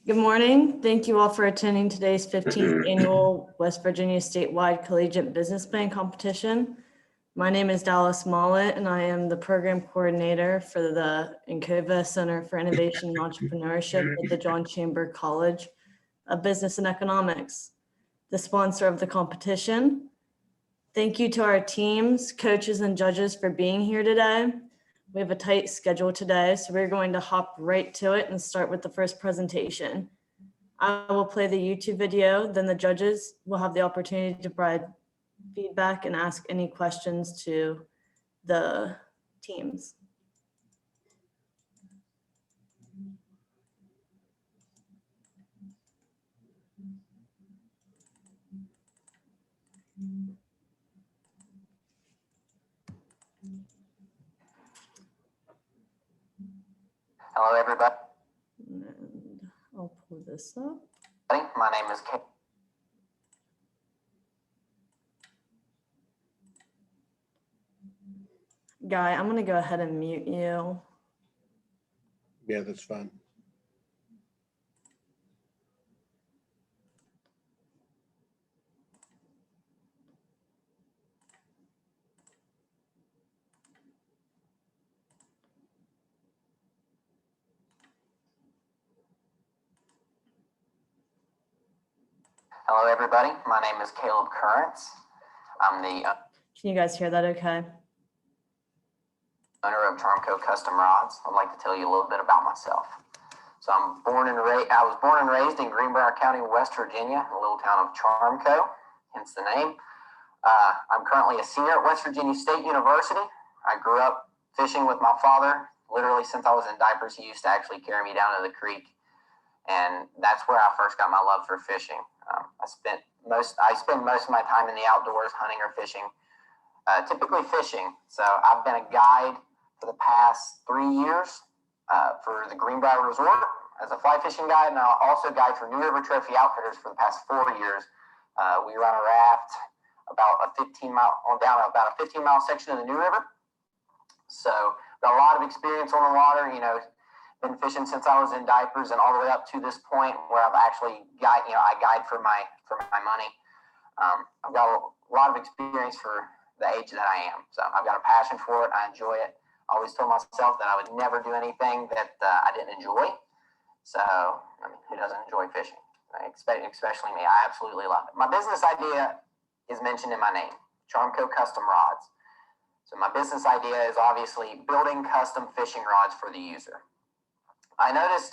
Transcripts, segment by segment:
Good morning. Thank you all for attending today's 15th annual West Virginia statewide collegiate business plan competition. My name is Dallas Mollett, and I am the program coordinator for the Encova Center for Innovation and Entrepreneurship at the John Chamber College of Business and Economics, the sponsor of the competition. Thank you to our teams, coaches, and judges for being here today. We have a tight schedule today, so we're going to hop right to it and start with the first presentation. I will play the YouTube video, then the judges will have the opportunity to provide feedback and ask any questions to the teams. Hello, everybody. And I'll pull this up. My name is Kate. Guy, I'm going to go ahead and mute you. Yeah, that's fine. Hello, everybody. My name is Caleb Currents. I'm the Can you guys hear that okay? owner of Charmco Custom Rods. I'd like to tell you a little bit about myself. So I was born and raised in Greenbrier County, West Virginia, in the little town of Charmco, hence the name. I'm currently a senior at West Virginia State University. I grew up fishing with my father. Literally since I was in diapers, he used to actually carry me down to the creek. And that's where I first got my love for fishing. I spend most of my time in the outdoors, hunting or fishing, typically fishing. So I've been a guide for the past 3 years for the Greenbrier Resort as a fly fishing guide, and I'll also guide for New River Trophy Outfitters for the past 4 years. We run a raft about a 15-mile section of the New River. So got a lot of experience on the water. Been fishing since I was in diapers and all the way up to this point where I've actually I guide for my money. I've got a lot of experience for the age that I am. So I've got a passion for it. I enjoy it. I always told myself that I would never do anything that I didn't enjoy. So, who doesn't enjoy fishing? Especially me. I absolutely love it. My business idea is mentioned in my name, Charmco Custom Rods. So my business idea is obviously building custom fishing rods for the user. I noticed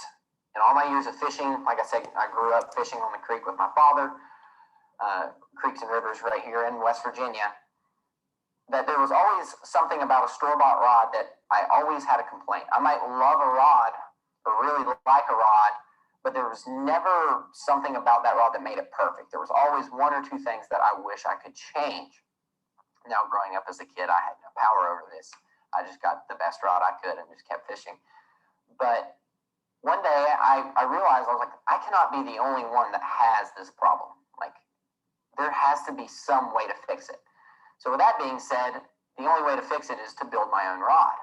in all my years of fishing, like I said, I grew up fishing on the creek with my father, creeks and rivers right here in West Virginia, that there was always something about a store-bought rod that I always had a complaint. I might love a rod or really like a rod, but there was never something about that rod that made it perfect. There was always one or two things that I wish I could change. Now, growing up as a kid, I had no power over this. I just got the best rod I could and just kept fishing. But one day I realized, I was like, I cannot be the only one that has this problem. Like, there has to be some way to fix it. So with that being said, the only way to fix it is to build my own rod.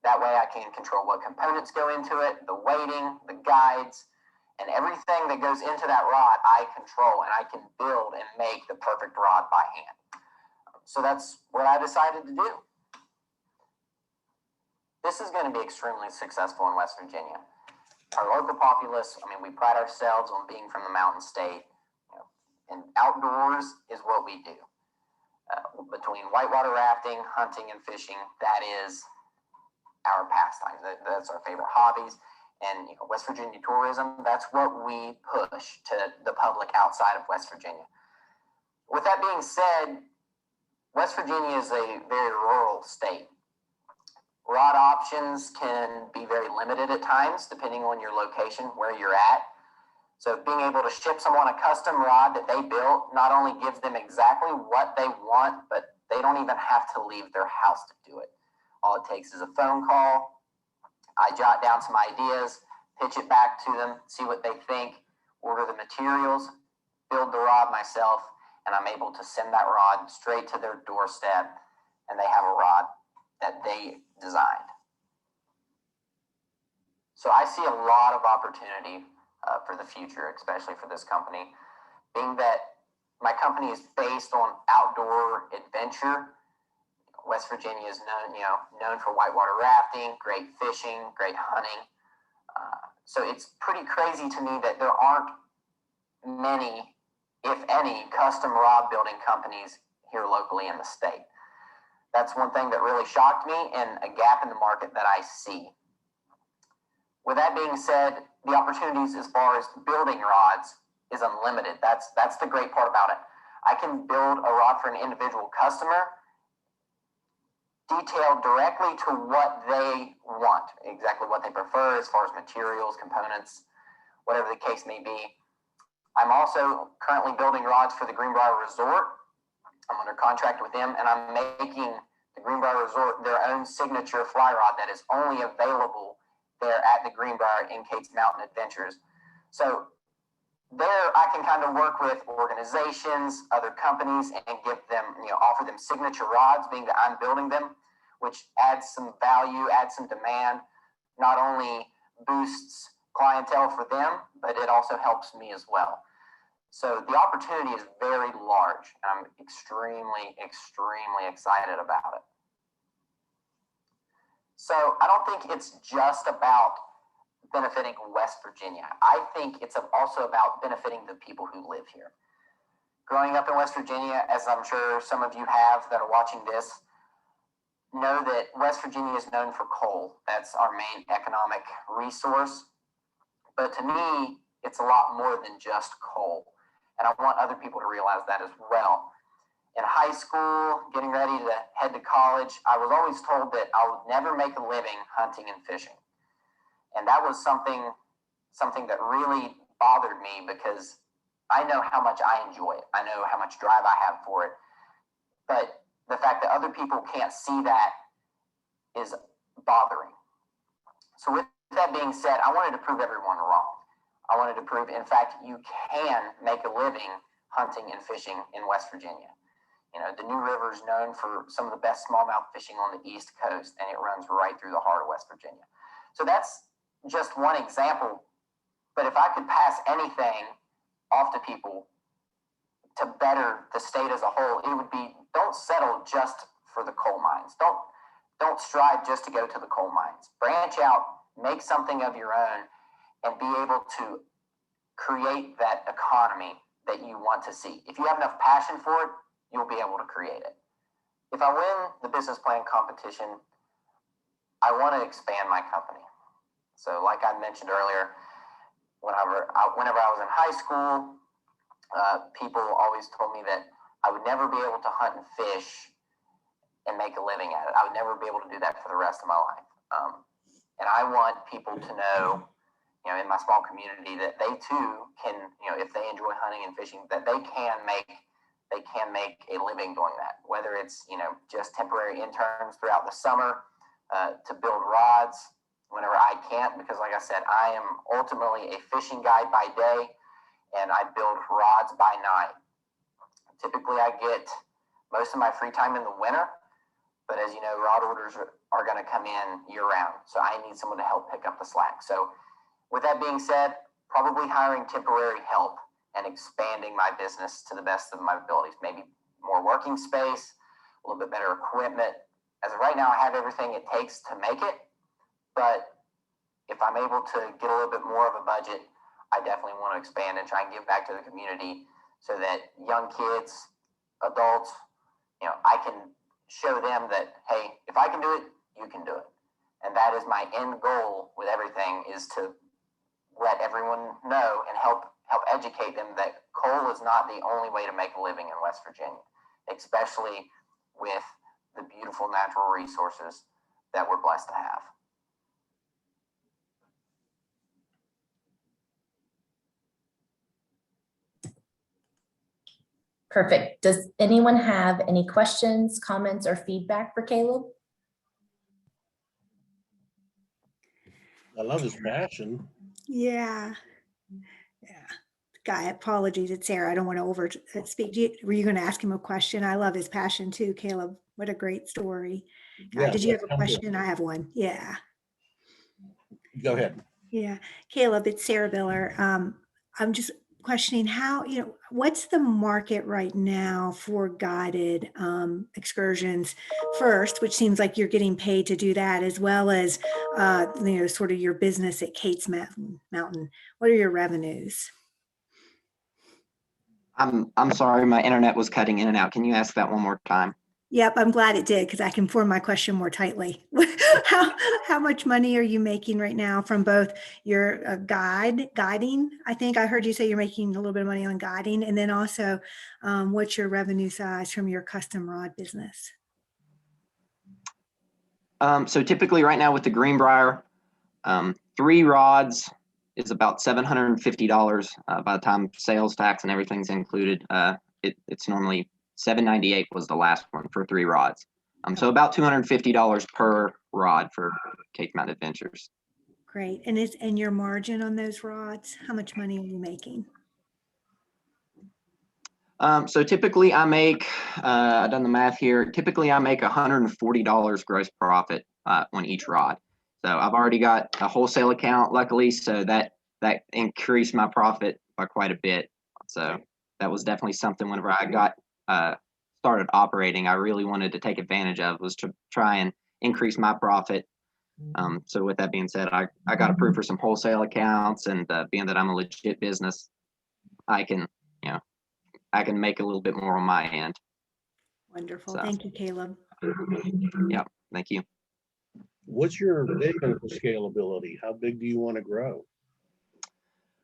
That way I can control what components go into it, the weighting, the guides, and everything that goes into that rod I control, and I can build and make the perfect rod by hand. So that's what I decided to do. This is going to be extremely successful in West Virginia. Our local populace, we pride ourselves on being from the mountain state, and outdoors is what we do. Between whitewater rafting, hunting, and fishing, that is our pastime. That's our favorite hobbies. And West Virginia tourism, that's what we push to the public outside of West Virginia. With that being said, West Virginia is a very rural state. Rod options can be very limited at times, depending on your location, where you're at. So being able to ship someone a custom rod that they built not only gives them exactly what they want, but they don't even have to leave their house to do it. All it takes is a phone call. I jot down some ideas, pitch it back to them, see what they think, order the materials, build the rod myself, and I'm able to send that rod straight to their doorstep, and they have a rod that they designed. So I see a lot of opportunity for the future, especially for this company. Being that my company is based on outdoor adventure, West Virginia is known for whitewater rafting, great fishing, great hunting. So it's pretty crazy to me that there aren't many, if any, custom rod building companies here locally in the state. That's one thing that really shocked me and a gap in the market that I see. With that being said, the opportunities as far as building rods is unlimited. That's the great part about it. I can build a rod for an individual customer detailed directly to what they want, exactly what they prefer as far as materials, components, whatever the case may be. I'm also currently building rods for the Greenbrier Resort. I'm under contract with them, and I'm making the Greenbrier Resort their own signature fly rod that is only available there at the Greenbrier in Cates Mountain Adventures. So there I can kind of work with organizations, other companies, and give them, offer them signature rods, being that I'm building them, which adds some value, adds some demand, not only boosts clientele for them, but it also helps me as well. So the opportunity is very large, and I'm extremely, extremely excited about it. So I don't think it's just about benefiting West Virginia. I think it's also about benefiting the people who live here. Growing up in West Virginia, as I'm sure some of you have that are watching this, know that West Virginia is known for coal. That's our main economic resource. But to me, it's a lot more than just coal. And I want other people to realize that as well. In high school, getting ready to head to college, I was always told that I would never make a living hunting and fishing. And that was something that really bothered me, because I know how much I enjoy it. I know how much drive I have for it. But the fact that other people can't see that is bothering. So with that being said, I wanted to prove everyone wrong. I wanted to prove, in fact, you can make a living hunting and fishing in West Virginia. The New River is known for some of the best smallmouth fishing on the East Coast, and it runs right through the heart of West Virginia. So that's just one example. But if I could pass anything off to people to better the state as a whole, it would be, don't settle just for the coal mines. Don't strive just to go to the coal mines. Branch out, make something of your own, and be able to create that economy that you want to see. If you have enough passion for it, you'll be able to create it. If I win the business plan competition, I want to expand my company. So like I mentioned earlier, whenever I was in high school, people always told me that I would never be able to hunt and fish and make a living at it. I would never be able to do that for the rest of my life. And I want people to know, in my small community, that they too can, if they enjoy hunting and fishing, that they can make a living doing that. Whether it's, just temporary interns throughout the summer to build rods whenever I can't, because like I said, I am ultimately a fishing guide by day, and I build rods by night. Typically, I get most of my free time in the winter, but as you know, rod orders are going to come in year-round, so I need someone to help pick up the slack. So with that being said, probably hiring temporary help and expanding my business to the best of my abilities. Maybe more working space, a little bit better equipment. As of right now, I have everything it takes to make it, but if I'm able to get a little bit more of a budget, I definitely want to expand and try and give back to the community so that young kids, adults, I can show them that, hey, if I can do it, you can do it. And that is my end goal with everything, is to let everyone know and help educate them that coal is not the only way to make a living in West Virginia, especially with the beautiful natural resources that we're blessed to have. Perfect. Does anyone have any questions, comments, or feedback for Caleb? I love his passion. Yeah. Guy, apologies, it's Sarah. I don't want to over speak. Were you going to ask him a question? I love his passion too, Caleb. What a great story. Yeah, Did you have a I'm good. question? I have one. Yeah. Go ahead. Yeah, Caleb, it's Sarah Biller. I'm just questioning how, what's the market right now for guided excursions first, which seems like you're getting paid to do that, as well as, sort of your business at Kate's Mountain. What are your revenues? I'm sorry, my internet was cutting in and out. Can you ask that one more time? Yep, I'm glad it did because I can form my question more tightly. how how much money are you making right now from both your guiding? I think I heard you say you're making a little bit of money on guiding, and then also what's your revenue size from your custom rod business? So typically right now with the Greenbrier, 3 rods is about $750 by the time sales tax and everything's included. It's normally $798 was the last one for 3 rods. So about $250 per rod for Cape Mountain Adventures. Great. And your margin on those rods, how much money are you making? So typically I make, I've done the math here. Typically I make $140 gross profit on each rod. So I've already got a wholesale account, luckily, so that increased my profit by quite a bit. So that was definitely something whenever I got started operating, I really wanted to take advantage of, was to try and increase my profit. So with that being said, I got approved for some wholesale accounts, and being that I'm a legit business, I can make a little bit more on my end. Wonderful. So, Thank you, Caleb. yeah, thank you. What's your vision for scalability? How big do you want to grow?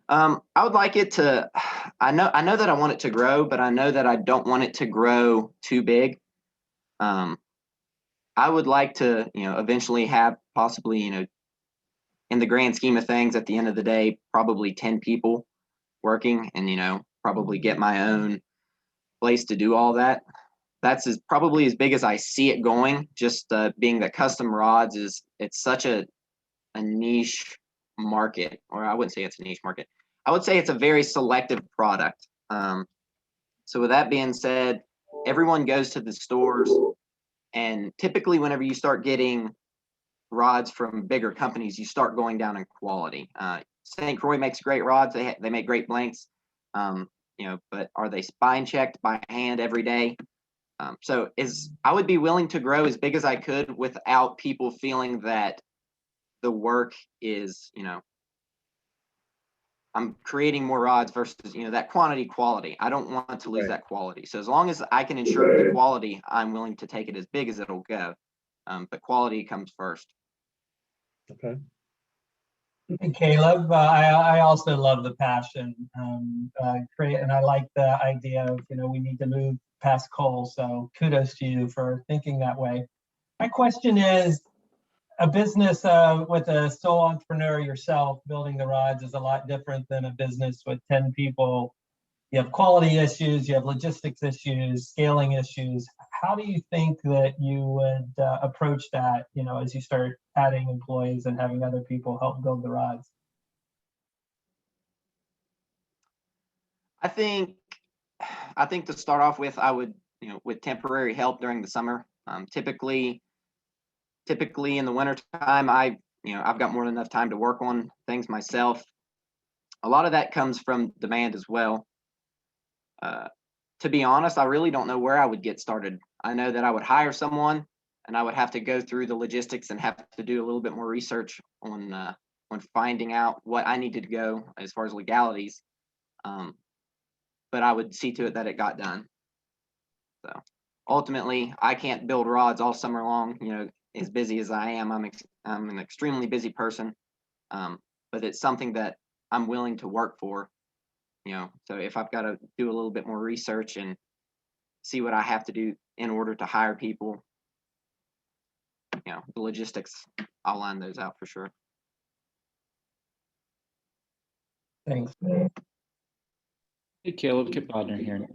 I would like it to, I know that I want it to grow, but I know that I don't want it to grow too big. I would like to, eventually have possibly, in the grand scheme of things, at the end of the day, probably 10 people working, and, probably get my own place to do all that. That's probably as big as I see it going, just being that custom rods it's such a niche market, or I wouldn't say it's a niche market. I would say it's a very selective product. So with that being said, everyone goes to the stores, and typically whenever you start getting rods from bigger companies, you start going down in quality. St. Croix makes great rods. They make great blanks, but are they spine checked by hand every day? So I would be willing to grow as big as I could without people feeling that the work is, I'm creating more rods versus, that quality. I don't want to lose that quality. So as long as I can ensure the quality, I'm willing to take it as big as it'll go. But quality comes first. Okay. And Caleb, I also love the passion. And I like the idea of, we need to move past coal. So kudos to you for thinking that way. My question is, a business with a sole entrepreneur yourself building the rods is a lot different than a business with 10 people. You have quality issues, you have logistics issues, scaling issues. How do you think that you would approach that, as you start adding employees and having other people help build the rods? I think to start off with, I would, with temporary help during the summer. Typically in the wintertime, I've got more than enough time to work on things myself. A lot of that comes from demand as well. To be honest, I really don't know where I would get started. I know that I would hire someone, and I would have to go through the logistics and have to do a little bit more research on finding out what I needed to go as far as legalities. But I would see to it that it got done. So ultimately, I can't build rods all summer long. As busy as I am, I'm an extremely busy person. But it's something that I'm willing to work for. So if I've got to do a little bit more research and see what I have to do in order to hire people, the logistics, I'll line those out for sure. Thanks. Hey, Caleb, Kip Bodner here.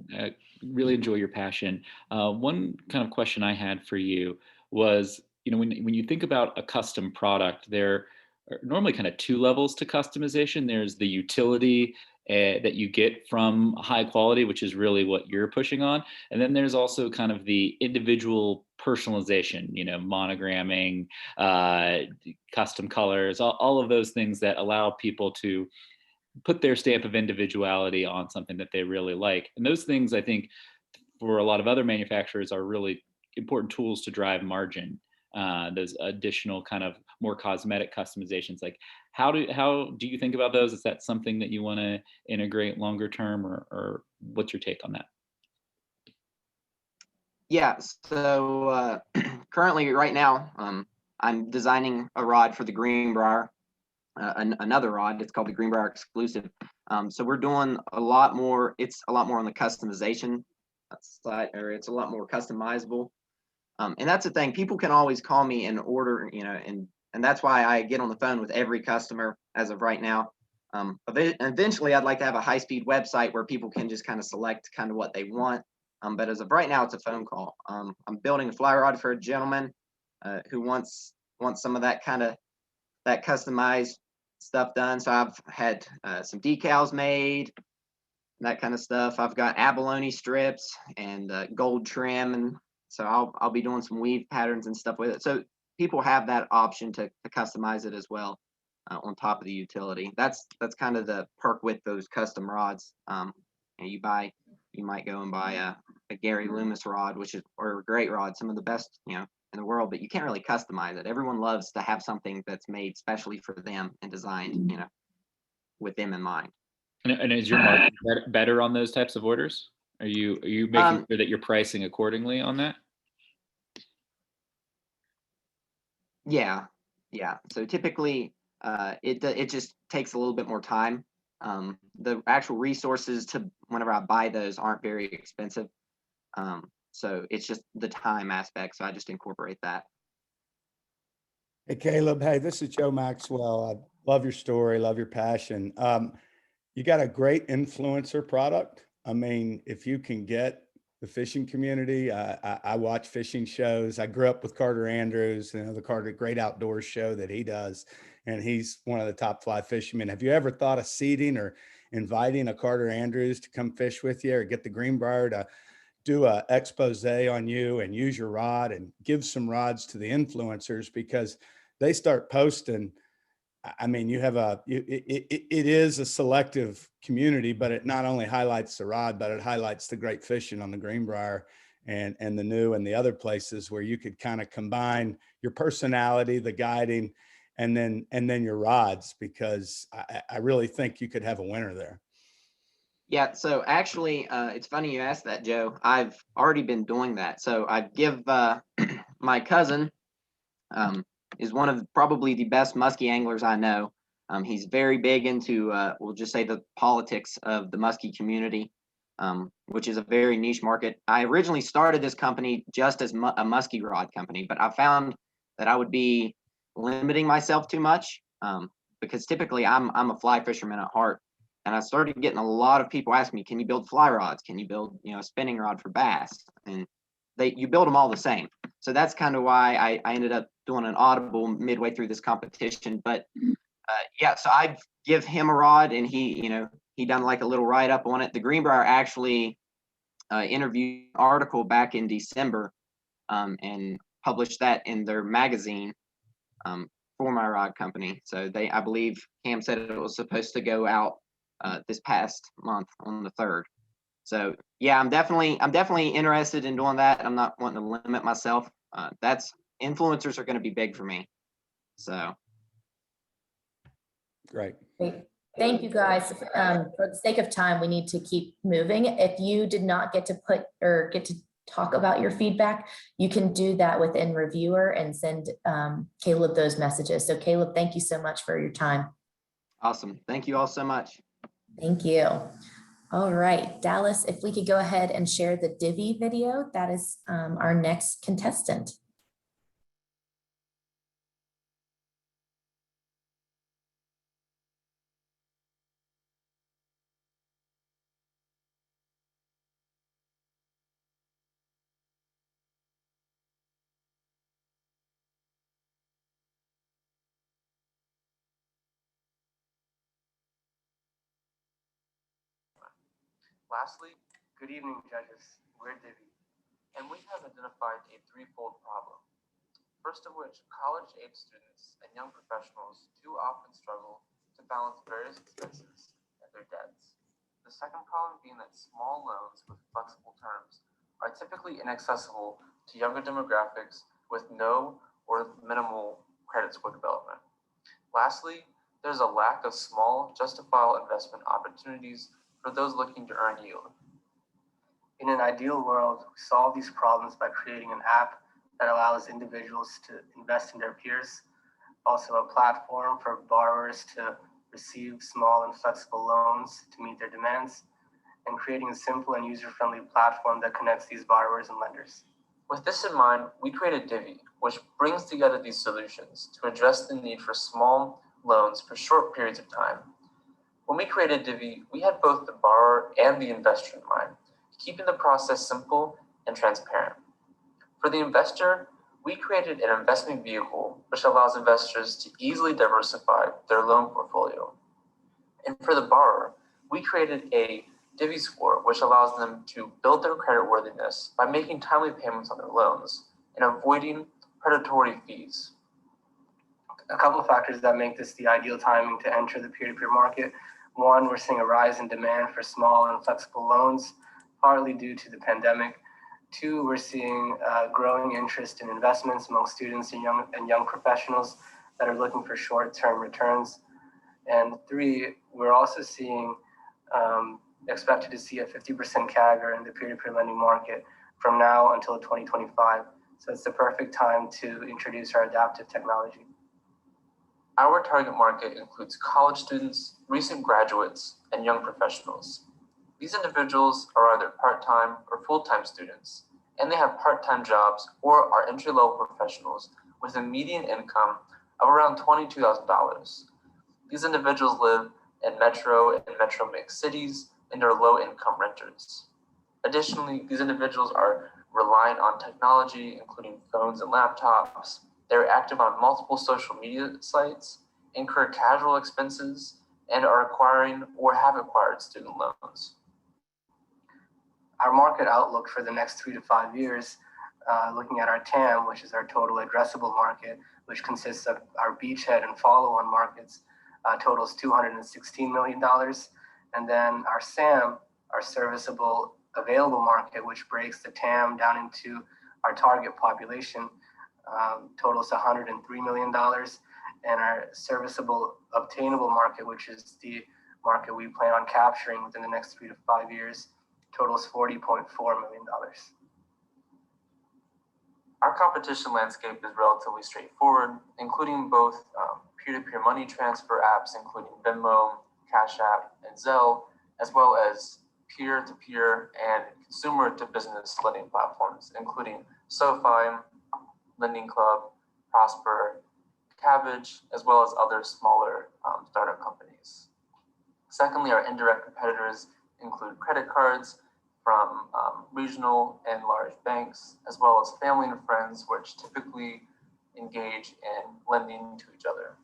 Really enjoy your passion. One kind of question I had for you was, when you think about a custom product, there are normally kind of 2 levels to customization. There's the utility that you get from high quality, which is really what you're pushing on. And then there's also kind of the individual personalization, monogramming, custom colors, all of those things that allow people to put their stamp of individuality on something that they really like. And those things, I think, for a lot of other manufacturers are really important tools to drive margin. Those additional kind of more cosmetic customizations. Like how do you think about those? Is that something that you want to integrate longer term, or what's your take on that? Yeah, so currently right now, I'm designing a rod for the Greenbrier, another rod. It's called the Greenbrier Exclusive. So we're doing a lot more. It's a lot more on the customization side, or it's a lot more customizable. And that's the thing. People can always call me and order, and that's why I get on the phone with every customer as of right now. Eventually, I'd like to have a high-speed website where people can just kind of select kind of what they want. But as of right now, it's a phone call. I'm building a fly rod for a gentleman who wants some of that that customized stuff done. So I've had some decals made, that kind of stuff. I've got abalone strips and gold trim, and so I'll be doing some weave patterns and stuff with it. So people have that option to customize it as well on top of the utility. That's kind of the perk with those custom rods. You might go and buy a Gary Loomis rod, or a great rod, some of the best in the world, but you can't really customize it. Everyone loves to have something that's made specially for them and designed with them in mind. And is your margin better on those types of orders? Are you making sure that you're pricing accordingly on that? Yeah. So typically, it just takes a little bit more time. The actual resources to whenever I buy those aren't very expensive. So it's just the time aspect. So I just incorporate that. Hey, Caleb. Hey, this is Joe Maxwell. I love your story, love your passion. You got a great influencer product. I mean, if you can get the fishing community, I watch fishing shows. I grew up with Carter Andrews, the Carter Great Outdoors show that he does, and he's one of the top fly fishermen. Have you ever thought of seeding or inviting a Carter Andrews to come fish with you, or get the Greenbrier to do a expose on you and use your rod and give some rods to the influencers, because they start posting. I mean, it is a selective community, but it not only highlights the rod, but it highlights the great fishing on the Greenbrier and the new and the other places where you could kind of combine your personality, the guiding, and then your rods, because I really think you could have a winner there. Yeah, so actually, it's funny you asked that, Joe. I've already been doing that. So I give my cousin is one of probably the best muskie anglers I know. He's very big into, we'll just say, the politics of the muskie community, which is a very niche market. I originally started this company just as a muskie rod company, but I found that I would be limiting myself too much because typically I'm a fly fisherman at heart. And I started getting a lot of people asking me, can you build fly rods? Can you build, a spinning rod for bass? And you build them all the same. So that's kind of why I ended up doing an audible midway through this competition. But yeah, so I give him a rod, and he done like a little write up on it. The Greenbrier actually interviewed an article back in December and published that in their magazine for my rod company. So I believe Cam said it was supposed to go out this past month on the 3rd. So yeah, I'm definitely interested in doing that. I'm not wanting to limit myself. Influencers are going to be big for me. So Great. Thank you, guys. For the sake of time, we need to keep moving. If you did not get to talk about your feedback, you can do that within Reviewer and send Caleb those messages. So Caleb, thank you so much for your time. Awesome. Thank you all so much. Thank you. All right, Dallas, if we could go ahead and share the Divi video, that is our next contestant. Lastly, good evening, judges. We're Divi. And we have identified a threefold problem. First of which, college-age students and young professionals too often struggle to balance various expenses and their debts. The second problem being that small loans with flexible terms are typically inaccessible to younger demographics with no or minimal credit score development. Lastly, there's a lack of small, justifiable investment opportunities for those looking to earn yield. In an ideal world, we solve these problems by creating an app that allows individuals to invest in their peers, also a platform for borrowers to receive small and flexible loans to meet their demands, and creating a simple and user-friendly platform that connects these borrowers and lenders. With this in mind, we created Divvy, which brings together these solutions to address the need for small loans for short periods of time. When we created Divvy, we had both the borrower and the investor in mind, keeping the process simple and transparent. For the investor, we created an investment vehicle which allows investors to easily diversify their loan portfolio. And for the borrower, we created a Divvy score, which allows them to build their creditworthiness by making timely payments on their loans and avoiding predatory fees. A couple of factors that make this the ideal timing to enter the peer-to-peer market. One, we're seeing a rise in demand for small and flexible loans, partly due to the pandemic. Two, we're seeing growing interest in investments among students and young professionals that are looking for short-term returns. And three, we're also seeing expected to see a 50% CAGR in the peer-to-peer lending market from now until 2025. So it's the perfect time to introduce our adaptive technology. Our target market includes college students, recent graduates, and young professionals. These individuals are either part-time or full-time students, and they have part-time jobs or are entry-level professionals with a median income of around $22,000. These individuals live in metro and metro mixed cities and are low-income renters. Additionally, these individuals are reliant on technology, including phones and laptops. They're active on multiple social media sites, incur casual expenses, and are acquiring or have acquired student loans. Our market outlook for the next 3 to 5 years, looking at our TAM, which is our total addressable market, which consists of our beachhead and follow-on markets, totals $216 million. And then our SAM, our serviceable available market, which breaks the TAM down into our target population, totals $103 million. And our serviceable obtainable market, which is the market we plan on capturing within the next 3 to 5 years, totals $40.4 million. Our competition landscape is relatively straightforward, including both peer-to-peer money transfer apps, including Venmo, Cash App, and Zelle, as well as peer-to-peer and consumer-to-business lending platforms, including SoFi, Lending Club, Prosper, Cabbage, as well as other smaller startup companies. Secondly, our indirect competitors include credit cards from regional and large banks, as well as family and friends, which typically engage in lending to each other.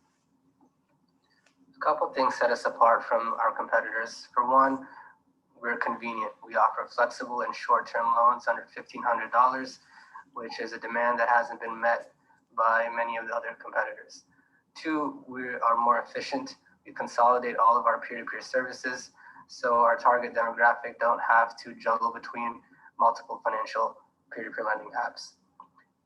A couple things set us apart from our competitors. For one, we're convenient. We offer flexible and short-term loans under $1,500, which is a demand that hasn't been met by many of the other competitors. Two, we are more efficient. We consolidate all of our peer-to-peer services, so our target demographic don't have to juggle between multiple financial peer-to-peer lending apps.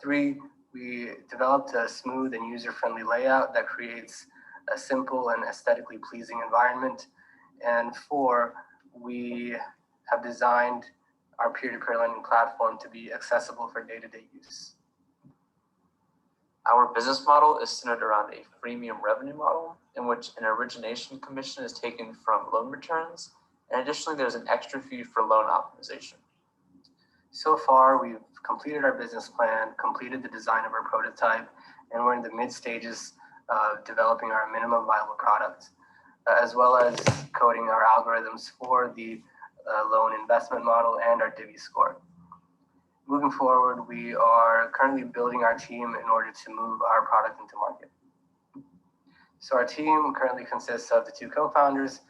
Three, we developed a smooth and user-friendly layout that creates a simple and aesthetically pleasing environment. And four, we have designed our peer-to-peer lending platform to be accessible for day-to-day use. Our business model is centered around a freemium revenue model in which an origination commission is taken from loan returns, and additionally there's an extra fee for loan optimization. So far, we've completed our business plan, completed the design of our prototype, and we're in the mid stages of developing our minimum viable product, as well as coding our algorithms for the loan investment model and our Divvy score. Moving forward, we are currently building our team in order to move our product into market. So our team currently consists of the two co-founders.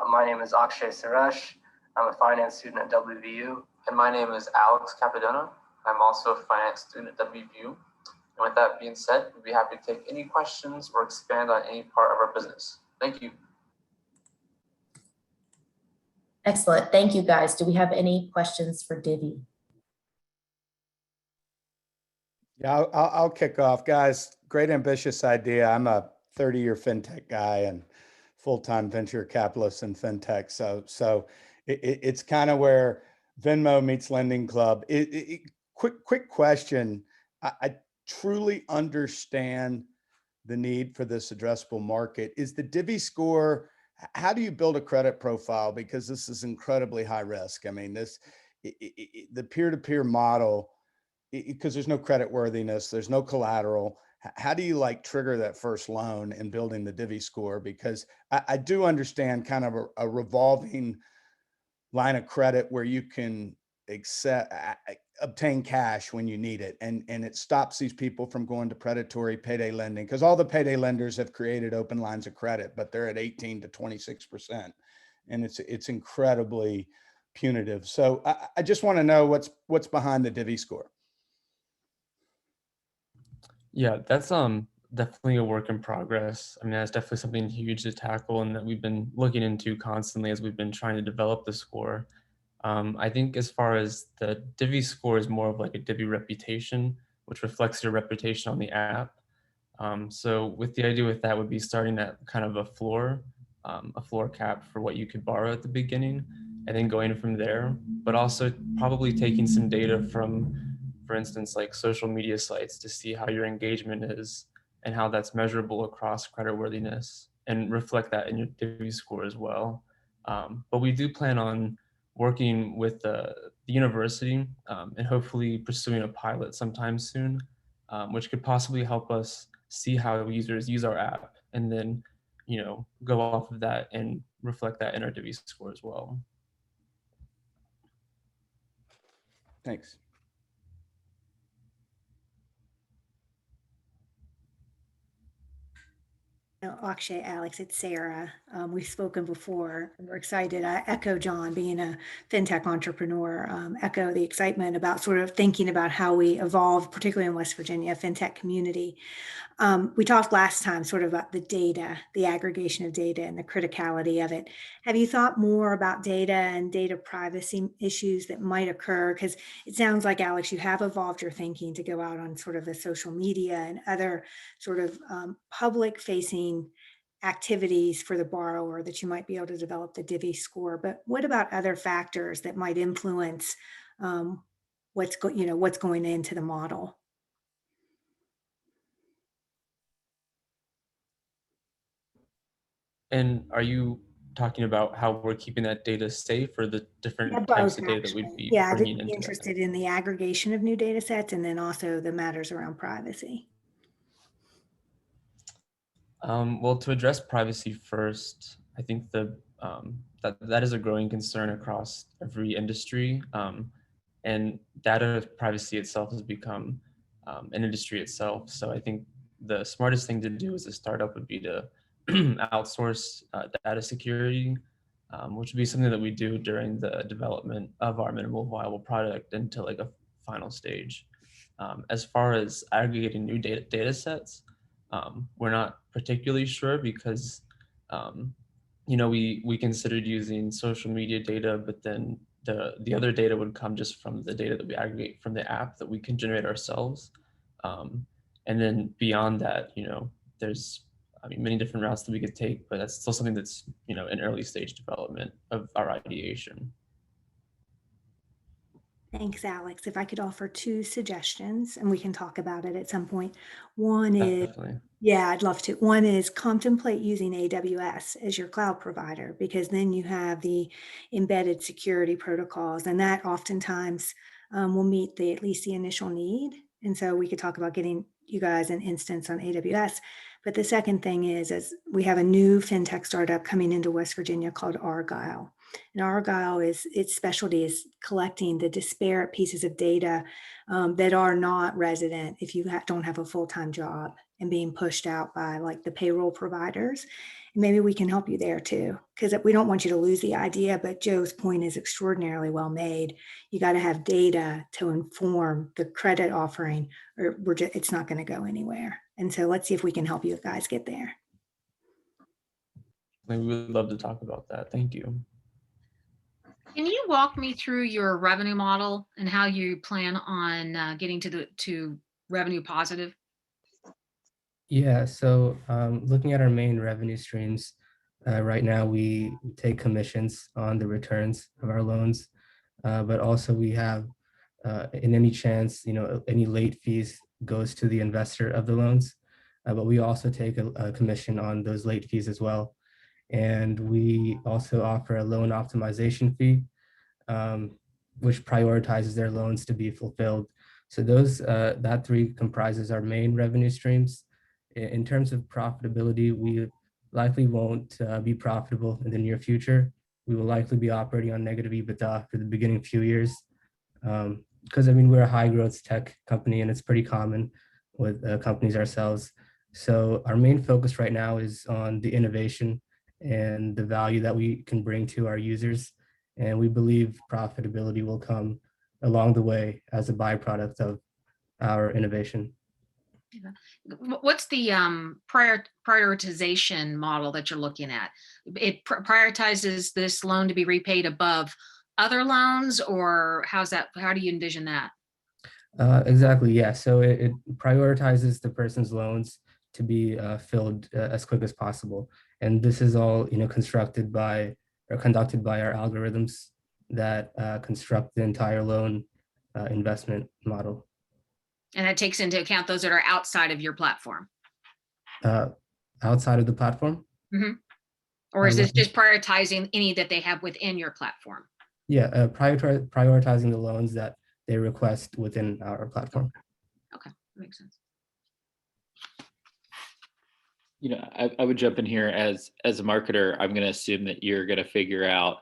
My name is Akshay Suresh. I'm a finance student at WVU. And my name is Alex Capadona. I'm also a finance student at WVU. And with that being said, we'd be happy to take any questions or expand on any part of our business. Thank you. Excellent. Thank you, guys. Do we have any questions for Divvy? Yeah, I'll kick off, guys. Great ambitious idea. I'm a 30-year fintech guy and full-time venture capitalist in fintech. So it's kind of where Venmo meets Lending Club. Quick question. I truly understand the need for this addressable market. Is the Divvy score, how do you build a credit profile? Because this is incredibly high risk. I mean, the peer-to-peer model, because there's no credit worthiness, there's no collateral. How do you like trigger that first loan in building the Divvy score? Because I do understand kind of a revolving line of credit where you can obtain cash when you need it. And it stops these people from going to predatory payday lending, because all the payday lenders have created open lines of credit, but they're at 18 to 26%. And it's incredibly punitive. So I just want to know what's behind the Divvy score. Yeah, that's definitely a work in progress. I mean, that's definitely something huge to tackle and that we've been looking into constantly as we've been trying to develop the score. I think as far as the Divvy score is more of like a Divvy reputation, which reflects your reputation on the app. So with the idea with that would be starting at kind of a floor cap for what you could borrow at the beginning, and then going from there, but also probably taking some data from, for instance, like social media sites to see how your engagement is and how that's measurable across creditworthiness, and reflect that in your Divvy score as well. But we do plan on working with the university and hopefully pursuing a pilot sometime soon, which could possibly help us see how users use our app, and then, go off of that and reflect that in our Divvy score as well. Thanks. Akshay, Alex, it's Sarah. We've spoken before and we're excited. I echo John, being a fintech entrepreneur, echo the excitement about sort of thinking about how we evolve, particularly in West Virginia fintech community. We talked last time sort of about the data, the aggregation of data and the criticality of it. Have you thought more about data and data privacy issues that might occur? Because it sounds like, Alex, you have evolved your thinking to go out on sort of the social media and other sort of public facing activities for the borrower that you might be able to develop the Divvy score. But what about other factors that might influence what's going into the model? And are you talking about how we're keeping that data safe, or the different types of data that we'd be Yeah, I'd bringing be into interested in the aggregation of new data sets and then also the matters around privacy. Well, to address privacy first, I think that is a growing concern across every industry, and data privacy itself has become an industry itself. So I think the smartest thing to do as a startup would be to outsource data security, which would be something that we do during the development of our minimal viable product into like a final stage. As far as aggregating new data sets, we're not particularly sure because, we considered using social media data, but then the other data would come just from the data that we aggregate from the app that we can generate ourselves. And then beyond that, there's many different routes that we could take, but that's still something that's, in early stage development of our ideation. Thanks, Alex. If I could offer two suggestions, and we can talk about it at some point. One is, Definitely. yeah, I'd love to. One is contemplate using AWS as your cloud provider, because then you have the embedded security protocols, and that oftentimes will meet at least the initial need. And so we could talk about getting you guys an instance on AWS. But the second thing is we have a new fintech startup coming into West Virginia called Argyle. And Argyle its specialty is collecting the disparate pieces of data that are not resident if you don't have a full-time job. and being pushed out by like the payroll providers. Maybe we can help you there too, because we don't want you to lose the idea, but Joe's point is extraordinarily well made. You got to have data to inform the credit offering, or it's not going to go anywhere. And so let's see if we can help you guys get there. We would love to talk about that. Thank you. Can you walk me through your revenue model and how you plan on getting to revenue positive? Yeah, so looking at our main revenue streams, right now we take commissions on the returns of our loans, but also we have, in any chance, any late fees goes to the investor of the loans, but we also take a commission on those late fees as well. And we also offer a loan optimization fee, which prioritizes their loans to be fulfilled. So that three comprises our main revenue streams. In terms of profitability, we likely won't be profitable in the near future. We will likely be operating on negative EBITDA for the beginning few years. Because we're a high growth tech company and it's pretty common with companies ourselves. So our main focus right now is on the innovation and the value that we can bring to our users. And we believe profitability will come along the way as a byproduct of our innovation. What's the prioritization model that you're looking at? It prioritizes this loan to be repaid above other loans, or how do you envision that? Exactly, yeah. So it prioritizes the person's loans to be filled as quick as possible. And this is all conducted by our algorithms that construct the entire loan investment model. And that takes into account those that are outside of your platform. Outside of the platform? Mm-hmm. Or is this just prioritizing any that they have within your platform? Yeah, prioritizing the loans that they request within our platform. Okay, that makes sense. I would jump in here as a marketer. I'm going to assume that you're going to figure out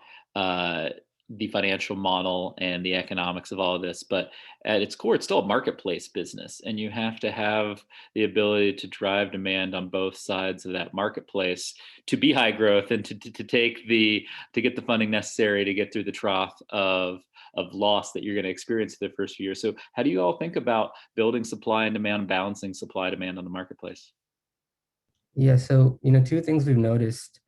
the financial model and the economics of all of this, but at its core, it's still a marketplace business, and you have to have the ability to drive demand on both sides of that marketplace to be high growth and to get the funding necessary to get through the trough of loss that you're going to experience the first few years. So how do you all think about building supply and demand, balancing supply demand on the marketplace? Yeah, so two things we've noticed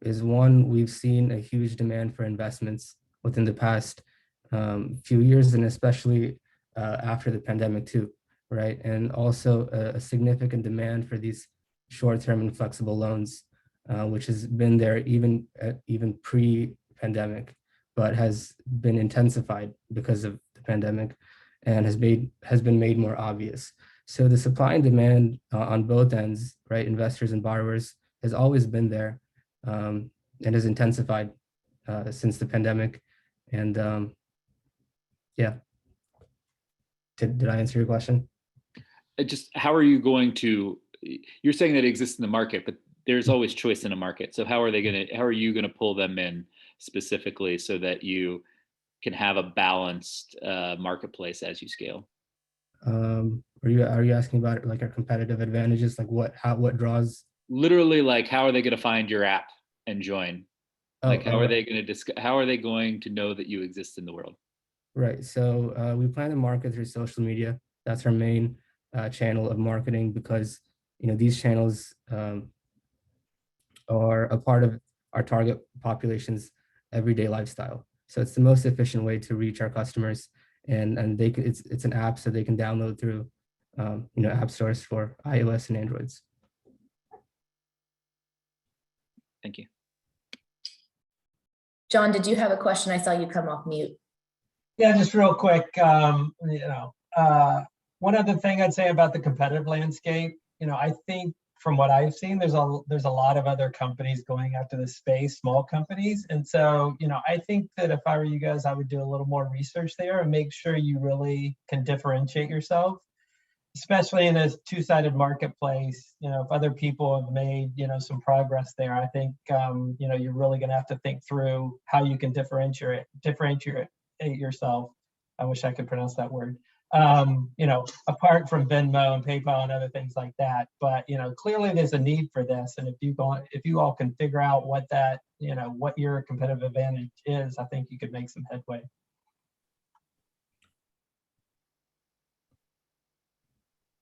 is one, we've seen a huge demand for investments within the past few years, and especially after the pandemic too, right? And also a significant demand for these short-term and flexible loans, which has been there even pre-pandemic, but has been intensified because of the pandemic and has been made more obvious. So the supply and demand on both ends, right, investors and borrowers, has always been there and has intensified since the pandemic. And yeah, did I answer your question? How are you going to? You're saying that it exists in the market, but there's always choice in a market. So how are you going to pull them in specifically so that you can have a balanced marketplace as you scale? Are you asking about like our competitive advantages, like what draws? Literally, like how are they going to find your app and join? Like how are they going to know that you exist in the world? Right. So we plan to market through social media. That's our main channel of marketing, because these channels are a part of our target population's everyday lifestyle. So it's the most efficient way to reach our customers, and it's an app so they can download through app stores for iOS and Androids. Thank you. John, did you have a question? I saw you come off mute. Yeah, just real quick. One other thing I'd say about the competitive landscape, I think from what I've seen, there's a lot of other companies going after this space, small companies. And so, I think that if I were you guys, I would do a little more research there and make sure you really can differentiate yourself, especially in a two-sided marketplace. If other people have made, some progress there, I think, you're really going to have to think through how you can differentiate yourself. I wish I could pronounce that word. apart from Venmo and PayPal and other things like that. But, clearly there's a need for this. And if you all can figure out what that, what your competitive advantage is, I think you could make some headway.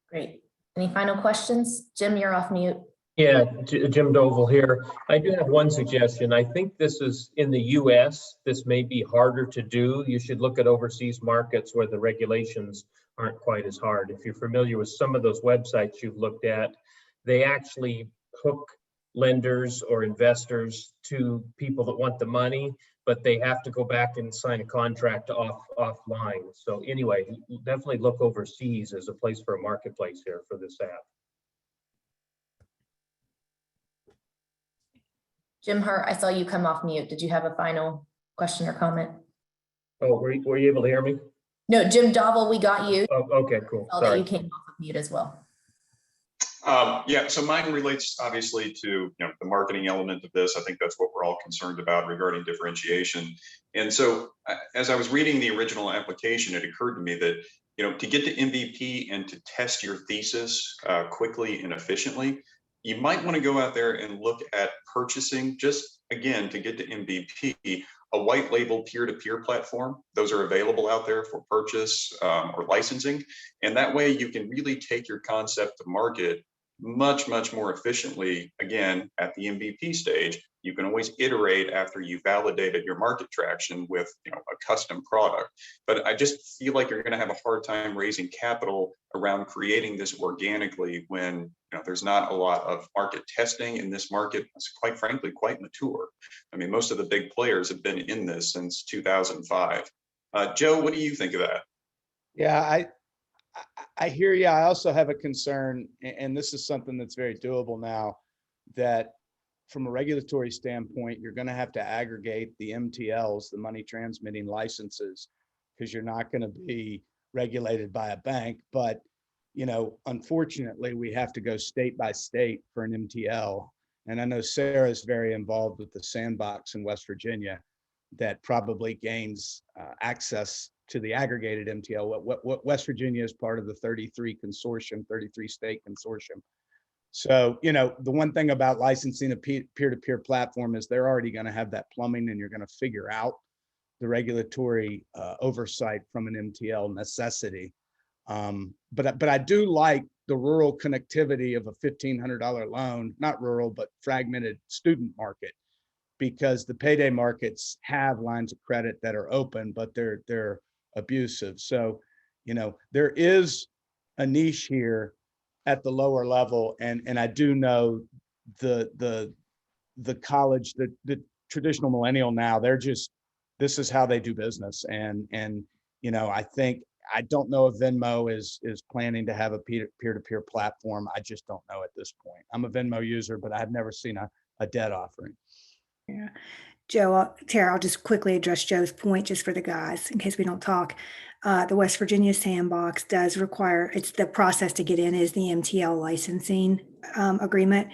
Great. Any final questions? Jim, you're off mute. Yeah, Jim Doval here. I do have one suggestion. I think this is in the US, this may be harder to do. You should look at overseas markets where the regulations aren't quite as hard. If you're familiar with some of those websites you've looked at, they actually hook lenders or investors to people that want the money, but they have to go back and sign a contract offline. So anyway, definitely look overseas as a place for a marketplace here for this app. Jim Hart, I saw you come off mute. Did you have a final question or comment? Oh, were you able to hear me? No, Jim Doval, we got you. Oh, okay, cool. Saw that you came off of mute as well. Yeah, so mine relates obviously to the marketing element of this. I think that's what we're all concerned about regarding differentiation. And so as I was reading the original application, it occurred to me that to get to MVP and to test your thesis quickly and efficiently, you might want to go out there and look at purchasing, just again, to get to MVP, a white label peer-to-peer platform. Those are available out there for purchase or licensing. And that way you can really take your concept to market much, much more efficiently. Again, at the MVP stage, you can always iterate after you validated your market traction with a custom product. But I just feel like you're going to have a hard time raising capital around creating this organically when there's not a lot of market testing in this market. It's quite frankly quite mature. I mean, most of the big players have been in this since 2005. Joe, what do you think of that? Yeah, I hear you. I also have a concern, and this is something that's very doable now, that from a regulatory standpoint, you're going to have to aggregate the MTLs, the money transmitting licenses, because you're not going to be regulated by a bank. But, unfortunately, we have to go state by state for an MTL. And I know Sarah's very involved with the sandbox in West Virginia that probably gains access to the aggregated MTL. What West Virginia is part of the 33 state consortium. So, the one thing about licensing a peer-to-peer platform is they're already going to have that plumbing, and you're going to figure out the regulatory oversight from an MTL necessity. But I do like the rural connectivity of a $1,500 loan, not rural, but fragmented student market, because the payday markets have lines of credit that are open, but they're abusive. So, there is a niche here at the lower level. And I do know the college, the traditional millennial now, this is how they do business. And I don't know if Venmo is planning to have a peer-to-peer platform. I just don't know at this point. I'm a Venmo user, but I've never seen a debt offering. Yeah. Joe, Tara, I'll just quickly address Joe's point just for the guys in case we don't talk. The West Virginia sandbox does require, it's the process to get in is the MTL licensing agreement.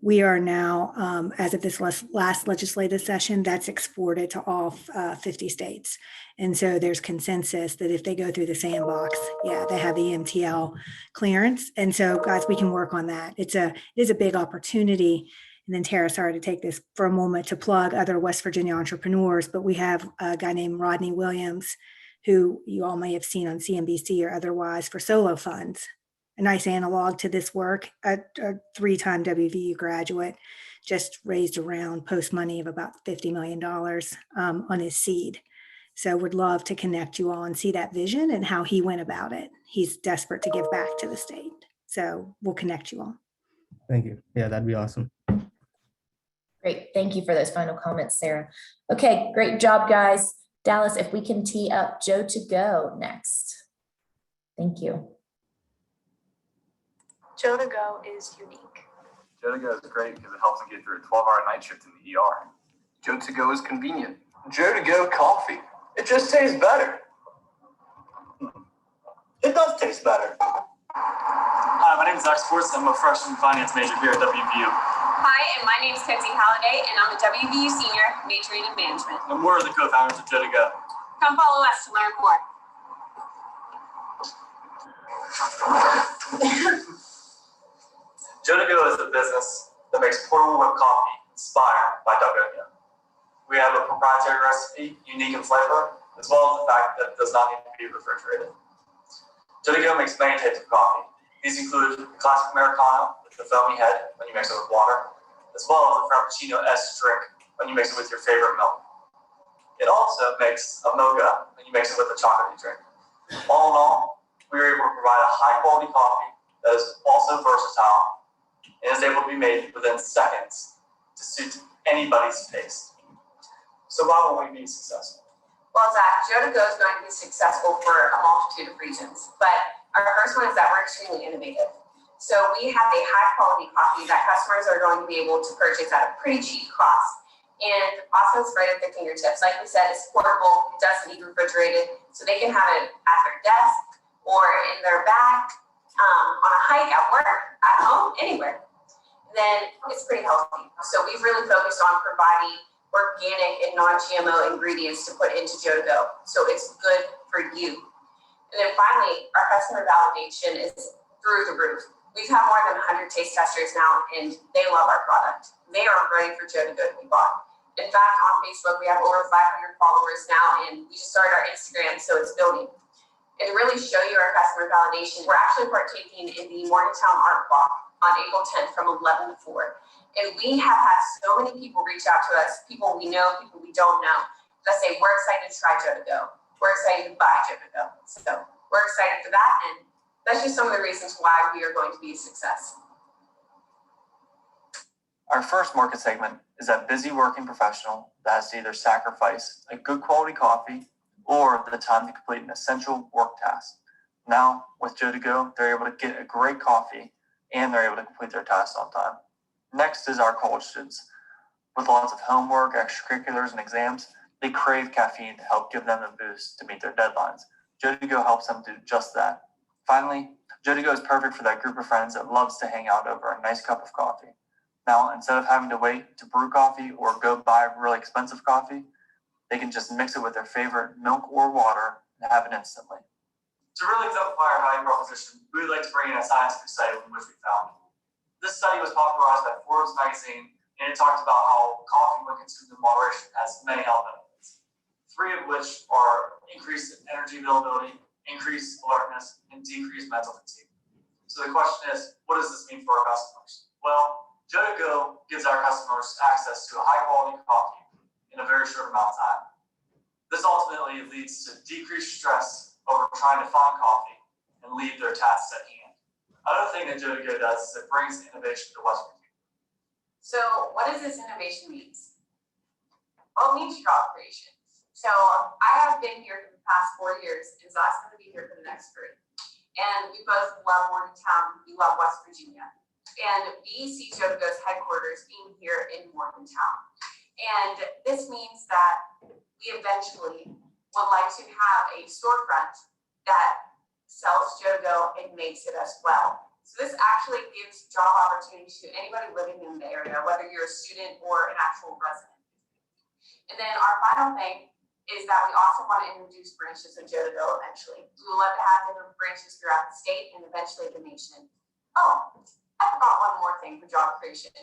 We are now, as of this last legislative session, that's exported to all 50 states. And so there's consensus that if they go through the sandbox, they have the MTL clearance. And so guys, we can work on that. It is a big opportunity. And then Tara, sorry to take this for a moment to plug other West Virginia entrepreneurs, but we have a guy named Rodney Williams, who you all may have seen on CNBC or otherwise for solo funds. A nice analog to this work, a 3-time WVU graduate, just raised around post money of about $50 million on his seed. So would love to connect you all and see that vision and how he went about it. He's desperate to give back to the state. So we'll connect you all. Thank you. Yeah, that'd be awesome. Great. Thank you for those final comments, Sarah. Okay, great job, guys. Dallas, if we can tee up Joe to go next. Thank you. Joe to go is unique. Joe to go is great because it helps them get through a 12-hour night shift in the ER. Joe to go is convenient. Joe to go coffee. It just tastes better. It does taste better. Hi, my name is Zach Sports. I'm a freshman finance major here at WVU. Hi, and my name is Kenzie Halliday, and I'm a WVU senior majoring in management. And we're the co-founders of Joe to Go. Come follow us to learn more. Joe to Go is a business that makes portable whipped coffee inspired by Dogonia. We have a proprietary recipe, unique in flavor, as well as the fact that it does not need to be refrigerated. Joe to Go makes many types of coffee. These include the classic Americano with the foamy head when you mix it with water, as well as the Frappuccino-esque drink when you mix it with your favorite milk. It also makes a mocha when you mix it with a chocolatey drink. All in all, we are able to provide a high quality coffee that is also versatile and is able to be made within seconds to suit anybody's taste. So why will we be successful? Well, Zach, Joe to Go is going to be successful for a multitude of reasons, but our first one is that we're extremely innovative. So we have a high quality coffee that customers are going to be able to purchase at a pretty cheap cost. And also it's right at their fingertips. Like we said, it's portable, it doesn't need refrigerated, so they can have it at their desk or in their bag, on a hike, at work, at home, anywhere. Then it's pretty healthy. So we've really focused on providing organic and non-GMO ingredients to put into Joe to Go. So it's good for you. And then finally, our customer validation is through the roof. We've had more than 100 taste testers now, and they love our product. They are ready for Joe to Go to be bought. In fact, on Facebook, we have over 500 followers now, and we just started our Instagram, so it's building. And to really show you our customer validation, we're actually partaking in the Morgantown Art Walk on April 10th from 11 to 4. And we have had so many people reach out to us, people we know, people we don't know, that say, we're excited to try Joe to Go. We're excited to buy Joe to Go. So we're excited for that, and that's just some of the reasons why we are going to be a success. Our first market segment is that busy working professional that has to either sacrifice a good quality coffee or the time to complete an essential work task. Now, with Joe to Go, they're able to get a great coffee and they're able to complete their tasks on time. Next is our college students. With lots of homework, extracurriculars, and exams, they crave caffeine to help give them a boost to meet their deadlines. Joe to Go helps them do just that. Finally, Joe to Go is perfect for that group of friends that loves to hang out over a nice cup of coffee. Now, instead of having to wait to brew coffee or go buy really expensive coffee, they can just mix it with their favorite milk or water and have it instantly. To really exemplify our value proposition, we would like to bring in a scientific study in which we found. This study was popularized by Forbes magazine, and it talked about how coffee, when consumed in moderation, has many health benefits, 3 of which are increased energy availability, increased alertness, and decreased mental fatigue. So the question is, what does this mean for our customers? Well, Joe to Go gives our customers access to a high quality coffee in a very short amount of time. This ultimately leads to decreased stress over trying to find coffee and leave their tasks at hand. Another thing that Joe to Go does is it brings innovation to West Virginia. So what does this innovation mean? Well, it means job creation. So I have been here for the past 4 years, and Zach's going to be here for the next 3. And we both love Morgantown, we love West Virginia. And we see Joe to Go's headquarters being here in Morgantown. And this means that we eventually would like to have a storefront that sells Joe to Go and makes it as well. So this actually gives job opportunities to anybody living in the area, whether you're a student or an actual resident. And then our final thing is that we also want to introduce branches of Joe to Go eventually. We would love to have different branches throughout the state and eventually the nation. Oh, I forgot one more thing for job creation.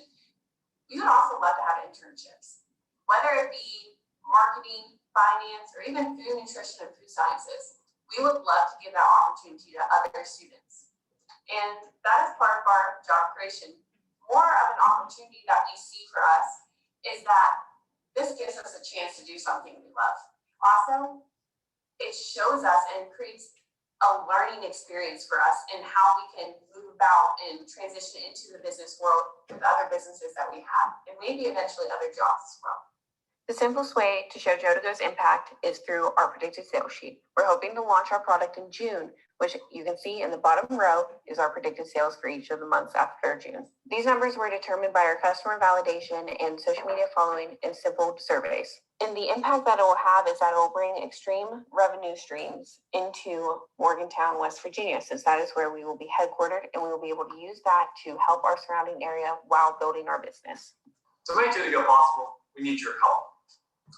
We would also love to have internships, whether it be marketing, finance, or even food nutrition and food sciences. We would love to give that opportunity to other students. And that is part of our job creation. More of an opportunity that we see for us is that this gives us a chance to do something we love. Also, it shows us and creates a learning experience for us and how we can move about and transition into the business world with other businesses that we have, and maybe eventually other jobs as well. The simplest way to show Joe to Go's impact is through our predicted sales sheet. We're hoping to launch our product in June, which you can see in the bottom row is our predicted sales for each of the months after June. These numbers were determined by our customer validation and social media following and simple surveys. And the impact that it will have is that it will bring extreme revenue streams into Morgantown, West Virginia, since that is where we will be headquartered, and we will be able to use that to help our surrounding area while building our business. To make Joe to Go possible, we need your help.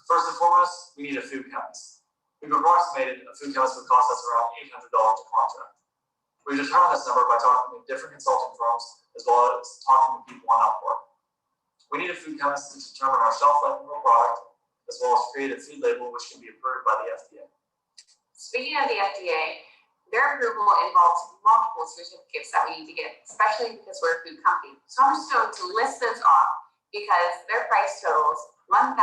First and foremost, we need a food chemist. We've approximated a food chemist would cost us around $800 a contract. We determined this number by talking to different consulting firms as well as talking to people on Upwork. We need a food chemist to determine our shelf life of a product, as well as create a food label which can be approved by the FDA. Speaking of the FDA, their approval involves multiple certificates that we need to get, especially because we're a food company. So I'm just going to list those off because their price totals $1,896.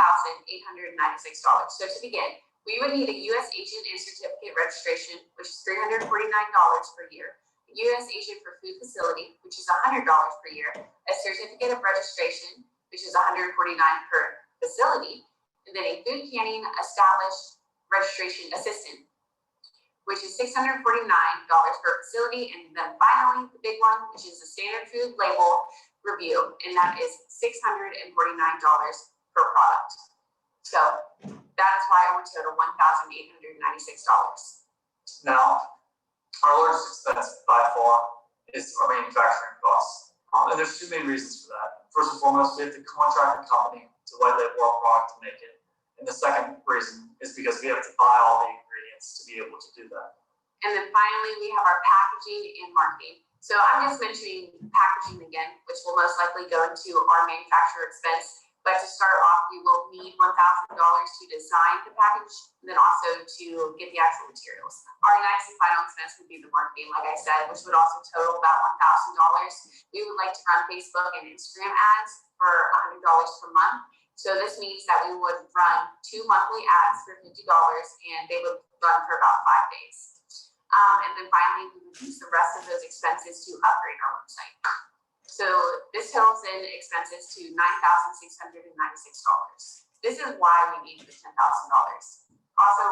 So to begin, we would need a U.S. agent and certificate registration, which is $349 per year. A U.S. agent for food facility, which is $100 per year. A certificate of registration, which is $149 per facility. And then a food canning established registration assistant, which is $649 per facility. And then finally, the big one, which is the standard food label review, and that is $649 per product. So that is why I would total $1,896. Now, our largest expense by far is our manufacturing costs. And there's two main reasons for that. First and foremost, we have to contract a company to white label our product to make it. And the second reason is because we have to buy all the ingredients to be able to do that. And then finally, we have our packaging and marketing. So I'm just mentioning packaging again, which will most likely go into our manufacturer expense. But to start off, we will need $1,000 to design the package, and then also to get the actual materials. Our next and final expense would be the marketing, like I said, which would also total about $1,000. We would like to run Facebook and Instagram ads for $100 per month. So this means that we would run 2 monthly ads for $50, and they would run for about 5 days. And then finally, we would use the rest of those expenses to upgrade our website. So this totals in expenses to $9,696. This is why we need the $10,000. Also,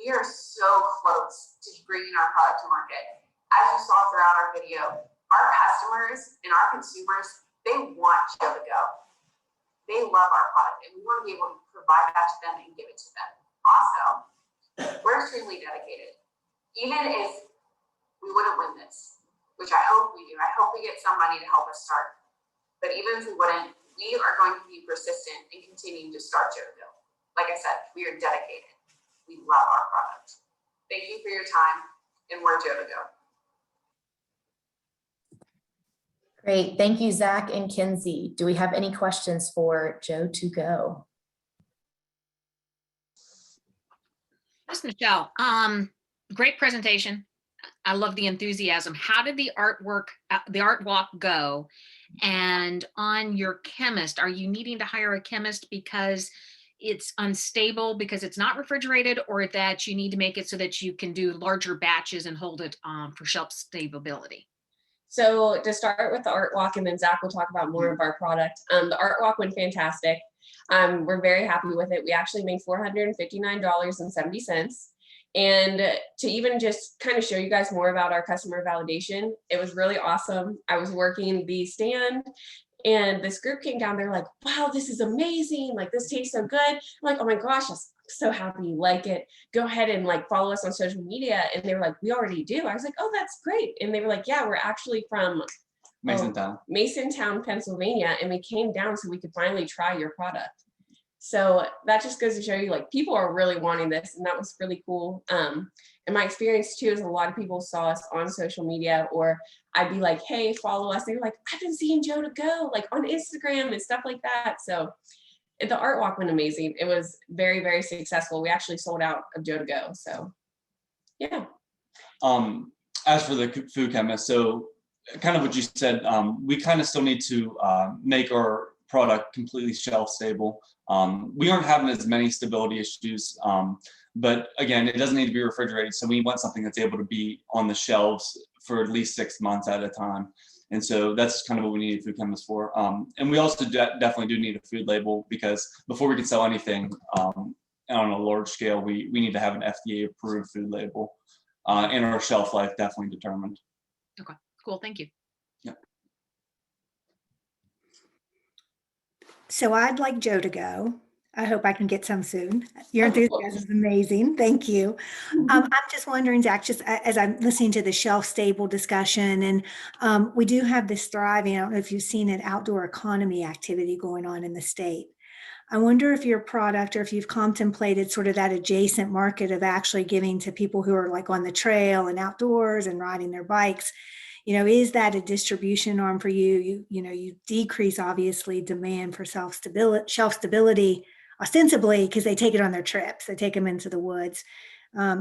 we are so close to bringing our product to market. As you saw throughout our video, our customers and our consumers, they want Joe to Go. They love our product, and we want to be able to provide that to them and give it to them. Also, we're extremely dedicated. Even if we wouldn't win this, which I hope we do. I hope we get some money to help us start. But even if we wouldn't, we are going to be persistent and continue to start Joe to Go. Like I said, we are dedicated. We love our product. Thank you for your time, and we're Joe to Go. Great. Thank you, Zach and Kinsey. Do we have any questions for Joe to Go? Miss Michelle, great presentation. I love the enthusiasm. How did the art walk go? And on your chemist, are you needing to hire a chemist because it's unstable because it's not refrigerated, or that you need to make it so that you can do larger batches and hold it for shelf stability? So to start with the art walk, and then Zach will talk about more of our product. The art walk went fantastic. We're very happy with it. We actually made $459.70. And to even just kind of show you guys more about our customer validation, it was really awesome. I was working the stand and this group came down. They're like, wow, this is amazing. Like, this tastes so good. I'm like, oh my gosh, I'm so happy you like it. Go ahead and like follow us on social media. And they were like, we already do. I was like, oh, that's great. And they were like, yeah, we're actually from Masontown, Pennsylvania. And we came down so we could finally try your product. So that just goes to show you, like, people are really wanting this, and that was really cool. And my experience too is a lot of people saw us on social media, or I'd be like, hey, follow us. They were like, I've been seeing Joe to Go, like on Instagram and stuff like that. So the art walk went amazing. It was very, very successful. We actually sold out of Joe to Go. So yeah. As for the food chemist, so kind of what you said, we kind of still need to make our product completely shelf stable. We aren't having as many stability issues, but again, it doesn't need to be refrigerated. So we want something that's able to be on the shelves for at least 6 months at a time. And so that's kind of what we need a food chemist for. And we also definitely do need a food label, because before we can sell anything on a large scale, we need to have an FDA approved food label and our shelf life definitely determined. Okay, cool. Thank you. So I'd like Joe to Go. I hope I can get some soon. Your enthusiasm is amazing. Thank you. I'm just wondering, Zach, just as I'm listening to the shelf stable discussion, and we do have this thriving, I don't know if you've seen it, outdoor economy activity going on in the state. I wonder if your product, or if you've contemplated sort of that adjacent market of actually giving to people who are like on the trail and outdoors and riding their bikes. Is that a distribution arm for you? You decrease obviously demand for shelf stability ostensibly because they take it on their trips. They take them into the woods.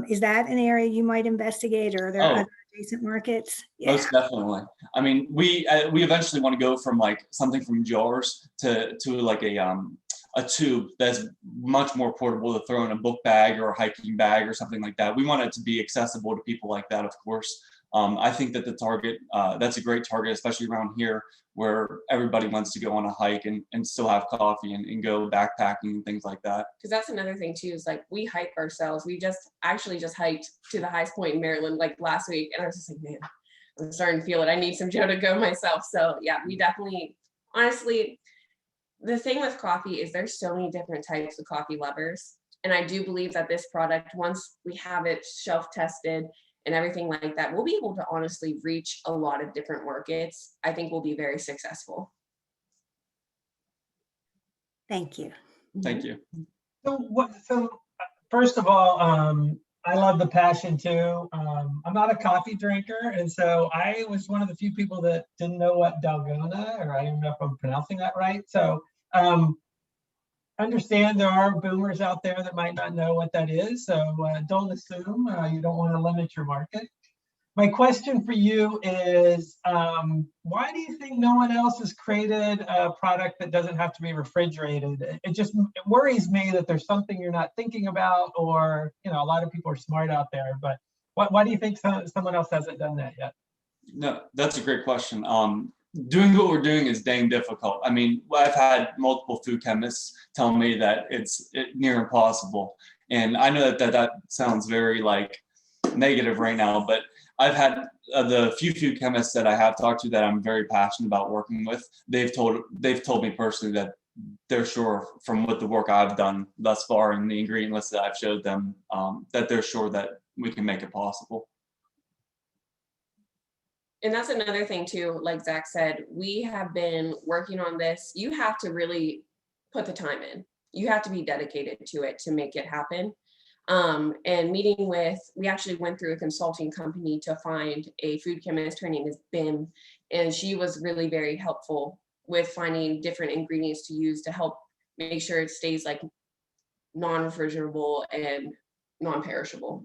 Is that an area you might investigate, or are there other adjacent markets? Yeah. Most definitely. I mean, we eventually want to go from like something from jars to like a tube that's much more portable to throw in a book bag or a hiking bag or something like that. We want it to be accessible to people like that, of course. I think that the target, that's a great target, especially around here where everybody wants to go on a hike and still have coffee and go backpacking and things like that. Because that's another thing too, is like we hike ourselves. We just hiked to the highest point in Maryland like last week. And I was just like, man, I'm starting to feel it. I need some Joe to go myself. So yeah, we definitely, honestly, the thing with coffee is there's so many different types of coffee lovers. And I do believe that this product, once we have it shelf tested and everything like that, we'll be able to honestly reach a lot of different markets. I think we'll be very successful. Thank you. Thank you. So first of all, I love the passion too. I'm not a coffee drinker, and so I was one of the few people that didn't know what dalgona, or I don't know if I'm pronouncing that right. So understand there are boomers out there that might not know what that is. So don't assume. You don't want to limit your market. My question for you is, why do you think no one else has created a product that doesn't have to be refrigerated? It worries me that there's something you're not thinking about, or, a lot of people are smart out there, but why do you think someone else hasn't done that yet? No, that's a great question. Doing what we're doing is dang difficult. I mean, I've had multiple food chemists tell me that it's near impossible. And I know that sounds very like negative right now, but I've had the few food chemists that I have talked to that I'm very passionate about working with. They've told me personally that they're sure from what the work I've done thus far and the ingredient list that I've showed them, that they're sure that we can make it possible. And that's another thing too, like Zach said, we have been working on this. You have to really put the time in. You have to be dedicated to it to make it happen. And we actually went through a consulting company to find a food chemist. Her name is Bim, and she was really very helpful with finding different ingredients to use to help make sure it stays like non-refrigerable and non-perishable.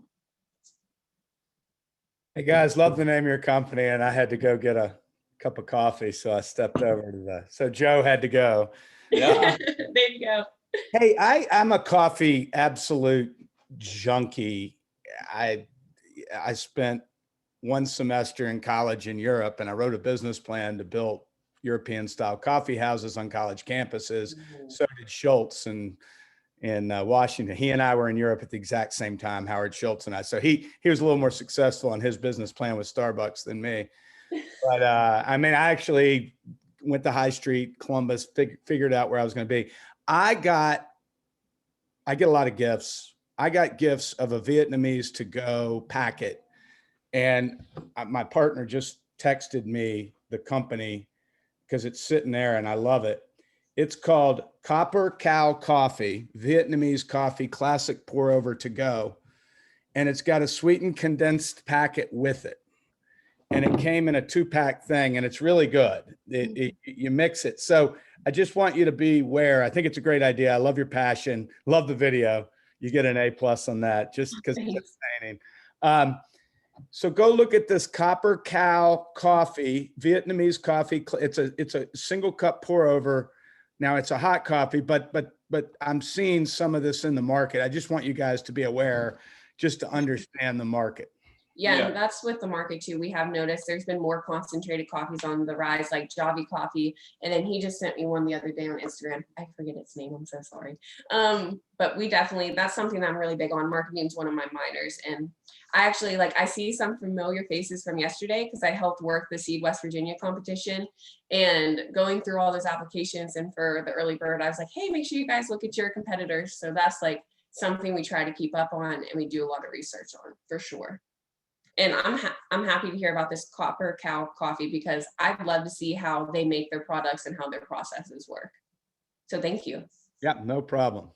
Hey guys, love the name of your company, and I had to go get a cup of coffee, so I stepped over to so Joe had to go. Yeah. There you go. Hey, I'm a coffee absolute junkie. I spent one semester in college in Europe, and I wrote a business plan to build European style coffee houses on college campuses. So did Schultz in Washington. He and I were in Europe at the exact same time, Howard Schultz and I. So he was a little more successful in his business plan with Starbucks than me. But I mean, I actually went to High Street, Columbus, figured out where I was going to be. I get a lot of gifts. I got gifts of a Vietnamese to-go packet. And my partner just texted me the company because it's sitting there and I love it. It's called Copper Cow Coffee, Vietnamese coffee, classic pour over to go. And it's got a sweetened condensed packet with it. And it came in a 2-pack thing, and it's really good. You mix it. So I just want you to be aware. I think it's a great idea. I love your passion. Love the video. You get an A+ on that just because it's entertaining. So go look at this Copper Cow Coffee, Vietnamese coffee. It's a single cup pour over. Now it's a hot coffee, but I'm seeing some of this in the market. I just want you guys to be aware, just to understand the market. Yeah, and that's with the market too. We have noticed there's been more concentrated coffees on the rise, like Javi Coffee. And then he just sent me one the other day on Instagram. I forget its name. I'm so sorry. But that's something that I'm really big on. Marketing is one of my minors. And I actually I see some familiar faces from yesterday because I helped work the Seed West Virginia competition, and going through all those applications. And for the early bird, I was like, hey, make sure you guys look at your competitors. So that's something we try to keep up on, and we do a lot of research on for sure. And I'm happy to hear about this Copper Cow Coffee because I'd love to see how they make their products and how their processes work. So thank you. Yeah, no problem.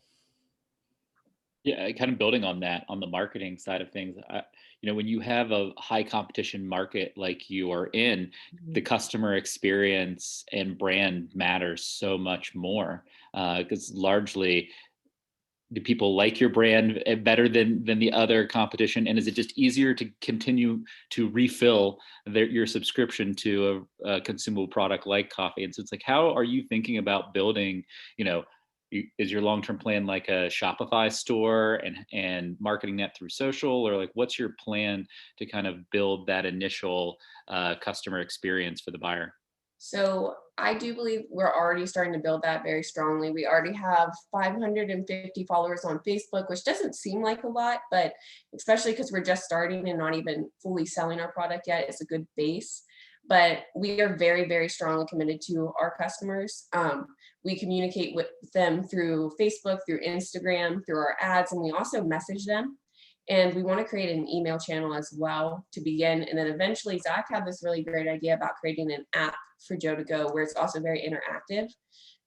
Yeah, kind of building on that, on the marketing side of things, when you have a high competition market like you are in, the customer experience and brand matters so much more, because largely, do people like your brand better than the other competition? And is it just easier to continue to refill your subscription to a consumable product like coffee? And so it's like, how are you thinking about building, is your long-term plan like a Shopify store and marketing that through social, or like what's your plan to kind of build that initial customer experience for the buyer? So I do believe we're already starting to build that very strongly. We already have 550 followers on Facebook, which doesn't seem like a lot, but especially because we're just starting and not even fully selling our product yet, it's a good base. But we are very, very strongly committed to our customers. We communicate with them through Facebook, through Instagram, through our ads, and we also message them. And we want to create an email channel as well to begin. And then eventually Zach had this really great idea about creating an app for Joe to Go, where it's also very interactive.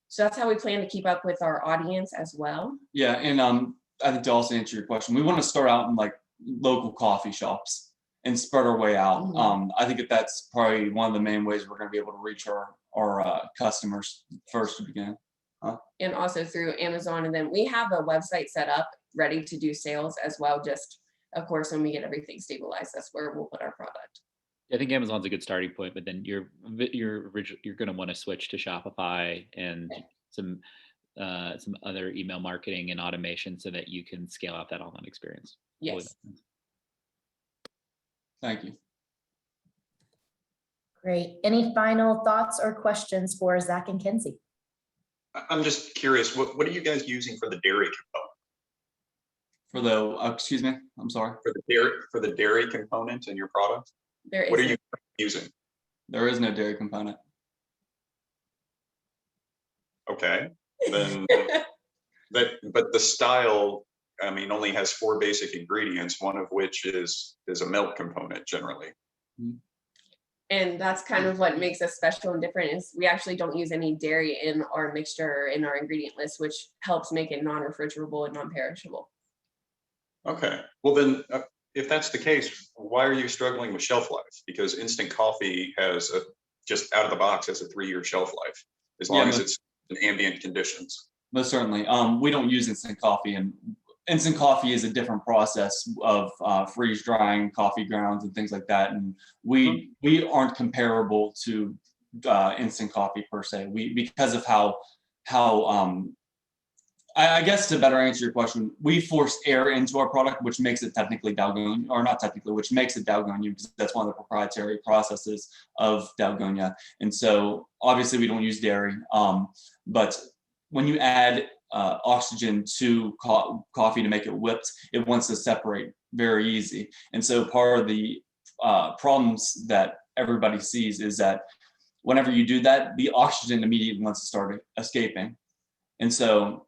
So that's how we plan to keep up with our audience as well. Yeah, and I think to also answer your question, we want to start out in like local coffee shops and spread our way out. I think that's probably one of the main ways we're going to be able to reach our customers first to begin. And also through Amazon. And then we have a website set up ready to do sales as well. Just, of course, when we get everything stabilized, that's where we'll put our product. I think Amazon's a good starting point, but then you're going to want to switch to Shopify and some other email marketing and automation so that you can scale out that online experience. Yes. Thank you. Great. Any final thoughts or questions for Zach and Kenzie? I'm just curious, what are you guys using for the dairy component? For the, excuse me, I'm sorry. For the dairy component in your product? What are you using? There is no dairy component. Okay, then, but the style, I mean, only has 4 basic ingredients, one of which is a milk component generally. And that's kind of what makes us special and different is we actually don't use any dairy in our mixture or in our ingredient list, which helps make it non-refrigerable and non-perishable. Okay, well then, if that's the case, why are you struggling with shelf life? Because instant coffee has just out of the box has a 3-year shelf life, as long as it's in ambient conditions. Most certainly. We don't use instant coffee, and instant coffee is a different process of freeze drying coffee grounds and things like that. And we aren't comparable to instant coffee per se. Because of how I guess to better answer your question, we force air into our product, which makes it technically Dalgona, or not technically, which makes it Dalgona, because that's one of the proprietary processes of Dalgona. And so obviously we don't use dairy, but when you add oxygen to coffee to make it whipped, it wants to separate very easy. And so part of the problems that everybody sees is that whenever you do that, the oxygen immediately wants to start escaping. And so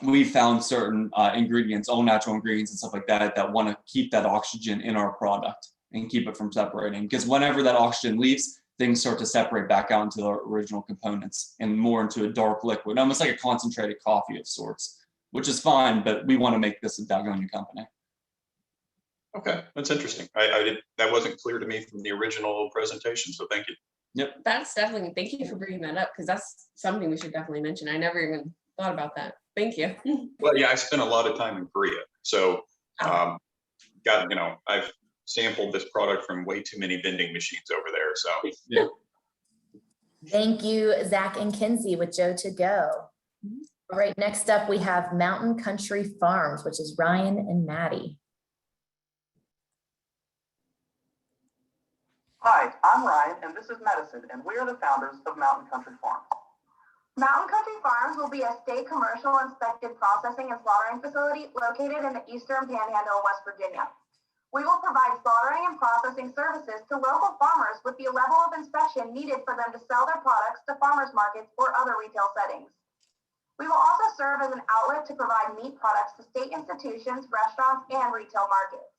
we found certain ingredients, all natural ingredients and stuff like that, that want to keep that oxygen in our product and keep it from separating. Because whenever that oxygen leaves, things start to separate back out into the original components and more into a dark liquid, almost like a concentrated coffee of sorts, which is fine, but we want to make this a Dalgona company. Okay, that's interesting. That wasn't clear to me from the original presentation, so thank you. Yep. That's definitely, thank you for bringing that up, because that's something we should definitely mention. I never even thought about that. Thank you. Well, yeah, I spent a lot of time in Korea, so I've sampled this product from way too many vending machines over there. So yeah. Thank you, Zach and Kenzie with Joe to Go. All right, next up we have Mountain Country Farms, which is Ryan and Maddie. Hi, I'm Ryan, and this is Madison, and we are the founders of Mountain Country Farms. Mountain Country Farms will be a state commercial inspected processing and slaughtering facility located in the Eastern Panhandle of West Virginia. We will provide slaughtering and processing services to local farmers with the level of inspection needed for them to sell their products to farmers markets or other retail settings. We will also serve as an outlet to provide meat products to state institutions, restaurants, and retail markets.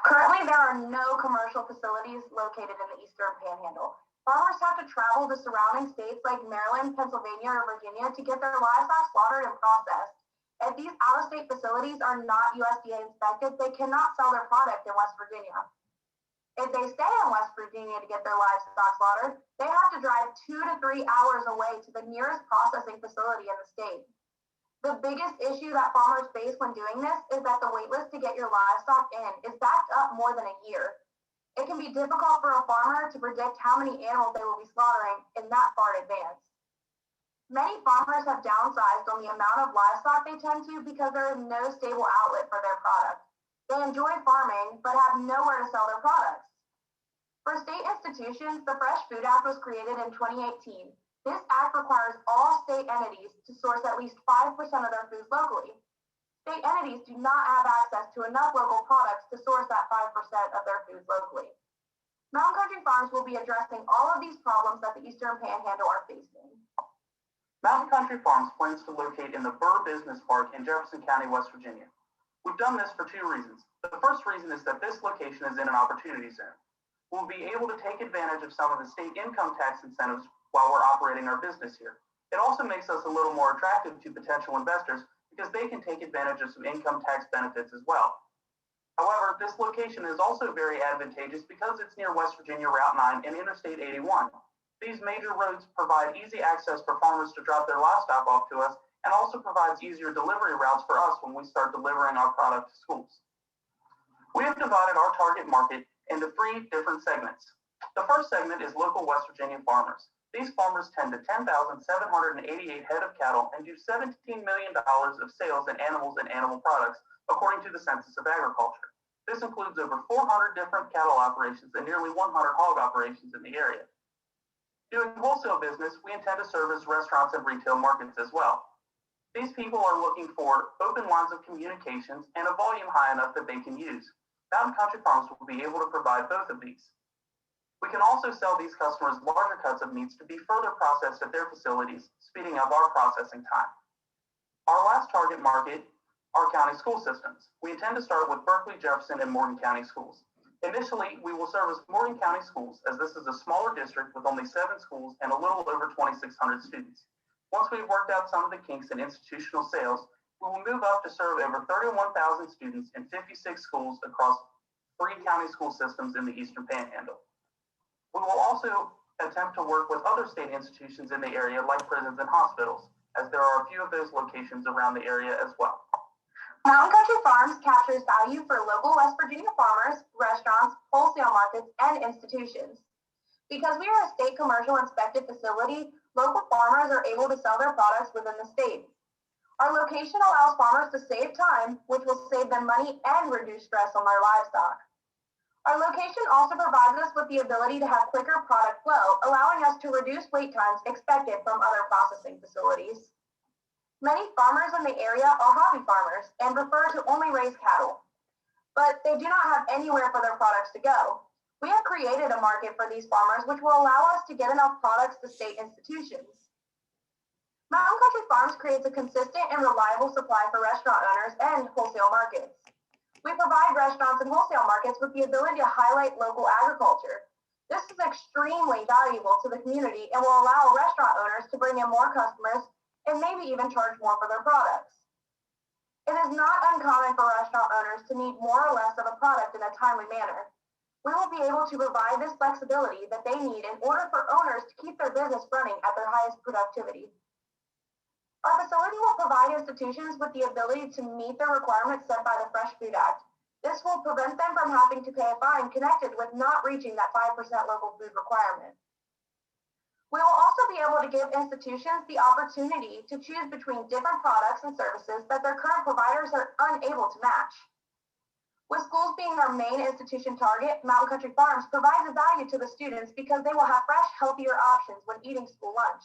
Currently, there are no commercial facilities located in the Eastern Panhandle. Farmers have to travel to surrounding states like Maryland, Pennsylvania, or Virginia to get their livestock slaughtered and processed. If these out-of-state facilities are not USDA inspected, they cannot sell their product in West Virginia. If they stay in West Virginia to get their livestock slaughtered, they have to drive 2 to 3 hours away to the nearest processing facility in the state. The biggest issue that farmers face when doing this is that the wait list to get your livestock in is backed up more than a year. It can be difficult for a farmer to predict how many animals they will be slaughtering in that far in advance. Many farmers have downsized on the amount of livestock they tend to because there is no stable outlet for their product. They enjoy farming, but have nowhere to sell their products. For state institutions, the Fresh Food Act was created in 2018. This act requires all state entities to source at least 5% of their foods locally. State entities do not have access to enough local products to source that 5% of their foods locally. Mountain Country Farms will be addressing all of these problems that the Eastern Panhandle are facing. Mountain Country Farms plans to locate in the Burr Business Park in Jefferson County, West Virginia. We've done this for 2 reasons. The first reason is that this location is in an opportunity zone. We'll be able to take advantage of some of the state income tax incentives while we're operating our business here. It also makes us a little more attractive to potential investors because they can take advantage of some income tax benefits as well. However, this location is also very advantageous because it's near West Virginia Route 9 and Interstate 81. These major roads provide easy access for farmers to drop their livestock off to us and also provides easier delivery routes for us when we start delivering our product to schools. We have divided our target market into 3 different segments. The first segment is local West Virginia farmers. These farmers tend to 10,788 head of cattle and do $17 million of sales in animals and animal products, according to the Census of Agriculture. This includes over 400 different cattle operations and nearly 100 hog operations in the area. Doing wholesale business, we intend to service restaurants and retail markets as well. These people are looking for open lines of communications and a volume high enough that they can use. Mountain Country Farms will be able to provide both of these. We can also sell these customers larger cuts of meats to be further processed at their facilities, speeding up our processing time. Our last target market are county school systems. We intend to start with Berkeley, Jefferson, and Morgan County schools. Initially, we will service Morgan County schools as this is a smaller district with only 7 schools and a little over 2,600 students. Once we've worked out some of the kinks in institutional sales, we will move up to serve over 31,000 students in 56 schools across 3 county school systems in the Eastern Panhandle. We will also attempt to work with other state institutions in the area like prisons and hospitals, as there are a few of those locations around the area as well. Mountain Country Farms captures value for local West Virginia farmers, restaurants, wholesale markets, and institutions. Because we are a state commercial inspected facility, local farmers are able to sell their products within the state. Our location allows farmers to save time, which will save them money and reduce stress on their livestock. Our location also provides us with the ability to have quicker product flow, allowing us to reduce wait times expected from other processing facilities. Many farmers in the area are hobby farmers and prefer to only raise cattle, but they do not have anywhere for their products to go. We have created a market for these farmers, which will allow us to get enough products to state institutions. Mountain Country Farms creates a consistent and reliable supply for restaurant owners and wholesale markets. We provide restaurants and wholesale markets with the ability to highlight local agriculture. This is extremely valuable to the community and will allow restaurant owners to bring in more customers and maybe even charge more for their products. It is not uncommon for restaurant owners to need more or less of a product in a timely manner. We will be able to provide this flexibility that they need in order for owners to keep their business running at their highest productivity. Our facility will provide institutions with the ability to meet the requirements set by the Fresh Food Act. This will prevent them from having to pay a fine connected with not reaching that 5% local food requirement. We will also be able to give institutions the opportunity to choose between different products and services that their current providers are unable to match. With schools being our main institution target, Mountain Country Farms provides a value to the students because they will have fresh, healthier options when eating school lunch.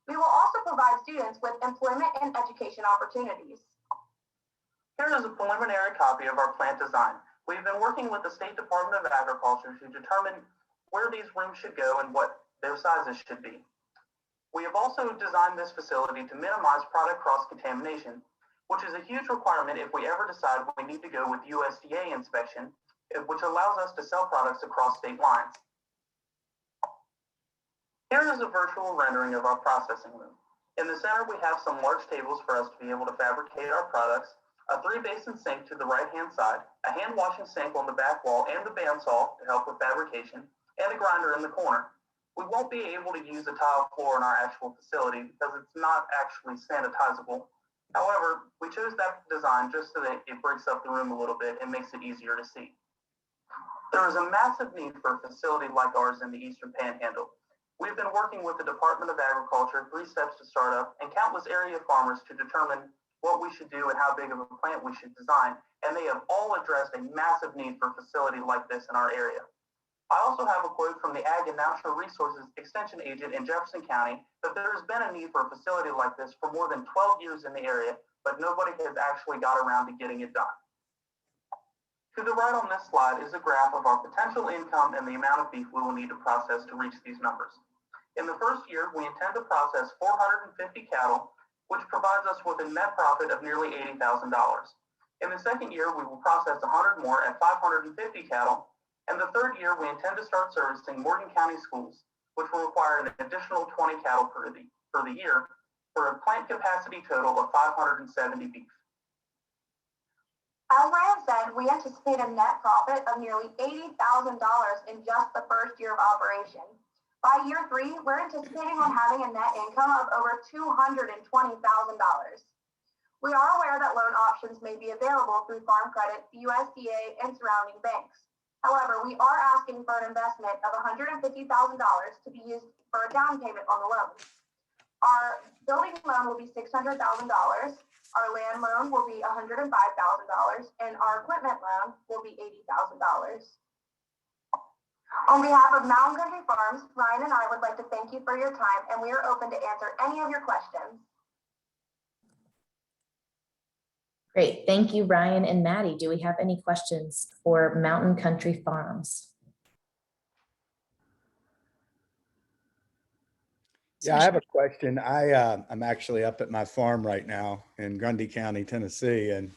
We will also provide students with employment and education opportunities. Here is a preliminary copy of our plant design. We've been working with the State Department of Agriculture to determine where these rooms should go and what their sizes should be. We have also designed this facility to minimize product cross-contamination, which is a huge requirement if we ever decide we need to go with USDA inspection, which allows us to sell products across state lines. Here is a virtual rendering of our processing room. In the center, we have some large tables for us to be able to fabricate our products, a 3-basin sink to the right-hand side, a hand washing sink on the back wall and the bandsaw to help with fabrication, and a grinder in the corner. We won't be able to use a tile floor in our actual facility because it's not actually sanitizable. However, we chose that design just so that it breaks up the room a little bit and makes it easier to see. There is a massive need for a facility like ours in the Eastern Panhandle. We've been working with the Department of Agriculture, 3 steps to startup, and countless area farmers to determine what we should do and how big of a plant we should design, and they have all addressed a massive need for a facility like this in our area. I also have a quote from the Ag and Natural Resources Extension Agent in Jefferson County that there has been a need for a facility like this for more than 12 years in the area, but nobody has actually got around to getting it done. To the right on this slide is a graph of our potential income and the amount of beef we will need to process to reach these numbers. In the first year, we intend to process 450 cattle, which provides us with a net profit of nearly $80,000. In the second year, we will process 100 more at 550 cattle. And the third year, we intend to start servicing Morgan County schools, which will require an additional 20 cattle per the year for a plant capacity total of 570 beef. As Ryan said, we anticipate a net profit of nearly $80,000 in just the first year of operation. By year 3, we're anticipating on having a net income of over $220,000. We are aware that loan options may be available through Farm Credit, the USDA, and surrounding banks. However, we are asking for an investment of $150,000 to be used for a down payment on the loan. Our building loan will be $600,000, our land loan will be $105,000, and our equipment loan will be $80,000. On behalf of Mountain Country Farms, Ryan and I would like to thank you for your time, and we are open to answer any of your questions. Great. Thank you, Ryan and Maddie. Do we have any questions for Mountain Country Farms? Yeah, I have a question. I'm actually up at my farm right now in Grundy County, Tennessee, and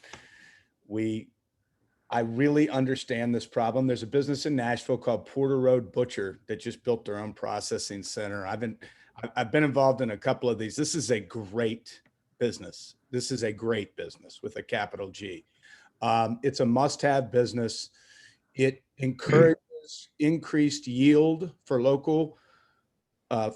I really understand this problem. There's a business in Nashville called Porter Road Butcher that just built their own processing center. I've been involved in a couple of these. This is a great business. This is a great business with a capital G. It's a must-have business. It encourages increased yield for local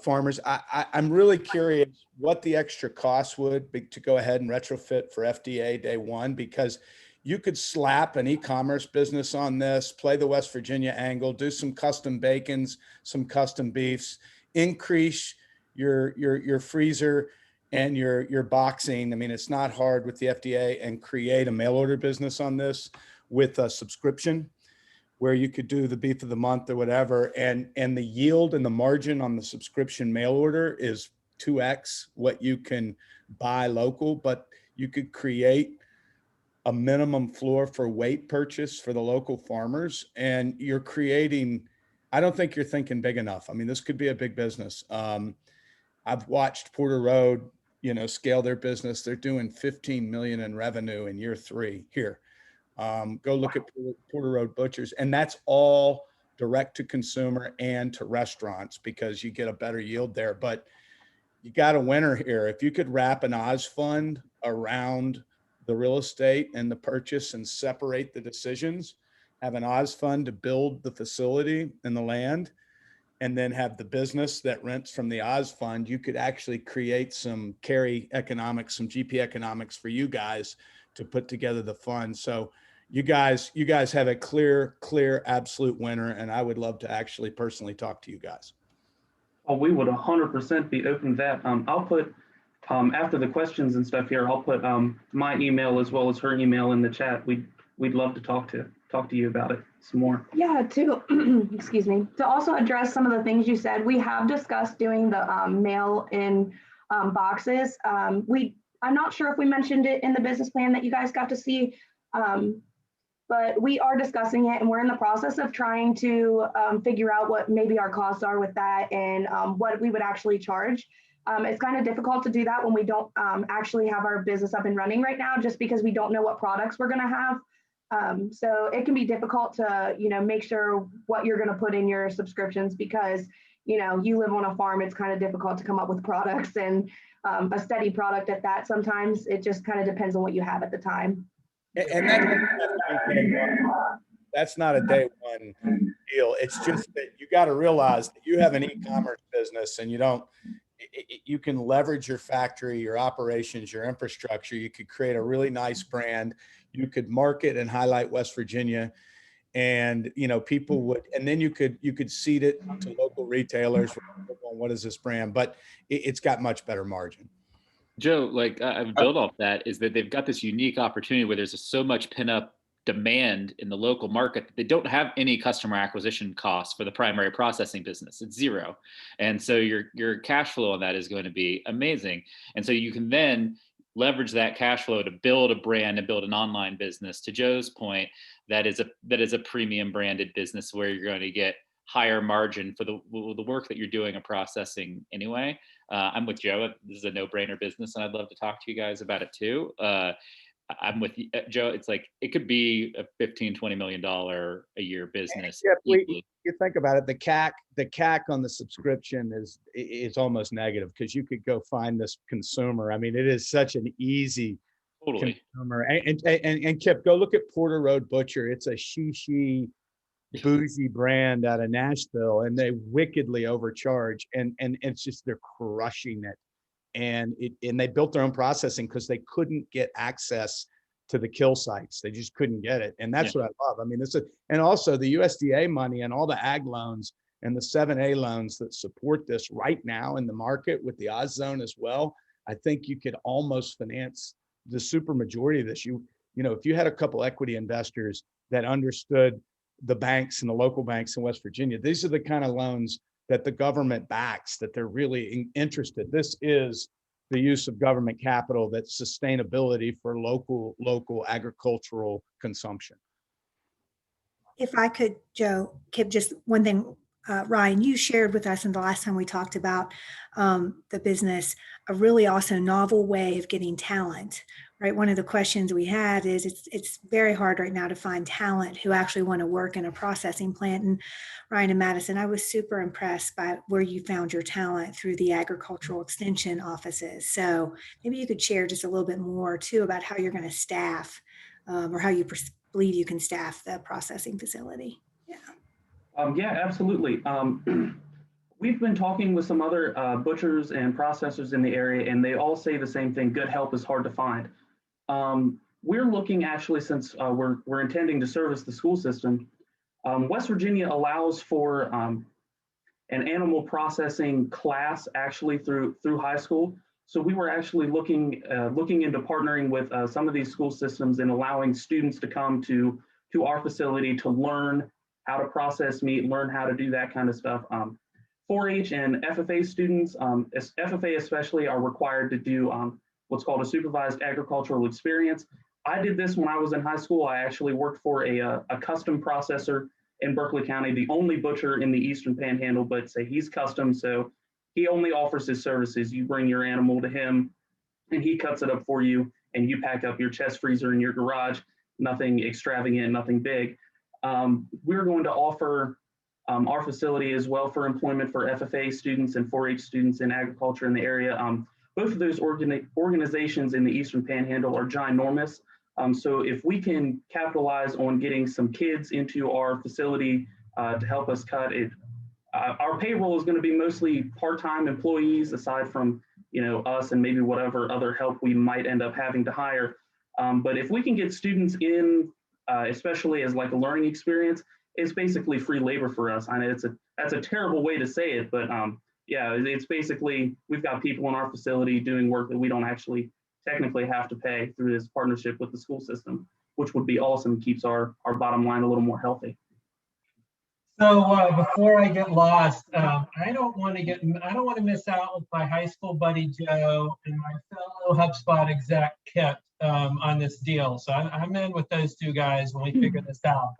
farmers. I'm really curious what the extra cost would be to go ahead and retrofit for FDA day one, because you could slap an e-commerce business on this, play the West Virginia angle, do some custom bacons, some custom beefs, increase your freezer and your boxing. I mean, it's not hard with the FDA, and create a mail order business on this with a subscription where you could do the beef of the month or whatever. And the yield and the margin on the subscription mail order is 2x what you can buy local, but you could create a minimum floor for weight purchase for the local farmers. And you're creating, I don't think you're thinking big enough. I mean, this could be a big business. I've watched Porter Road, scale their business. They're doing 15 million in revenue in year 3 here. Go look at Porter Road Butchers, and that's all direct to consumer and to restaurants because you get a better yield there. But you got a winner here. If you could wrap an Oz fund around the real estate and the purchase and separate the decisions, have an Oz fund to build the facility and the land, and then have the business that rents from the Oz fund, you could actually create some carry economics, some GP economics for you guys to put together the fund. So you guys have a clear, absolute winner. And I would love to actually personally talk to you guys. Oh, we would 100% be open to that. I'll put, after the questions and stuff here, I'll put my email as well as her email in the chat. We'd love to talk to you about it some more. Yeah, excuse me, to also address some of the things you said, we have discussed doing the mail-in boxes. I'm not sure if we mentioned it in the business plan that you guys got to see, but we are discussing it, and we're in the process of trying to figure out what maybe our costs are with that and what we would actually charge. It's kind of difficult to do that when we don't actually have our business up and running right now, just because we don't know what products we're going to have. So it can be difficult to, make sure what you're going to put in your subscriptions, because, you know, you live on a farm, it's kind of difficult to come up with products and a steady product at that. Sometimes it just kind of depends on what you have at the time. And that's not a day one deal. It's just that you got to realize that you have an e-commerce business and you can leverage your factory, your operations, your infrastructure. You could create a really nice brand. You could market and highlight West Virginia, and people would, and then you could seed it to local retailers. What is this brand? But it's got much better margin. Joe, like I've built off that is that they've got this unique opportunity where there's so much pin-up demand in the local market that they don't have any customer acquisition costs for the primary processing business. It's zero. And so your cash flow on that is going to be amazing. And so you can then leverage that cash flow to build a brand and build an online business. To Joe's point, that is a premium branded business where you're going to get higher margin for the work that you're doing and processing anyway. I'm with Joe. This is a no-brainer business, and I'd love to talk to you guys about it too. I'm with you, Joe. It's like it could be a $15-20 million a year business. You think about it, the CAC on the subscription is almost negative because you could go find this consumer. I mean, it is such an easy consumer. And Kip, go look at Porter Road Butcher. It's a shishi bougie brand out of Nashville, and they wickedly overcharge, and it's just they're crushing it. And they built their own processing because they couldn't get access to the kill sites. They just couldn't get it. And that's what I love. I mean, and also the USDA money and all the ag loans and the 7A loans that support this right now in the market with the Oz zone as well. I think you could almost finance the super majority of this. If you had a couple equity investors that understood the banks and the local banks in West Virginia, these are the kind of loans that the government backs, that they're really interested. This is the use of government capital, that's sustainability for local agricultural consumption. If I could, Joe, Kip, just one thing, Ryan, you shared with us in the last time we talked about the business, a really also novel way of getting talent, right? One of the questions we had is it's very hard right now to find talent who actually want to work in a processing plant. And Ryan and Madison, I was super impressed by where you found your talent through the agricultural extension offices. So maybe you could share just a little bit more too about how you're going to staff or how you believe you can staff the processing facility. Yeah, absolutely. We've been talking with some other butchers and processors in the area, and they all say the same thing: good help is hard to find. We're looking, actually, since we're intending to service the school system, West Virginia allows for an animal processing class actually through high school. So we were actually looking into partnering with some of these school systems and allowing students to come to our facility to learn how to process meat, learn how to do that kind of stuff. 4-H and FFA students, FFA especially, are required to do what's called a supervised agricultural experience. I did this when I was in high school. I actually worked for a custom processor in Berkeley County, the only butcher in the Eastern Panhandle, but say he's custom, so he only offers his services. You bring your animal to him and he cuts it up for you, and you pack up your chest freezer in your garage. Nothing extravagant, nothing big. We're going to offer our facility as well for employment for FFA students and 4-H students in agriculture in the area. Both of those organizations in the Eastern Panhandle are ginormous. So if we can capitalize on getting some kids into our facility to help us cut it, our payroll is going to be mostly part-time employees, aside from us and maybe whatever other help we might end up having to hire. But if we can get students in, especially as like a learning experience, it's basically free labor for us. I know that's a terrible way to say it, but yeah, it's basically, we've got people in our facility doing work that we don't actually technically have to pay through this partnership with the school system, which would be awesome. Keeps our bottom line a little more healthy. So before I get lost, I don't want to miss out with my high school buddy Joe and my fellow HubSpot exec Kip on this deal. So I'm in with those two guys when we figure this out.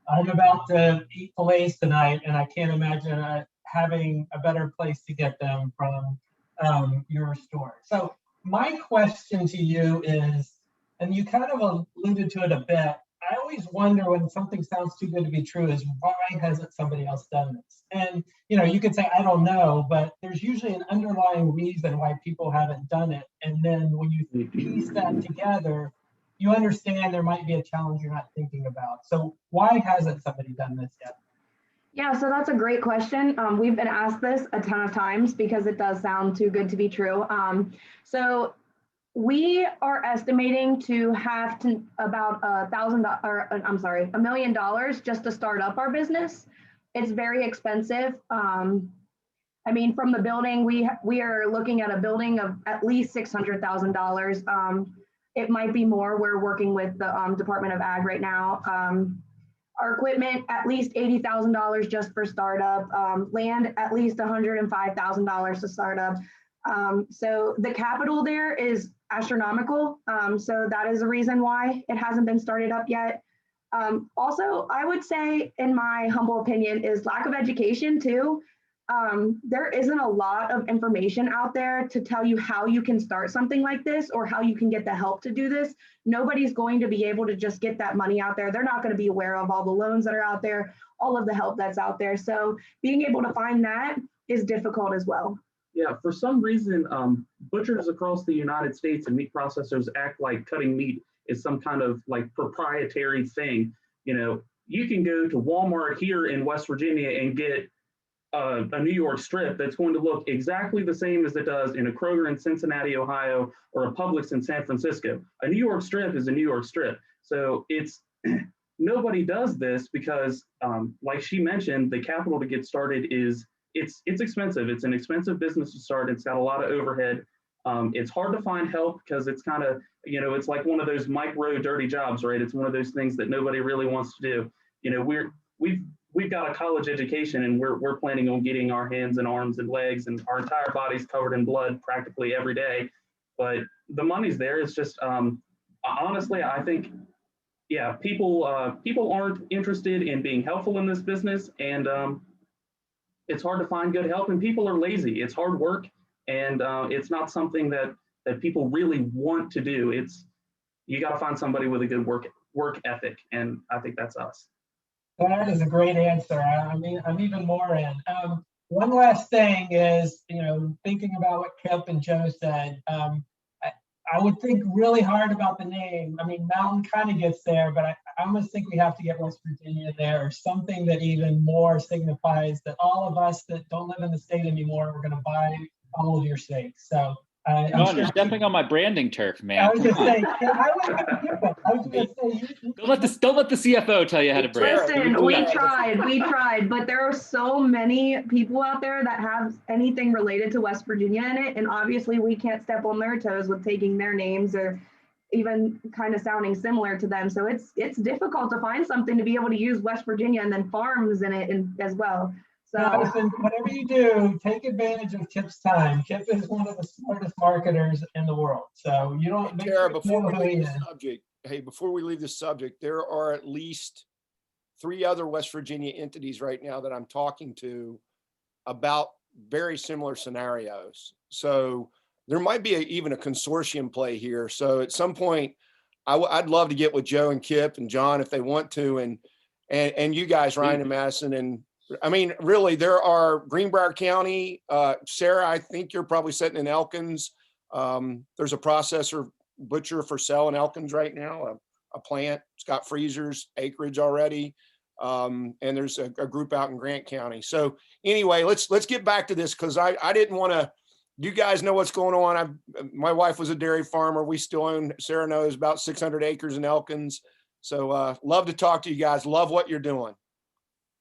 I'm about to eat fillets tonight, and I can't imagine having a better place to get them from your store. So my question to you is, and you kind of alluded to it a bit, I always wonder when something sounds too good to be true is why hasn't somebody else done this? And, you know, you could say, I don't know, but there's usually an underlying reason why people haven't done it. And then when you piece that together, you understand there might be a challenge you're not thinking about. So why hasn't somebody done this yet? Yeah, so that's a great question. We've been asked this a ton of times because it does sound too good to be true. So we are estimating to have to about $1 million just to start up our business. It's very expensive. I mean, from the building, we are looking at a building of at least $600,000. It might be more. We're working with the Department of Ag right now. Our equipment, at least $80,000 just for startup. Land, at least $105,000 to start up. So the capital there is astronomical. So that is the reason why it hasn't been started up yet. Also, I would say, in my humble opinion, is lack of education too. There isn't a lot of information out there to tell you how you can start something like this or how you can get the help to do this. Nobody's going to be able to just get that money out there. They're not going to be aware of all the loans that are out there, all of the help that's out there. So being able to find that is difficult as well. Yeah, for some reason, butchers across the United States and meat processors act like cutting meat is some kind of like proprietary thing. You know, you can go to Walmart here in West Virginia and get a New York strip that's going to look exactly the same as it does in a Kroger in Cincinnati, Ohio, or a Publix in San Francisco. A New York strip is a New York strip. So it's nobody does this because, like she mentioned, the capital to get started is it's expensive. It's an expensive business to start. It's got a lot of overhead. It's hard to find help because it's kind of, you know, it's like one of those micro dirty jobs, right? It's one of those things that nobody really wants to do. You know, we've got a college education and we're planning on getting our hands and arms and legs and our entire bodies covered in blood practically every day. But the money's there. It's just, honestly, I think, yeah, people aren't interested in being helpful in this business, and it's hard to find good help, and people are lazy. It's hard work, and it's not something that people really want to do. You got to find somebody with a good work ethic, and I think that's us. That is a great answer. I mean, I'm even more in. One last thing is, you know, thinking about what Kip and Joe said, I would think really hard about the name. I mean, Mountain kind of gets there, but I almost think we have to get West Virginia there, or something that even more signifies that all of us that don't live in the state anymore, we're going to buy all of your steaks. So John, you're stepping on my branding turf, man. I was just saying, I was going to say, don't let the CFO tell you how to brand. Listen, we tried, but there are so many people out there that have anything related to West Virginia in it, and obviously we can't step on their toes with taking their names or even kind of sounding similar to them. So it's difficult to find something to be able to use West Virginia and then farms in it as well. So listen, whatever you do, take advantage of Kip's time. Kip is one of the smartest marketers in the world. So you don't. Tara, before we leave the subject, before we leave this subject, there are at least 3 other West Virginia entities right now that I'm talking to about very similar scenarios. So there might be even a consortium play here. So at some point, I'd love to get with Joe and Kip and John if they want to, and you guys, Ryan and Madison, and I mean, really, there are Greenbrier County. Sarah, I think you're probably sitting in Elkins. There's a processor butcher for sale in Elkins right now, a plant. It's got freezers, acreage already. And there's a group out in Grant County. So anyway, let's get back to this, because I didn't want to, you guys know what's going on. My wife was a dairy farmer. We still own, Sarah knows, about 600 acres in Elkins. So love to talk to you guys. Love what you're doing.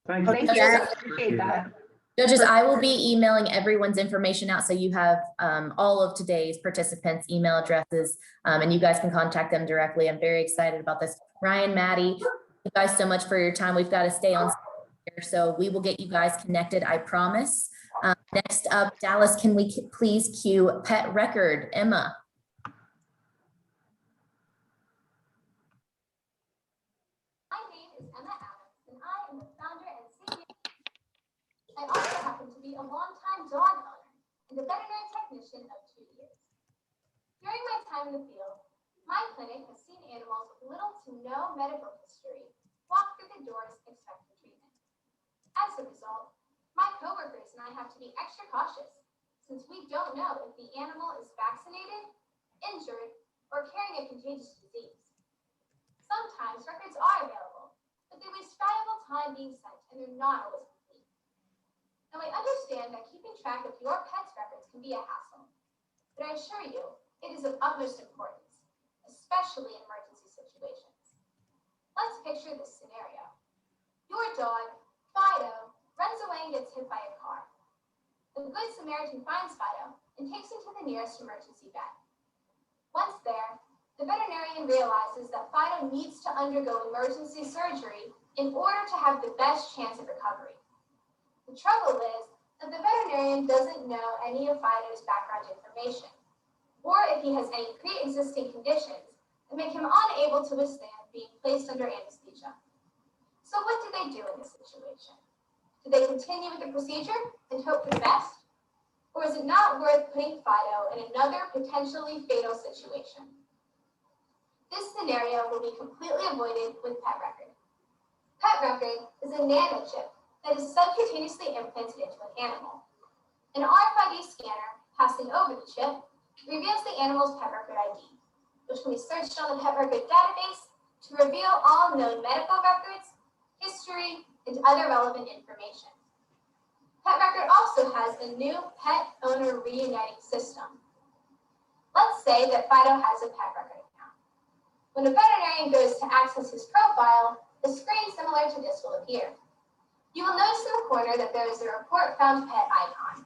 Thank you. Thank you. Appreciate that. Judges, I will be emailing everyone's information out, so you have all of today's participants' email addresses, and you guys can contact them directly. I'm very excited about this. Ryan, Maddie, thank you guys so much for your time. We've got to stay on here, so we will get you guys connected, I promise. Next up, Dallas, can we please cue Pet Record, Emma? I also happen to be a longtime dog owner and a veterinary technician of 2 years. During my time in the field, My clinic has seen animals with little to no medical history walk through the doors expecting treatment. As a result, my coworkers and I have to be extra cautious since we don't know if the animal is vaccinated, injured, or carrying a contagious disease. Sometimes records are available, but they waste valuable time being sent and they're not always complete. Now I understand that keeping track of your pet's records can be a hassle, but I assure you it is of utmost importance, especially in emergency situations. Let's picture this scenario. Your dog, Fido, runs away and gets hit by a car. The Good Samaritan finds Fido and takes him to the nearest emergency vet. Once there, the veterinarian realizes that Fido needs to undergo emergency surgery in order to have the best chance of recovery. The trouble is that the veterinarian doesn't know any of Fido's background information, or if he has any pre-existing conditions that make him unable to withstand being placed under anesthesia. So what do they do in this situation? Do they continue with the procedure and hope for the best? Or is it not worth putting Fido in another potentially fatal situation? This scenario will be completely avoided with Pet Record. Pet Record is a nanochip that is subcutaneously implanted into an animal. An RFID scanner passing over the chip reveals the animal's Pet Record ID, which can be searched on the Pet Record database to reveal all known medical records, history, and other relevant information. Pet Record also has a new pet owner reuniting system. Let's say that Fido has a Pet Record account. When a veterinarian goes to access his profile, a screen similar to this will appear. You will notice in the corner that there is a Report Found Pet icon.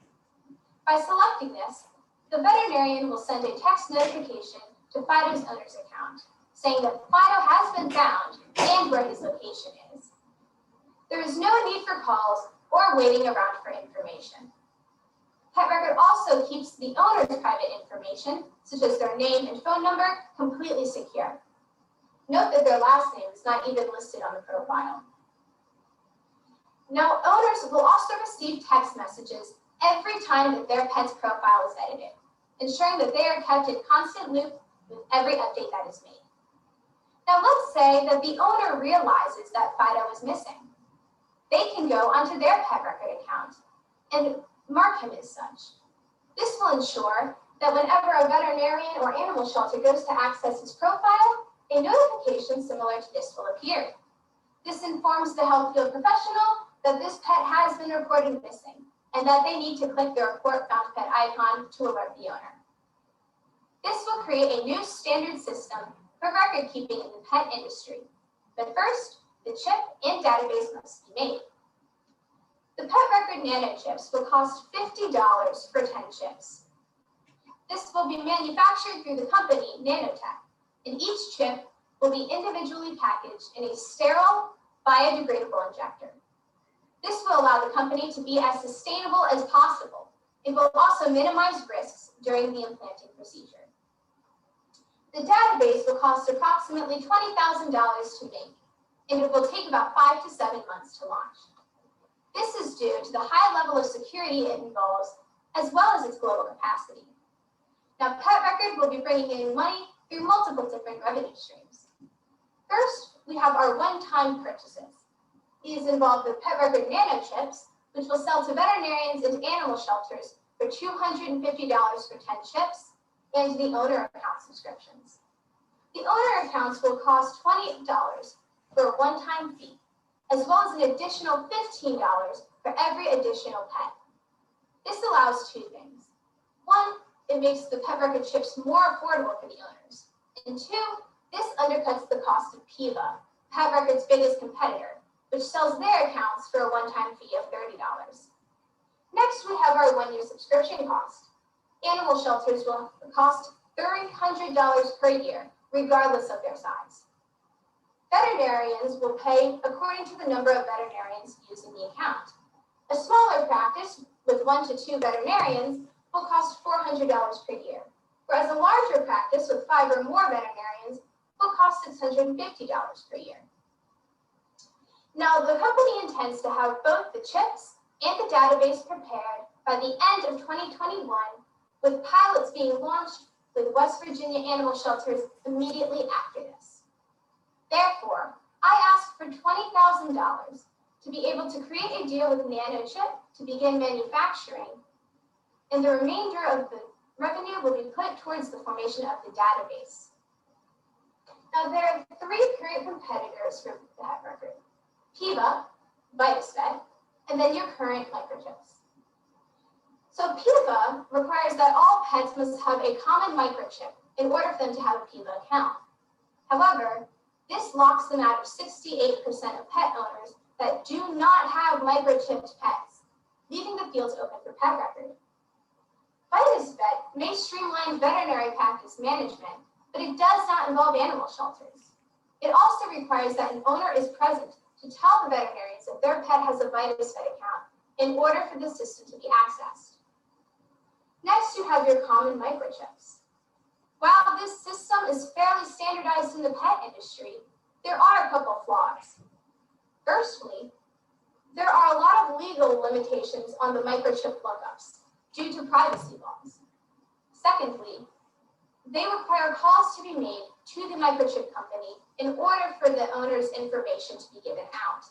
By selecting this, the veterinarian will send a text notification to Fido's owner's account, saying that Fido has been found and where his location is. There is no need for calls or waiting around for information. Pet Record also keeps the owner's private information, such as their name and phone number, completely secure. Note that their last name is not even listed on the profile. Now, owners will also receive text messages every time that their pet's profile is edited, ensuring that they are kept in constant loop with every update that is made. Now, let's say that the owner realizes that Fido is missing. They can go onto their Pet Record account and mark him as such. This will ensure that whenever a veterinarian or animal shelter goes to access his profile, a notification similar to this will appear. This informs the health field professional that this pet has been reported missing and that they need to click the Report Found Pet icon to alert the owner. This will create a new standard system for record keeping in the pet industry. But first, the chip and database must be made. The Pet Record nanochips will cost $50 for 10 chips. This will be manufactured through the company Nanotech, and each chip will be individually packaged in a sterile, biodegradable injector. This will allow the company to be as sustainable as possible. It will also minimize risks during the implanting procedure. The database will cost approximately $20,000 to make, and it will take about 5 to 7 months to launch. This is due to the high level of security it involves, as well as its global capacity. Now, Pet Record will be bringing in money through multiple different revenue streams. First, we have our one-time purchases. These involve the Pet Record nanochips, which will sell to veterinarians and animal shelters for $250 for 10 chips, and the owner account subscriptions. The owner accounts will cost $20 for a one-time fee, as well as an additional $15 for every additional pet. This allows two things. One, it makes the Pet Record chips more affordable for the owners. And two, this undercuts the cost of Piva, Pet Record's biggest competitor, which sells their accounts for a one-time fee of $30. Next, we have our one-year subscription cost. Animal shelters will cost $300 per year, regardless of their size. Veterinarians will pay according to the number of veterinarians using the account. A smaller practice with 1 to 2 veterinarians will cost $400 per year, whereas a larger practice with 5 or more veterinarians will cost $650 per year. Now, the company intends to have both the chips and the database prepared by the end of 2021, with pilots being launched with West Virginia animal shelters immediately after this. Therefore, I asked for $20,000 to be able to create a deal with NanoChip to begin manufacturing, and the remainder of the revenue will be put towards the formation of the database. Now, there are three current competitors for that record: PIVA, VitusVet, and then your current microchips. So PIVA requires that all pets must have a common microchip in order for them to have a PIVA account. However, this locks them out of 68% of pet owners that do not have microchipped pets, leaving the fields open for pet record. VitusVet may streamline veterinary practice management, but it does not involve animal shelters. It also requires that an owner is present to tell the veterinarians that their pet has a VitusVet account in order for the system to be accessed. Next, you have your common microchips. While this system is fairly standardized in the pet industry, there are a couple flaws. Firstly, there are a lot of legal limitations on the microchip lookups due to privacy laws. Secondly, they require calls to be made to the microchip company in order for the owner's information to be given out.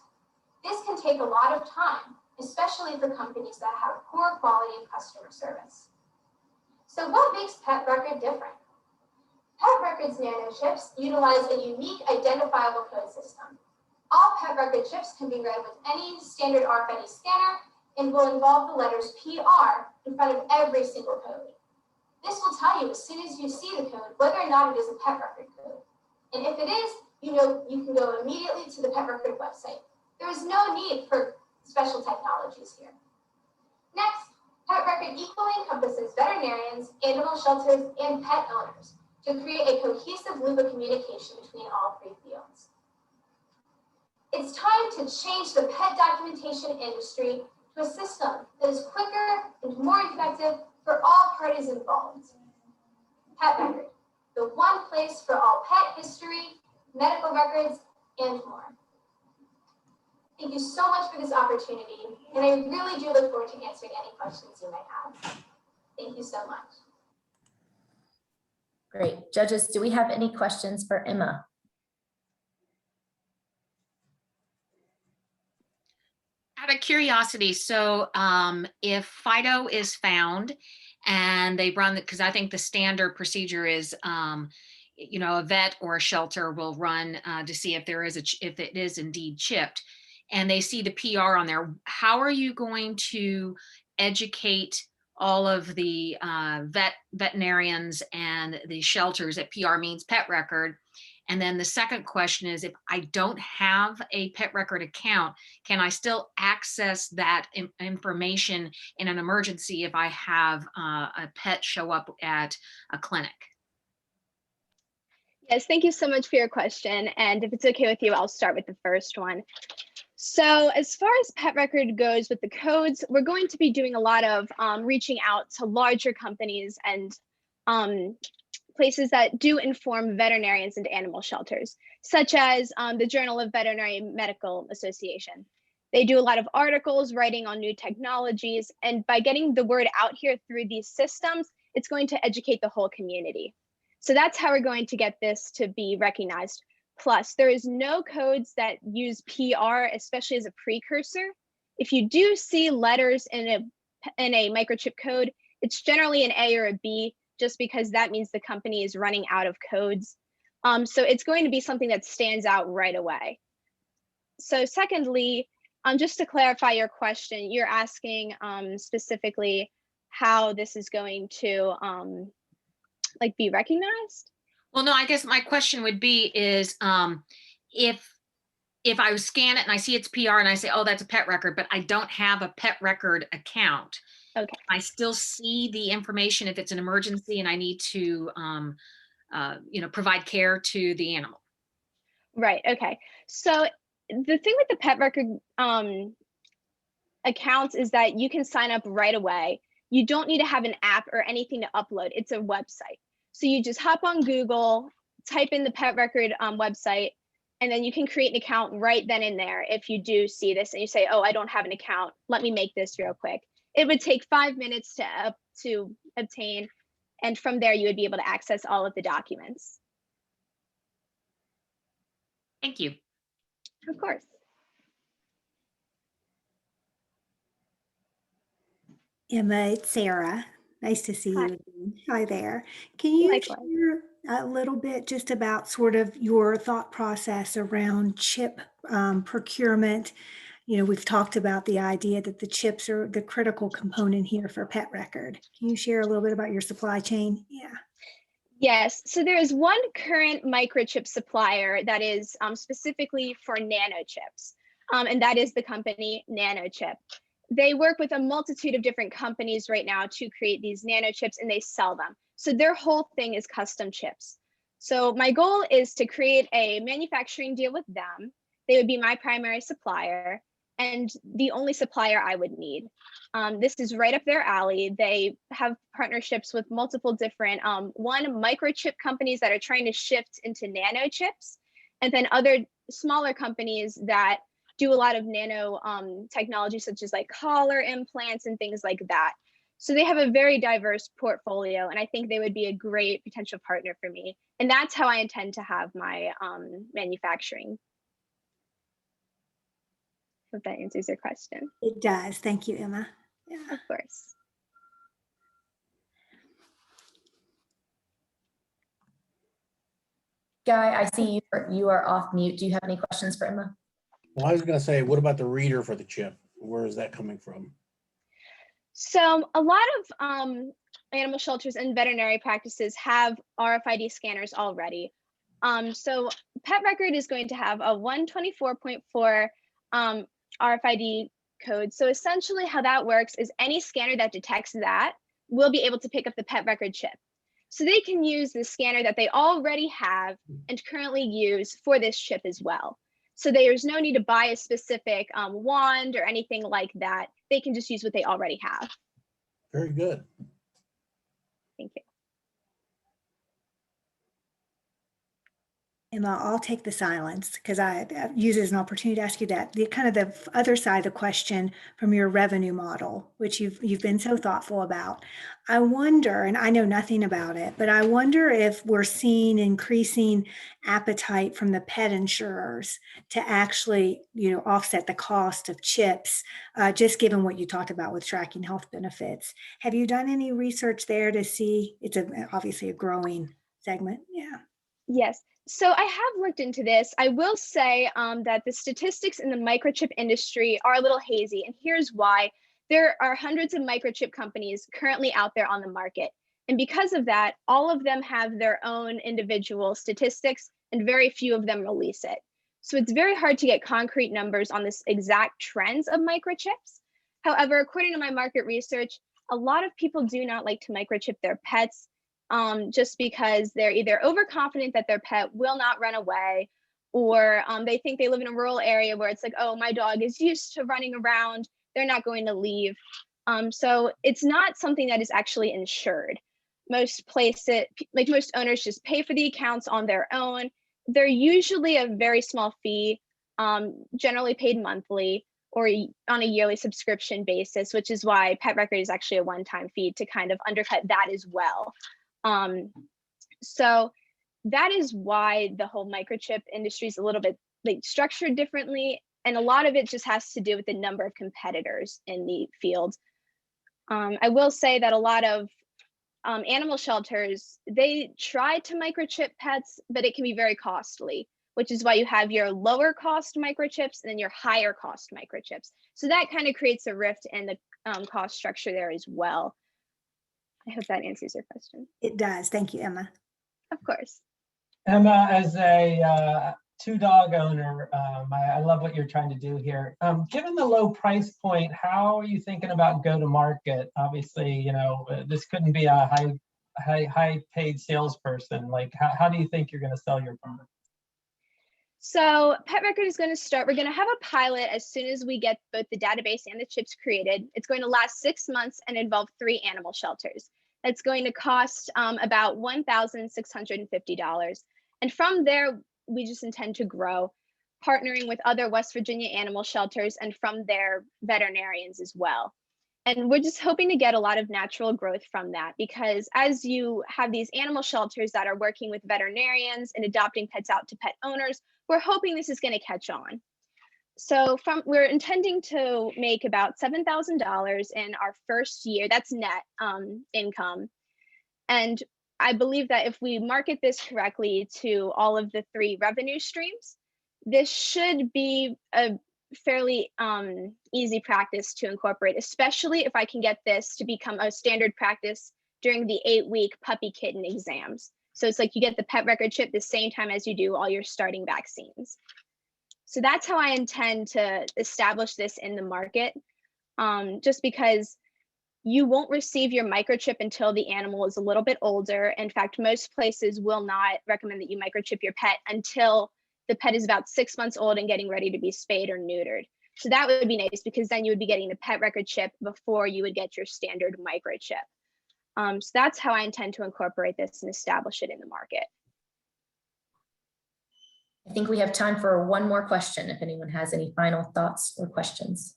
This can take a lot of time, especially for companies that have poor quality of customer service. So what makes Pet Record different? Pet Record's nanochips utilize a unique identifiable code system. All Pet Record chips can be read with any standard RFID scanner and will involve the letters PR in front of every single code. This will tell you as soon as you see the code whether or not it is a Pet Record code. And if it is, you know you can go immediately to the Pet Record website. There is no need for special technologies here. Next, Pet Record equally encompasses veterinarians, animal shelters, and pet owners to create a cohesive loop of communication between all three fields. It's time to change the pet documentation industry to a system that is quicker and more effective for all parties involved. Pet Record, the one place for all pet history, medical records, and more. Thank you so much for this opportunity, and I really do look forward to answering any questions you might have. Thank you so much. Great. Judges, do we have any questions for Emma? Out of curiosity, so if Fido is found and they run, because I think the standard procedure is, you know, a vet or a shelter will run to see if there is if it is indeed chipped, and they see the PR on there, how are you going to educate all of the veterinarians and the shelters that PR means pet record? And then the second question is, if I don't have a pet record account, can I still access that information in an emergency if I have a pet show up at a clinic? Yes, thank you so much for your question. And if it's okay with you, I'll start with the first one. So as far as pet record goes with the codes, we're going to be doing a lot of reaching out to larger companies and places that do inform veterinarians and animal shelters, such as the Journal of Veterinary Medical Association. They do a lot of articles writing on new technologies, and by getting the word out here through these systems, it's going to educate the whole community. So that's how we're going to get this to be recognized. Plus, there is no codes that use PR, especially as a precursor. If you do see letters in a microchip code, it's generally an A or a B, just because that means the company is running out of codes. So it's going to be something that stands out right away. So secondly, just to clarify your question, you're asking specifically how this is going to like be recognized? Well, no, I guess my question would be is if I scan it and I see it's PR and I say, oh, that's a pet record, but I don't have a pet record account. Okay. I still see the information if it's an emergency and I need to, you know, provide care to the animal. Right. Okay. So the thing with the pet record accounts is that you can sign up right away. You don't need to have an app or anything to upload. It's a website. So you just hop on Google, type in the pet record website, and then you can create an account right then and there. If you do see this and you say, oh, I don't have an account, let me make this real quick. It would take 5 minutes to obtain. And from there, you would be able to access all of the documents. Thank you. Of course. Emma, it's Sarah. Nice to see Hi. you again. Hi there. Can you Likewise. share a little bit just about sort of your thought process around chip procurement? You know, we've talked about the idea that the chips are the critical component here for pet record. Can you share a little bit about your supply chain? Yeah. Yes, so there is one current microchip supplier that is specifically for nanochips, and that is the company Nanochip. They work with a multitude of different companies right now to create these nanochips, and they sell them. So their whole thing is custom chips. So my goal is to create a manufacturing deal with them. They would be my primary supplier and the only supplier I would need. This is right up their alley. They have partnerships with multiple different, microchip companies that are trying to shift into nanochips, and then other smaller companies that do a lot of nano technology, such as like collar implants and things like that. So they have a very diverse portfolio, and I think they would be a great potential partner for me. And that's how I intend to have my manufacturing. Hope that answers your question. It does. Thank you, Emma. Yeah. Of course. Guy, I see you are off mute. Do you have any questions for Emma? Well, I was going to say, what about the reader for the chip? Where is that coming from? So a lot of animal shelters and veterinary practices have RFID scanners already. So Pet Record is going to have a 124.4 RFID code. So essentially how that works is any scanner that detects that will be able to pick up the Pet Record chip. So they can use the scanner that they already have and currently use for this chip as well. So there's no need to buy a specific wand or anything like that. They can just use what they already have. Very good. Thank you. Emma, I'll take the silence because I use it as an opportunity to ask you that. The kind of the other side of the question from your revenue model, which you've been so thoughtful about. I wonder, and I know nothing about it, but I wonder if we're seeing increasing appetite from the pet insurers to actually, offset the cost of chips, just given what you talked about with tracking health benefits. Have you done any research there to see? It's obviously a growing segment. Yeah. Yes. So I have looked into this. I will say that the statistics in the microchip industry are a little hazy, and here's why. There are hundreds of microchip companies currently out there on the market. And because of that, all of them have their own individual statistics, and very few of them release it. So it's very hard to get concrete numbers on this exact trends of microchips. However, according to my market research, a lot of people do not like to microchip their pets, just because they're either overconfident that their pet will not run away, or they think they live in a rural area where it's like, oh, my dog is used to running around, they're not going to leave. So it's not something that is actually insured. Most places, like most owners, just pay for the accounts on their own. They're usually a very small fee, generally paid monthly or on a yearly subscription basis, which is why Pet Record is actually a one-time fee to kind of undercut that as well. So that is why the whole microchip industry is a little bit structured differently. And a lot of it just has to do with the number of competitors in the field. I will say that a lot of animal shelters, they try to microchip pets, but it can be very costly, which is why you have your lower cost microchips and then your higher cost microchips. So that kind of creates a rift in the cost structure there as well. I hope that answers your question. It does. Thank you, Emma. Of course. Emma, as a two-dog owner, I love what you're trying to do here. Given the low price point, how are you thinking about go-to-market? Obviously, this couldn't be a high-paid salesperson. Like, how do you think you're going to sell your product? So Pet Record is going to start, we're going to have a pilot as soon as we get both the database and the chips created. It's going to last 6 months and involve 3 animal shelters. That's going to cost about $1,650. And from there, we just intend to grow, partnering with other West Virginia animal shelters and from their veterinarians as well. And we're just hoping to get a lot of natural growth from that, because as you have these animal shelters that are working with veterinarians and adopting pets out to pet owners, we're hoping this is going to catch on. So we're intending to make about $7,000 in our first year. That's net income. And I believe that if we market this correctly to all of the 3 revenue streams, this should be a fairly easy practice to incorporate, especially if I can get this to become a standard practice during the 8-week puppy kitten exams. So it's like you get the pet record chip the same time as you do all your starting vaccines. So that's how I intend to establish this in the market, just because you won't receive your microchip until the animal is a little bit older. In fact, most places will not recommend that you microchip your pet until the pet is about 6 months old and getting ready to be spayed or neutered. So that would be nice, because then you would be getting the pet record chip before you would get your standard microchip. So that's how I intend to incorporate this and establish it in the market. I think we have time for one more question, if anyone has any final thoughts or questions.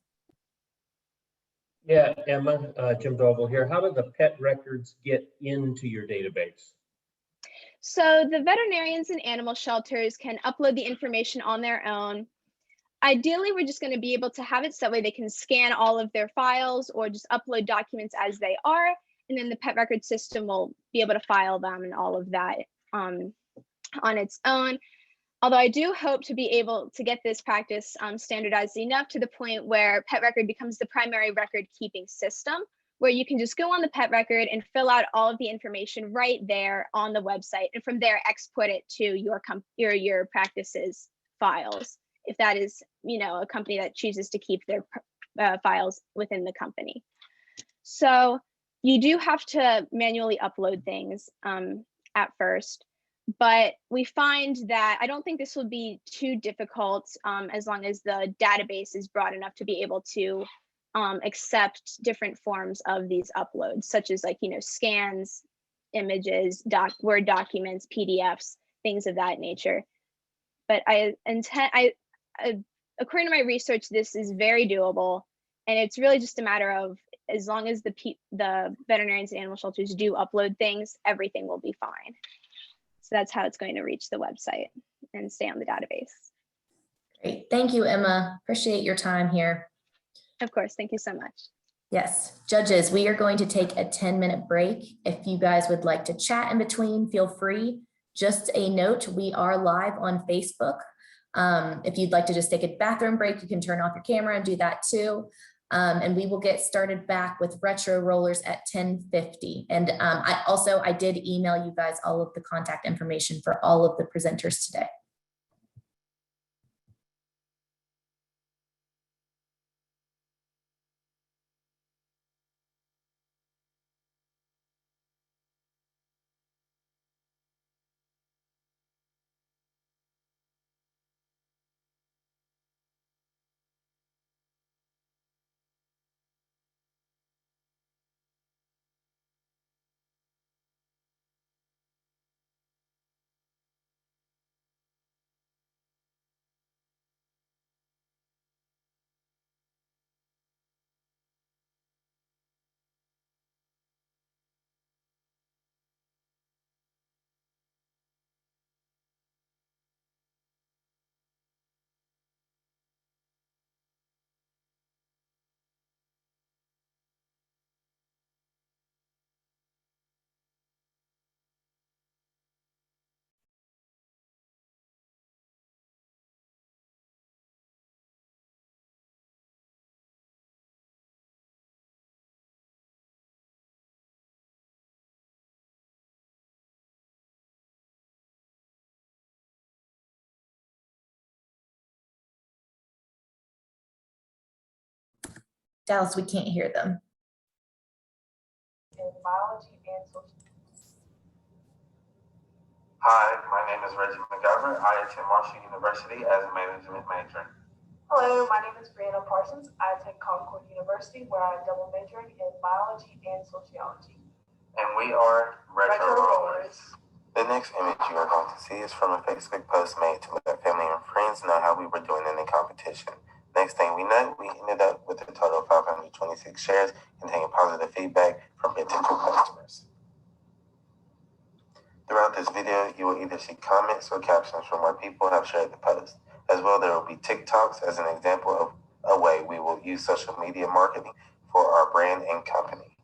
Yeah, Emma, Jim Dovell here. How do the pet records get into your database? So the veterinarians and animal shelters can upload the information on their own. Ideally, we're just going to be able to have it so that way they can scan all of their files or just upload documents as they are, and then the pet record system will be able to file them and all of that on its own. Although I do hope to be able to get this practice standardized enough to the point where pet record becomes the primary record keeping system, where you can just go on the pet record and fill out all of the information right there on the website, and from there export it to your practice's files, if that is, a company that chooses to keep their files within the company. So you do have to manually upload things at first. But we find that I don't think this will be too difficult as long as the database is broad enough to be able to accept different forms of these uploads, such as scans, images, Word documents, PDFs, things of that nature. But according to my research, this is very doable, and it's really just a matter of, as long as the veterinarians and animal shelters do upload things, everything will be fine. So that's how it's going to reach the website and stay on the database. Great. Thank you, Emma. Appreciate your time here. Of course. Thank you so much. Yes. Judges, we are going to take a 10-minute break. If you guys would like to chat in between, feel free. Just a note, we are live on Facebook. If you'd like to just take a bathroom break, you can turn off your camera and do that too. And we will get started back with retro rollers at 10:50. And I did email you guys all of the contact information for all of the presenters today. Dallas, we can't hear them. In biology and social. Hi, my name is Reggie McGovern. I attend Marshall University as a management major. Hello, my name is Brianna Parsons. I attend Concord University, where I'm double majoring in biology and sociology. And we are Retro Rollers. The next image you are going to see is from a Facebook post made to let family and friends know how we were doing in the competition. Next thing we know, we ended up with a total of 526 shares containing positive feedback from potential customers. Throughout this video, you will either see comments or captions from where people have shared the post. As well, there will be TikToks as an example of a way we will use social media marketing for our brand and company.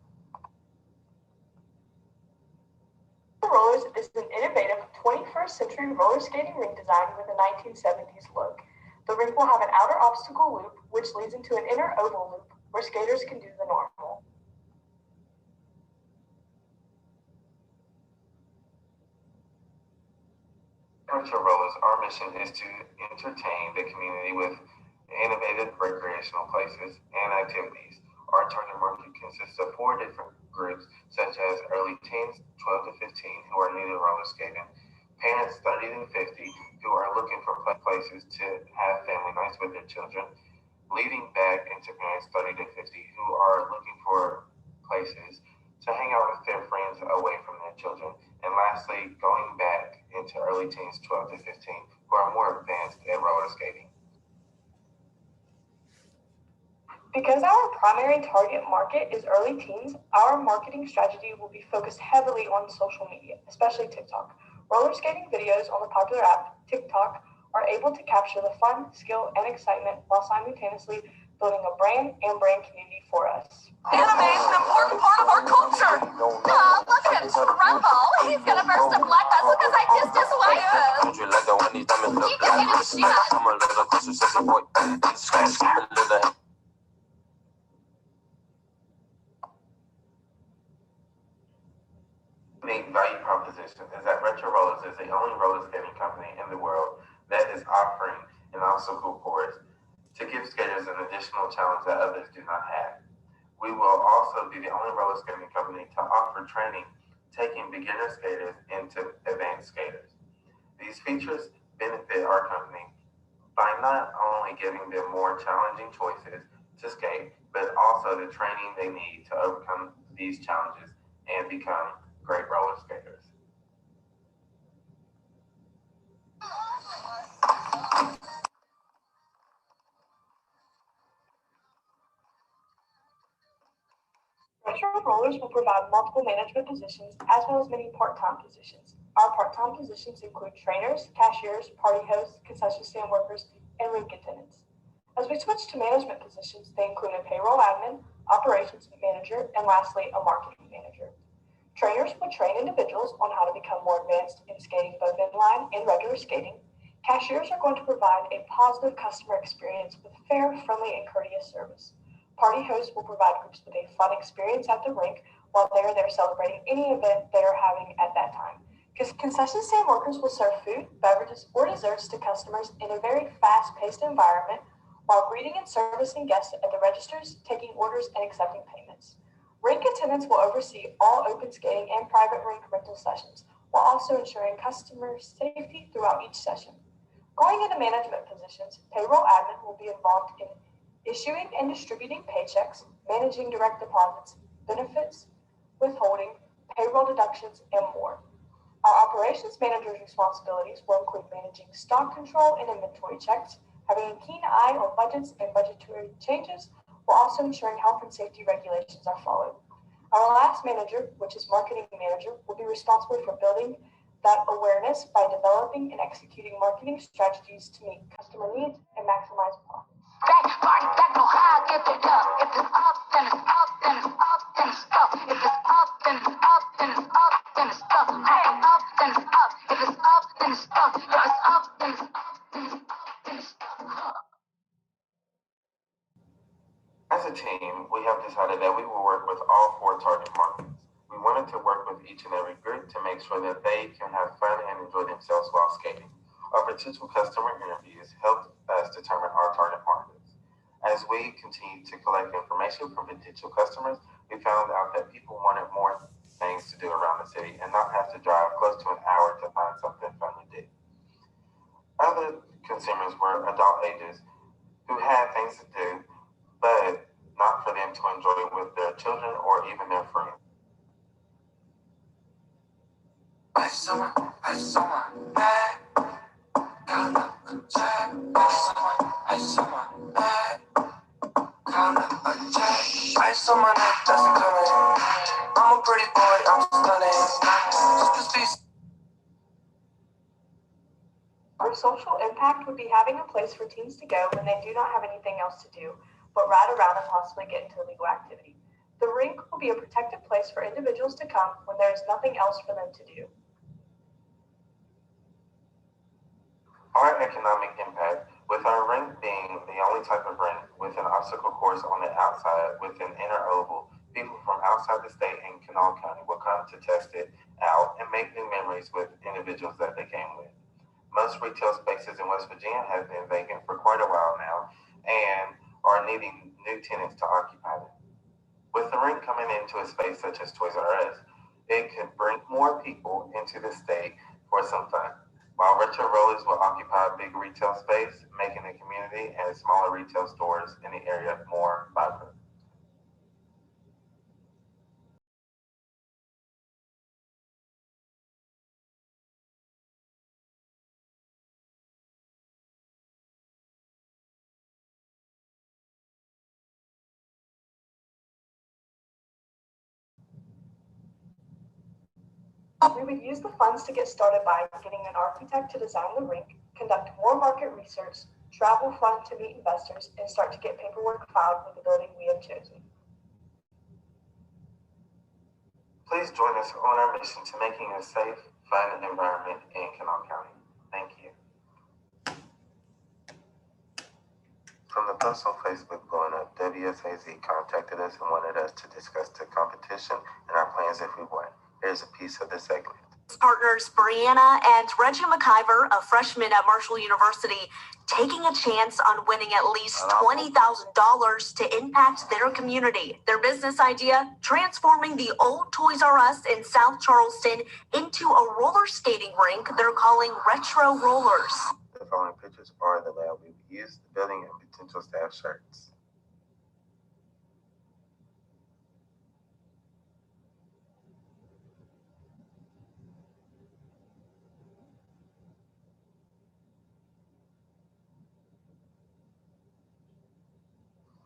Rollers is an innovative 21st century roller skating rink design with a 1970s look. The rink will have an outer obstacle loop, which leads into an inner oval loop where skaters can do the normal. Retro Rollers, our mission is to entertain the community with innovative recreational places and activities. Our target market consists of 4 different groups, such as early teens, 12 to 15, who are new to roller skating, parents 30 to 50, who are looking for places to have family nights with their children, leading back into parents 30 to 50, who are looking for places to hang out with their friends away from their children, and lastly, going back into early teens 12 to 15, who are more advanced at roller skating. Because our primary target market is early teens, our marketing strategy will be focused heavily on social media, especially TikTok. Roller skating videos on the popular app, TikTok, are able to capture the fun, skill, and excitement while simultaneously building a brand and brand community for us. Anime is an important part of our culture. Look at him tremble. He's gonna burst a blood vessel because I kissed his wife. He can get his shot. Unique value proposition is that Retro Rollers is the only roller skating company in the world that is offering an obstacle course to give skaters an additional challenge that others do not have. We will also be the only roller skating company to offer training, taking beginner skaters into advanced skaters. These features benefit our company by not only giving them more challenging choices to skate, but also the training they need to overcome these challenges and become great roller skaters. Retro Rollers will provide multiple management positions as well as many part-time positions. Our part-time positions include trainers, cashiers, party hosts, concession stand workers, and rink attendants. As we switch to management positions, they include a payroll admin, operations manager, and lastly, a marketing manager. Trainers will train individuals on how to become more advanced in skating both inline and regular skating. Cashiers are going to provide a positive customer experience with fair, friendly, and courteous service. Party hosts will provide groups with a fun experience at the rink while they are there celebrating any event they are having at that time. Concession stand workers will serve food, beverages, or desserts to customers in a very fast-paced environment while greeting and servicing guests at the registers, taking orders, and accepting payments. Rink attendants will oversee all open skating and private rink rental sessions, while also ensuring customer safety throughout each session. Going into management positions, payroll admin will be involved in issuing and distributing paychecks, managing direct deposits, benefits, withholding, payroll deductions, and more. Our operations manager's responsibilities will include managing stock control and inventory checks, having a keen eye on budgets and budgetary changes, while also ensuring health and safety regulations are followed. Our last manager, which is marketing manager, will be responsible for building that awareness by developing and executing marketing strategies to meet customer needs and maximize profits. That party that go high, give it up. If it's up, then it's up, then it's up, then it's up. If it's up, then it's up, then it's up, then it's up. Hey, up, then it's up. If it's up, then it's up. If it's up, then it's up, then it's up, then it's up. As a team, we have decided that we will work with all 4 target markets. We wanted to work with each and every group to make sure that they can have fun and enjoy themselves while skating. Our potential customer interviews helped us determine our target markets. As we continued to collect information from potential customers, we found out that people wanted more things to do around the city and not have to drive close to an hour to find something fun to do. Other consumers were adult ages who had things to do, but not for them to enjoy with their children or even their friends. I saw my bag, got up a tag. I saw my bag. ice on my neck, that's incoming. I'm a pretty boy, I'm stunning. Our social impact would be having a place for teens to go when they do not have anything else to do, but ride around and possibly get into illegal activity. The rink will be a protected place for individuals to come when there is nothing else for them to do. Our economic impact, with our rink being the only type of rink with an obstacle course on the outside with an inner oval, people from outside the state and Kanawha County will come to test it out and make new memories with individuals that they came with. Most retail spaces in West Virginia have been vacant for quite a while now and are needing new tenants to occupy them. With the rink coming into a space such as Toys R Us, it could bring more people into the state for some fun. While retro rollers will occupy a big retail space, making the community and smaller retail stores in the area more vibrant. We would use the funds to get started by getting an architect to design the rink, conduct more market research, travel fund to meet investors, and start to get paperwork filed for the building we have chosen. Please join us on our mission to making a safe, fun environment in Kanawha County. Thank you. From the post on Facebook blowing up, WSAZ contacted us and wanted us to discuss the competition and our plans if we won. Here's a piece of the segment. Partners Brianna and Reggie McIver, a freshman at Marshall University, taking a chance on winning at least $20,000 to impact their community. Their business idea, transforming the old Toys R Us in South Charleston into a roller skating rink they're calling Retro Rollers. The following pictures are the layout we will use, the building, and potential staff shirts.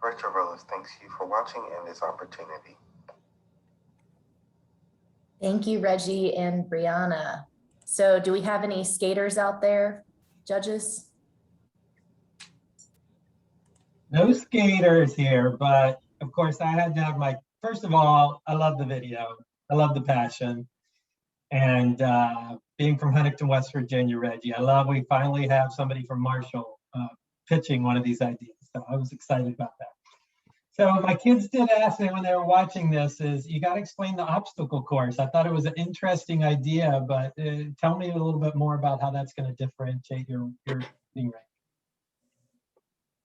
Retro Rollers thanks you for watching and this opportunity. Thank you, Reggie and Brianna. So do we have any skaters out there, judges? No skaters here, but of course I had to have my, first of all, I love the video. I love the passion. And being from Huntington, West Virginia, Reggie, I love we finally have somebody from Marshall pitching one of these ideas. So I was excited about that. So my kids did ask me when they were watching this is, you got to explain the obstacle course. I thought it was an interesting idea, but tell me a little bit more about how that's going to differentiate your thing right.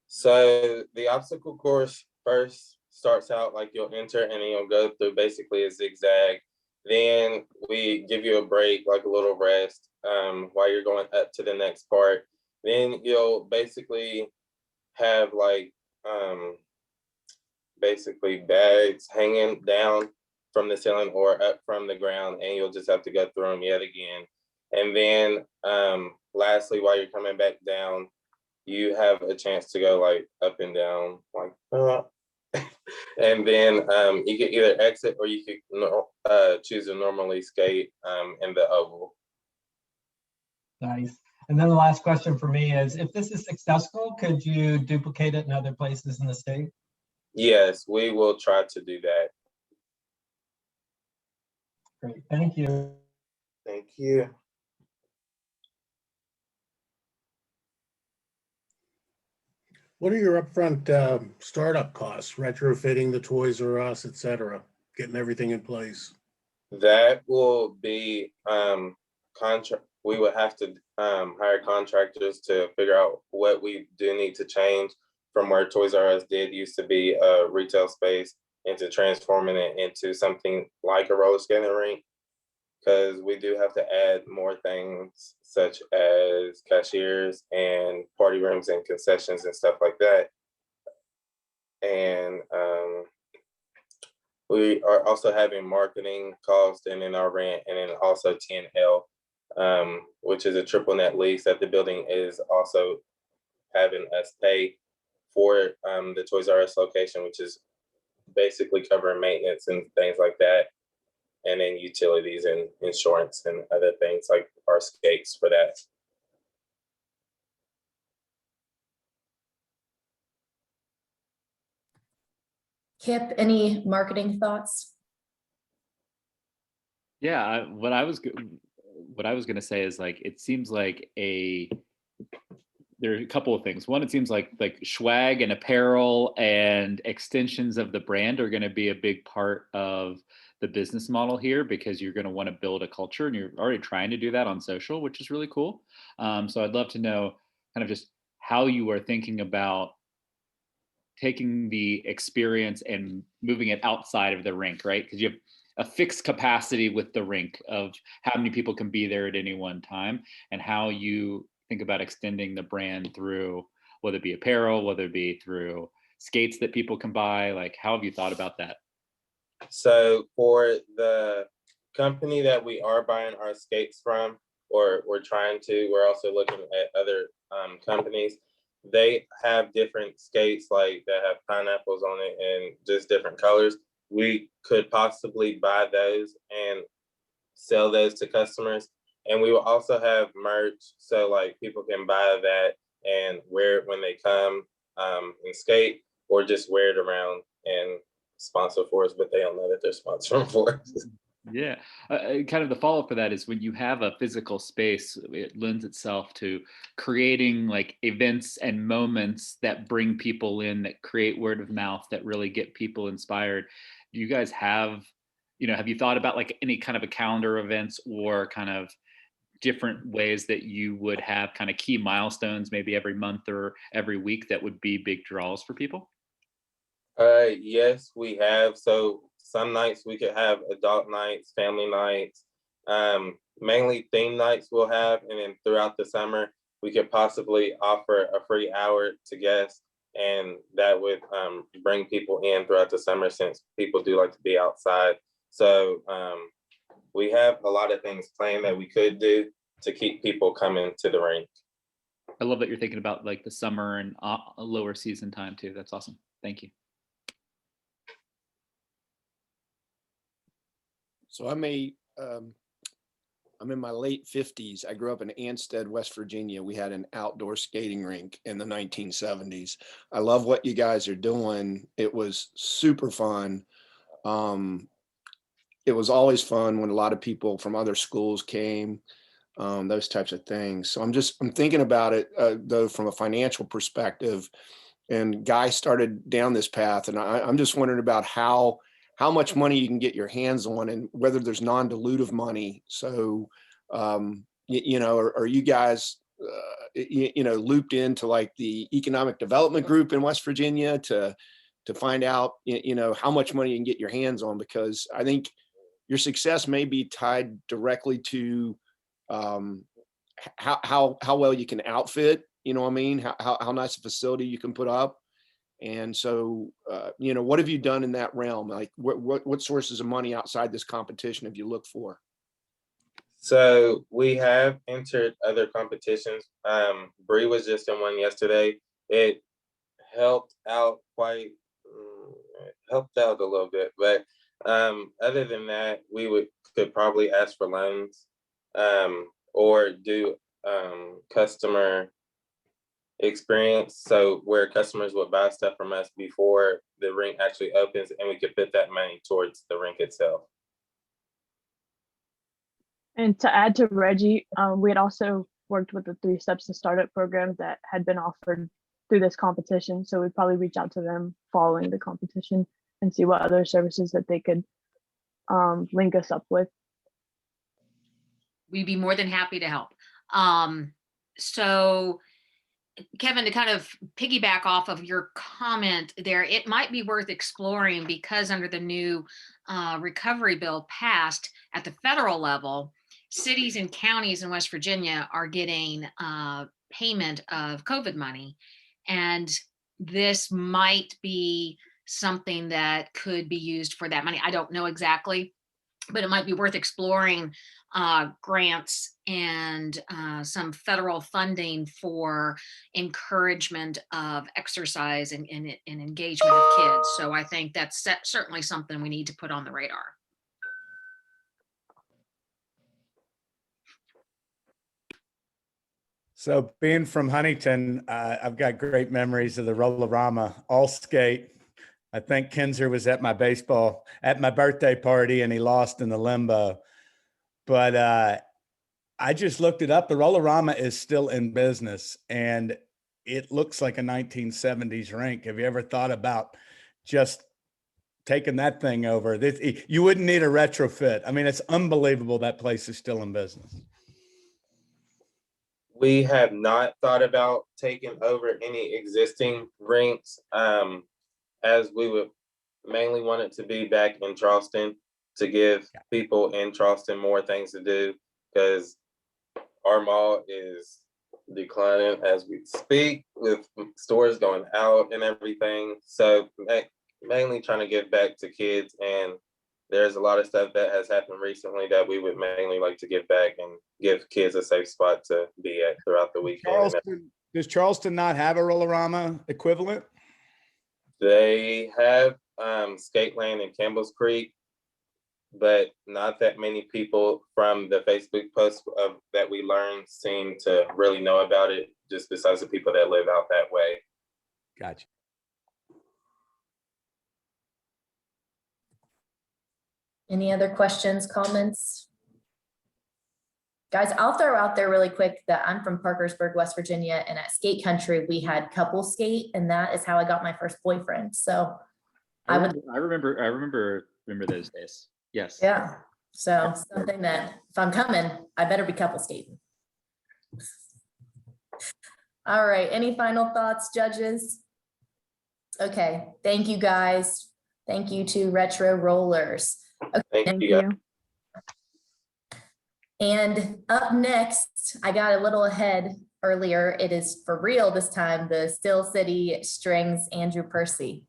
So the obstacle course first starts out like you'll enter and then you'll go through basically a zigzag. Then we give you a break, like a little rest while you're going up to the next part. Then you'll basically have like basically bags hanging down from the ceiling or up from the ground, and you'll just have to go through them yet again. And then lastly, while you're coming back down, you have a chance to go like up and down like and then you can either exit or you could choose to normally skate in the oval. Nice. And then the last question for me is, if this is successful, could you duplicate it in other places in the state? Yes, we will try to do that. Great, thank you. Thank you. What are your upfront startup costs, retrofitting the Toys R Us, et cetera, getting everything in place? That will be contract. We would have to hire contractors to figure out what we do need to change from where Toys R Us did used to be a retail space into transforming it into something like a roller skating rink, because we do have to add more things such as cashiers and party rooms and concessions and stuff like that. And we are also having marketing costs and then our rent, and then also 10L, which is a triple net lease that the building is also having us pay for the Toys R Us location, which is basically covering maintenance and things like that. And then utilities and insurance and other things like our skates for that. Kip, any marketing thoughts? Yeah, what I was going to say is like it seems like there are a couple of things. One, it seems like swag and apparel and extensions of the brand are going to be a big part of the business model here, because you're going to want to build a culture, and you're already trying to do that on social, which is really cool. So I'd love to know kind of just how you are thinking about taking the experience and moving it outside of the rink, right? Because you have a fixed capacity with the rink of how many people can be there at any one time, and how you think about extending the brand through, whether it be apparel, whether it be through skates that people can buy. Like, how have you thought about that? So for the company that we are buying our skates from, or we're also looking at other companies. They have different skates like that have pineapples on it and just different colors. We could possibly buy those and sell those to customers. And we will also have merch, so like people can buy that and wear it when they come and skate, or just wear it around and sponsor for us, but they don't know that they're sponsoring for us. Yeah, kind of the follow-up for that is when you have a physical space, it lends itself to creating like events and moments that bring people in, that create word of mouth, that really get people inspired. Do you guys have you thought about like any kind of a calendar events, or kind of different ways that you would have kind of key milestones, maybe every month or every week, that would be big draws for people? Yes, we have. So some nights we could have adult nights, family nights, mainly theme nights we'll have. And then throughout the summer, we could possibly offer a free hour to guests. And that would bring people in throughout the summer, since people do like to be outside. So we have a lot of things planned that we could do to keep people coming to the rink. I love that you're thinking about like the summer and a lower season time too. That's awesome. Thank you. So I'm in my late 50s. I grew up in Ansted, West Virginia. We had an outdoor skating rink in the 1970s. I love what you guys are doing. It was super fun. It was always fun when a lot of people from other schools came, those types of things. So I'm thinking about it though from a financial perspective. And Guy started down this path, and I'm just wondering about how much money you can get your hands on, and whether there's non-dilutive money. So, are you guys, looped into like the economic development group in West Virginia to find out, how much money you can get your hands on? Because I think your success may be tied directly to how well you can outfit. You know what I mean? How nice a facility you can put up. And so, what have you done in that realm? Like what sources of money outside this competition have you looked for? So we have entered other competitions. Bree was just in one yesterday. It helped out a little bit, but other than that, we could probably ask for loans, or do customer experience, so where customers would buy stuff from us before the rink actually opens, and we could put that money towards the rink itself. And to add to Reggie, we had also worked with the 3 Steps to Startup program that had been offered through this competition. So we'd probably reach out to them following the competition and see what other services that they could link us up with. We'd be more than happy to help. So Kevin, to kind of piggyback off of your comment there, it might be worth exploring, because under the new recovery bill passed at the federal level, cities and counties in West Virginia are getting payment of COVID money. And this might be something that could be used for that money. I don't know exactly, but it might be worth exploring grants and some federal funding for encouragement of exercise and engagement of kids. So I think that's certainly something we need to put on the radar. So being from Huntington, I've got great memories of the Roll-A-Rama all skate. I think Kinzer was at my birthday party and he lost in the limbo. But I just looked it up. The Roll-A-Rama is still in business and it looks like a 1970s rink. Have you ever thought about just taking that thing over? You wouldn't need a retrofit. I mean, it's unbelievable that place is still in business. We have not thought about taking over any existing rinks, as we would mainly want it to be back in Charleston to give people in Charleston more things to do, because our mall is declining as we speak with stores going out and everything. So mainly trying to give back to kids, and there's a lot of stuff that has happened recently that we would mainly like to give back and give kids a safe spot to be at throughout the weekend. Does Charleston not have a Roll-A-Rama equivalent? They have Skateland in Campbell's Creek, but not that many people from the Facebook posts that we learned seem to really know about it, just besides the people that live out that way. Gotcha. Any other questions, comments? Guys, I'll throw out there really quick that I'm from Parkersburg, West Virginia, and at Skate Country, we had couple skate, and that is how I got my first boyfriend. So I remember those days. Yes. Yeah. So something that if I'm coming, I better be couple skating. All right. Any final thoughts, judges? Okay. Thank you, guys. Thank you to Retro Rollers. Okay. Thank you. And up next, I got a little ahead earlier. It is for real this time, the Still City Strings, Andrew Percy.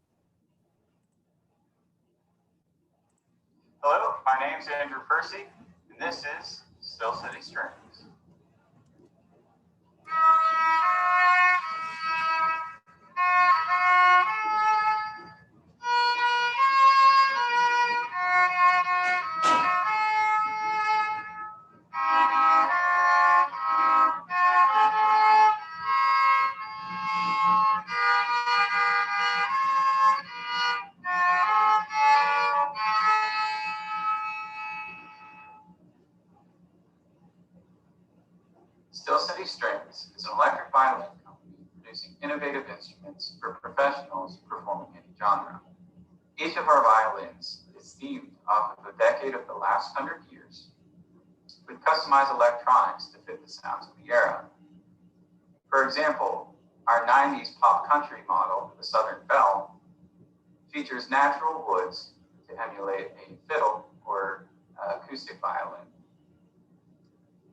Hello, my name's Andrew Percy, and this is Still City Strings. Still City Strings is an electric violin company producing innovative instruments for professionals performing any genre. Each of our violins is themed off of a decade of the last 100 years with customized electronics to fit the sounds of the era. For example, our 90s pop country model, the Southern Belle, features natural woods to emulate a fiddle or acoustic violin,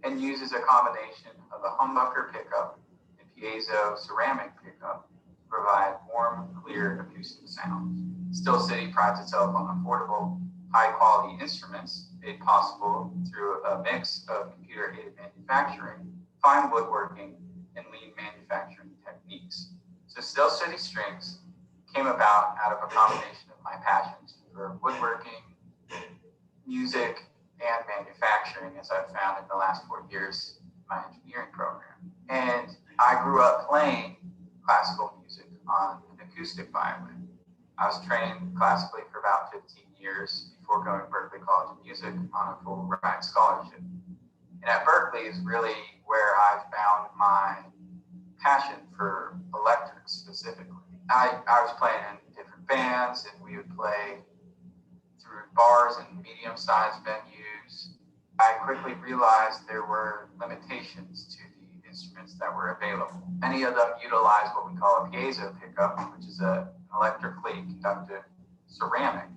and uses a combination of a humbucker pickup and piezo ceramic pickup to provide warm, clear acoustic sounds. Still City prides itself on affordable, high-quality instruments made possible through a mix of computer-aided manufacturing, fine woodworking, and lean manufacturing techniques. So Still City Strings came about out of a combination of my passions for woodworking, music, and manufacturing, as I've found in the last 4 years in my engineering program. And I grew up playing classical music on an acoustic violin. I was trained classically for about 15 years before going to Berklee College of Music on a full ride scholarship. And at Berklee is really where I found my passion for electric specifically. I was playing in different bands, and we would play through bars and medium-sized venues. I quickly realized there were limitations to the instruments that were available. Many of them utilize what we call a piezo pickup, which is an electrically conductive ceramic.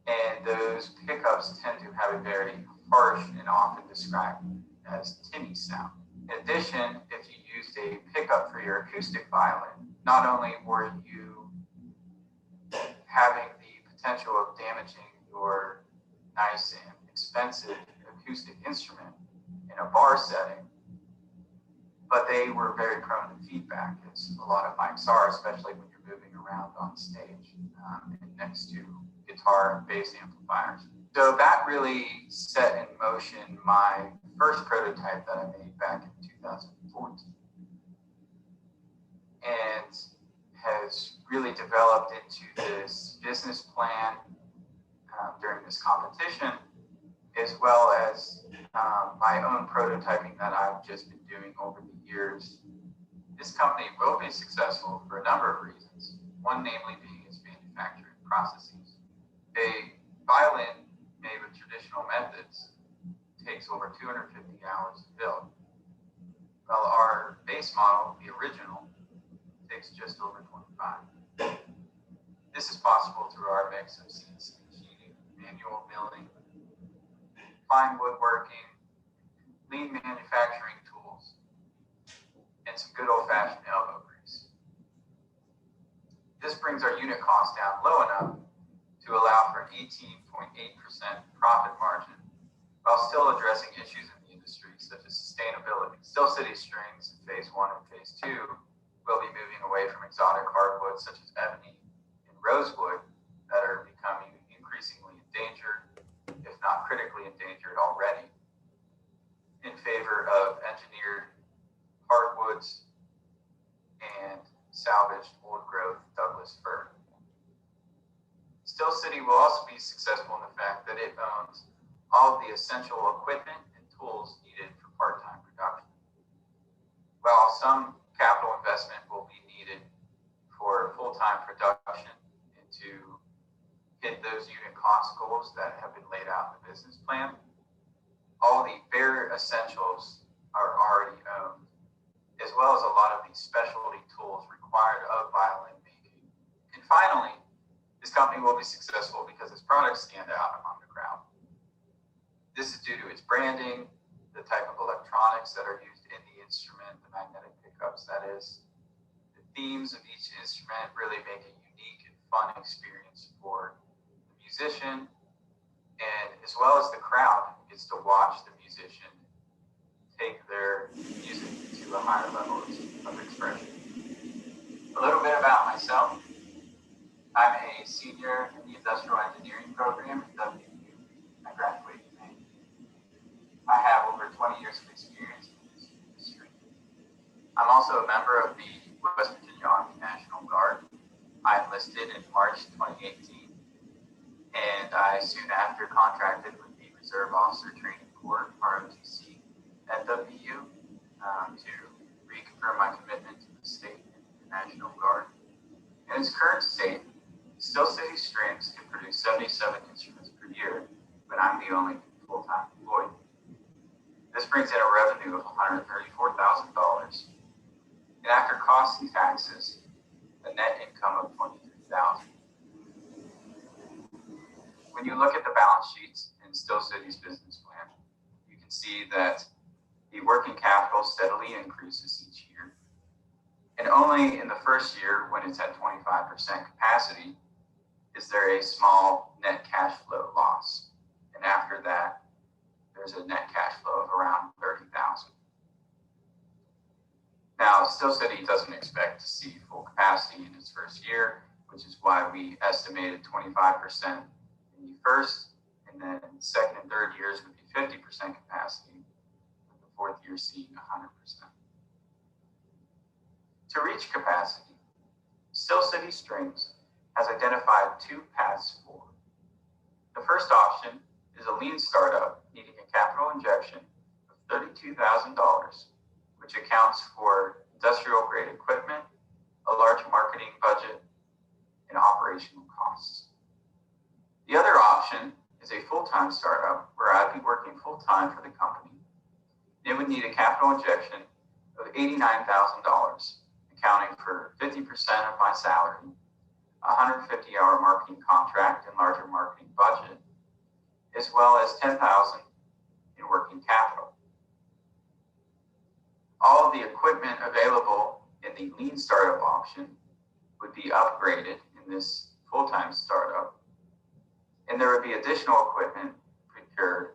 And those pickups tend to have a very harsh and often described as tinny sound. In addition, if you used a pickup for your acoustic violin, not only were you having the potential of damaging your nice and expensive acoustic instrument in a bar setting, but they were very prone to feedback, as a lot of mics are, especially when you're moving around on stage and next to guitar and bass amplifiers. So that really set in motion my first prototype that I made back in 2014, and has really developed into this business plan during this competition, as well as my own prototyping that I've just been doing over the years. This company will be successful for a number of reasons. One, namely, being its manufacturing processes. A violin made with traditional methods takes over 250 hours to build, while our base model, the original, takes just over 25. This is possible through our mix of CNC machining, manual milling, fine woodworking, lean manufacturing tools, and some good old-fashioned elbow grease. This brings our unit cost down low enough to allow for an 18.8% profit margin, while still addressing issues in the industry such as sustainability. Still City Strings in Phase 1 and Phase 2 will be moving away from exotic hardwoods such as ebony and rosewood that are becoming increasingly endangered, if not critically endangered already, in favor of engineered hardwoods and salvaged old growth Douglas fir. Still City will also be successful in the fact that it owns all of the essential equipment and tools needed for part-time production. While some capital investment will be needed for full-time production and to hit those unit cost goals that have been laid out in the business plan, all the bare essentials are already owned, as well as a lot of the specialty tools required of violin making. And finally, this company will be successful because its products stand out among the crowd. This is due to its branding, the type of electronics that are used in the instrument, the magnetic pickups, that is. The themes of each instrument really make a unique and fun experience for the musician, and as well as the crowd gets to watch the musician take their music to a higher level of expression. A little bit about myself. I'm a senior in the industrial engineering program at WU. I graduated in May. I have over 20 years of experience in this industry. I'm also a member of the West Virginia Army National Guard. I enlisted in March 2018, and I soon after contracted with the Reserve Officer Training Corps, ROTC, at WU to reconfirm my commitment to the state and the National Guard. In its current state, Still City Strings can produce 77 instruments per year, but I'm the only full-time employee. This brings in a revenue of $134,000, and after costs and taxes, a net income of $23,000. When you look at the balance sheets in Still City's business plan, you can see that the working capital steadily increases each year, and only in the first year, when it's at 25% capacity, is there a small net cash flow loss. And after that, there's a net cash flow of around $30,000. Now, Still City doesn't expect to see full capacity in its first year, which is why we estimated 25% in the first, and then second and third years would be 50% capacity, with the fourth year seeing 100%. To reach capacity, Still City Strings has identified two paths forward. The first option is a lean startup needing a capital injection of $32,000, which accounts for industrial grade equipment, a large marketing budget, and operational costs. The other option is a full-time startup where I'd be working full-time for the company. It would need a capital injection of $89,000, accounting for 50% of my salary, a 150-hour marketing contract and larger marketing budget, as well as $10,000 in working capital. All of the equipment available in the lean startup option would be upgraded in this full-time startup, and there would be additional equipment procured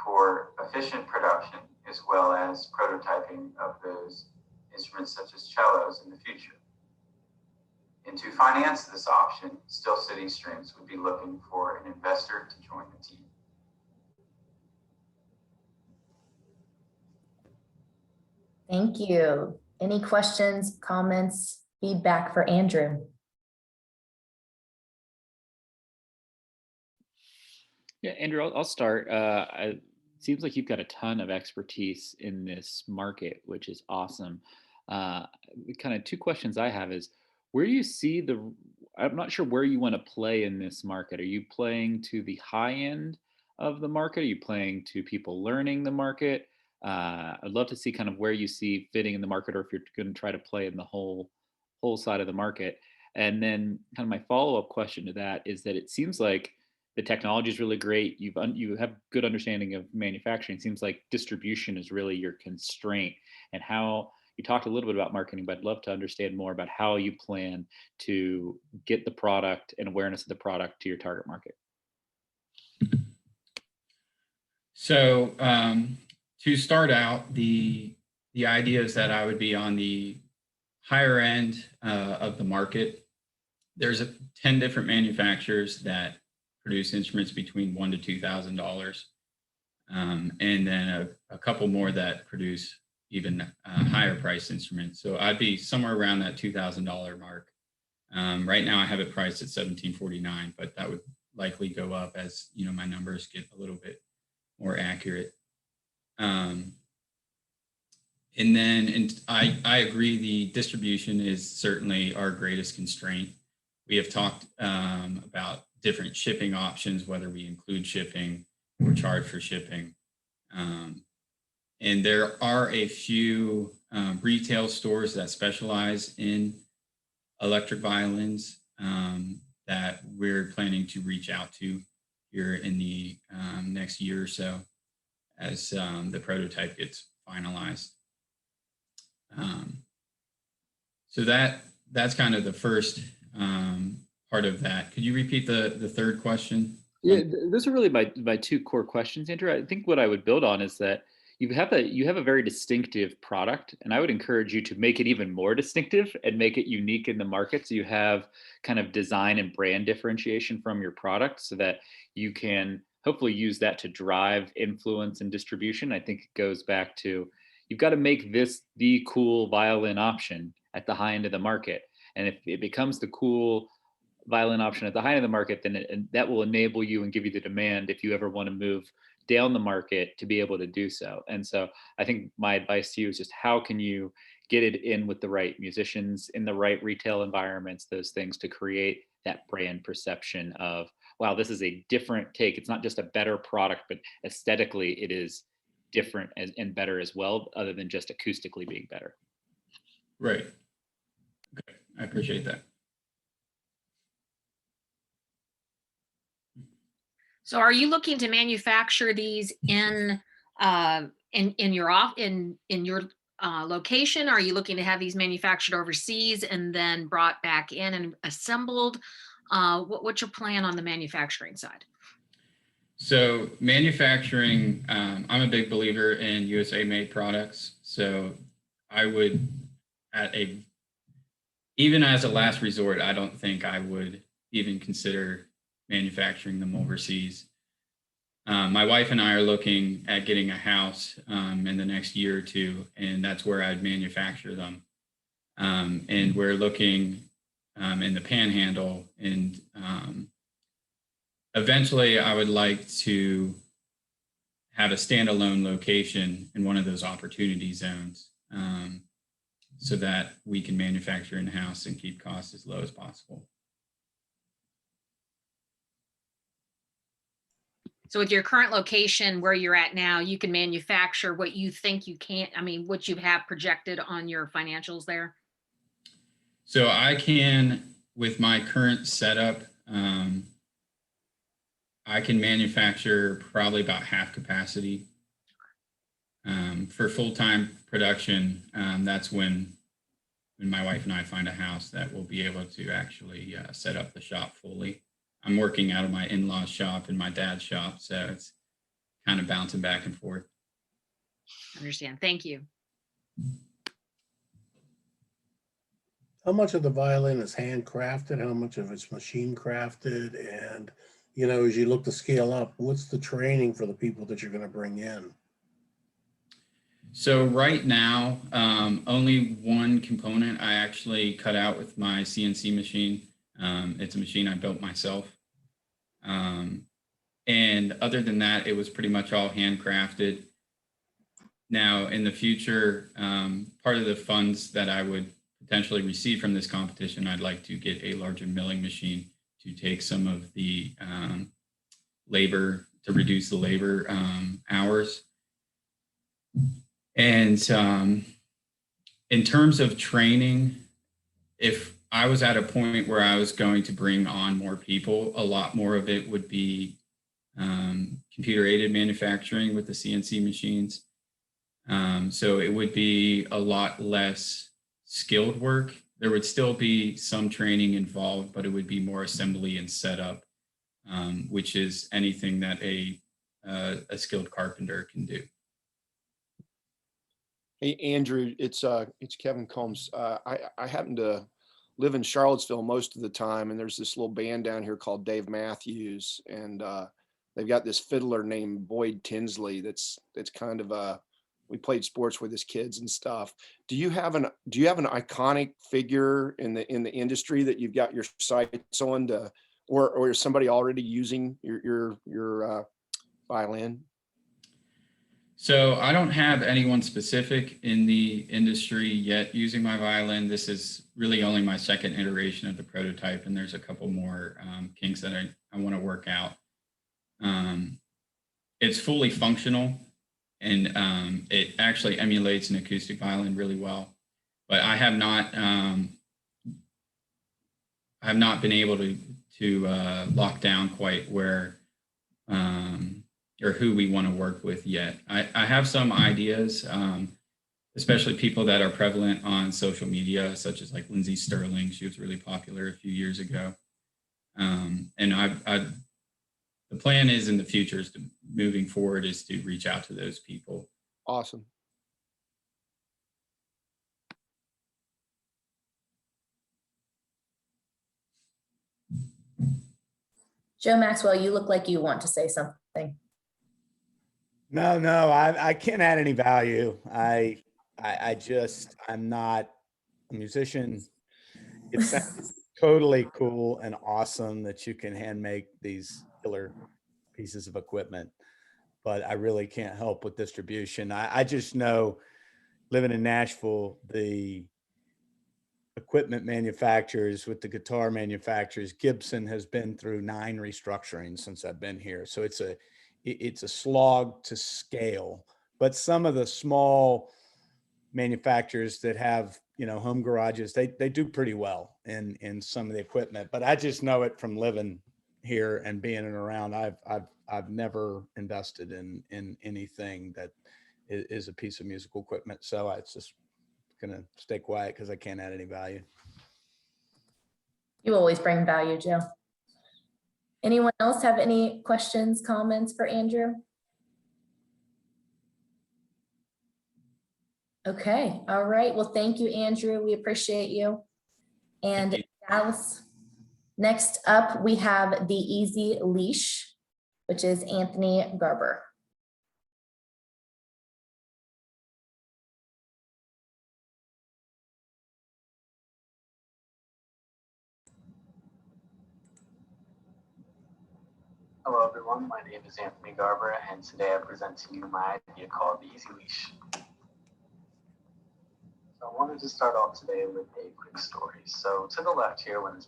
for efficient production as well as prototyping of those instruments such as cellos in the future. And to finance this option, Steel City Strings would be looking for an investor to join the team. Thank you. Any questions, comments, feedback for Andrew? Yeah, Andrew, I'll start. It seems like you've got a ton of expertise in this market, which is awesome. Kind of two questions I have is, where do you see I'm not sure where you want to play in this market. Are you playing to the high end of the market? Are you playing to people learning the market? I'd love to see kind of where you see fitting in the market, or if you're going to try to play in the whole side of the market. And then kind of my follow-up question to that is that it seems like the technology is really great. You have good understanding of manufacturing. It seems like distribution is really your constraint, and how you talked a little bit about marketing, but I'd love to understand more about how you plan to get the product and awareness of the product to your target market. So to start out, the idea is that I would be on the higher end of the market. There's 10 different manufacturers that produce instruments between $1,000 to $2,000, and then a couple more that produce even higher price instruments. So I'd be somewhere around that $2,000 mark. Right now I have it priced at $1,749, but that would likely go up as my numbers get a little bit more accurate. And I agree, the distribution is certainly our greatest constraint. We have talked about different shipping options, whether we include shipping or charge for shipping. And there are a few retail stores that specialize in electric violins that we're planning to reach out to here in the next year or so as the prototype gets finalized. So that's kind of the first part of that. Could you repeat the third question? Yeah, those are really my two core questions, Andrew. I think what I would build on is that you have a very distinctive product, and I would encourage you to make it even more distinctive and make it unique in the market, so you have kind of design and brand differentiation from your product, so that you can hopefully use that to drive influence and distribution. I think it goes back to, you've got to make this the cool violin option at the high end of the market. And if it becomes the cool violin option at the high end of the market, then that will enable you and give you the demand if you ever want to move down the market to be able to do so. And so I think my advice to you is just, how can you get it in with the right musicians, in the right retail environments, those things, to create that brand perception of, wow, this is a different take. It's not just a better product, but aesthetically it is different and better as well, other than just acoustically being better. Right. Okay, I appreciate that. So are you looking to manufacture these in your location? Are you looking to have these manufactured overseas and then brought back in and assembled? What's your plan on the manufacturing side? So manufacturing, I'm a big believer in USA made products. So I would, even as a last resort, I don't think I would even consider manufacturing them overseas. My wife and I are looking at getting a house in the next year or two, and that's where I'd manufacture them. And we're looking in the Panhandle, and eventually I would like to have a standalone location in one of those opportunity zones, so that we can manufacture in-house and keep costs as low as possible. So with your current location where you're at now, you can manufacture what you think you can't, what you have projected on your financials there? So I can, with my current setup, I can manufacture probably about half capacity. For full-time production, that's when my wife and I find a house that will be able to actually set up the shop fully. I'm working out of my in-laws shop and my dad's shop, so it's kind of bouncing back and forth. Understand. Thank you. How much of the violin is handcrafted? How much of it's machine crafted? And, you know, as you look to scale up, what's the training for the people that you're going to bring in? So right now, only one component I actually cut out with my CNC machine. It's a machine I built myself. And other than that, it was pretty much all handcrafted. Now, in the future, part of the funds that I would potentially receive from this competition, I'd like to get a larger milling machine to take some of the labor, to reduce the labor hours. And in terms of training, if I was at a point where I was going to bring on more people, a lot more of it would be computer aided manufacturing with the CNC machines. So it would be a lot less skilled work. There would still be some training involved, but it would be more assembly and setup, which is anything that a skilled carpenter can do. Hey, Andrew, it's Kevin Combs. I happen to live in Charlottesville most of the time, and there's this little band down here called Dave Matthews, and they've got this fiddler named Boyd Tinsley. That's kind of we played sports with his kids and stuff. Do you have an iconic figure in the industry that you've got your sights on, to, or is somebody already using your violin? So I don't have anyone specific in the industry yet using my violin. This is really only my second iteration of the prototype, and there's a couple more kinks that I want to work out. It's fully functional, and it actually emulates an acoustic violin really well. But I have not been able to lock down quite where or who we want to work with yet. I have some ideas, especially people that are prevalent on social media, such as like Lindsay Sterling. She was really popular a few years ago. And the plan is in the future is to moving forward is to reach out to those people. Awesome. Joe Maxwell, you look like you want to say something. No, I can't add any value. I'm not a musician. It's totally cool and awesome that you can hand make these killer pieces of equipment, but I really can't help with distribution. I just know, living in Nashville, the equipment manufacturers with the guitar manufacturers, Gibson has been through 9 restructurings since I've been here. So it's a slog to scale, but some of the small manufacturers that have, you know, home garages, they do pretty well in some of the equipment, but I just know it from living here and being around. I've never invested in anything that is a piece of musical equipment. So it's just gonna stay quiet because I can't add any value. You always bring value, Joe. Anyone else have any questions, comments for Andrew? Okay, all right. Well, thank you, Andrew. We appreciate you. And Dallas, next up, we have the Easy Leash, which is Anthony Garber. Hello everyone, my name is Anthony Garber, and today I present to you my idea called the Easy Leash. So I wanted to start off today with a quick story. So to the left here, when this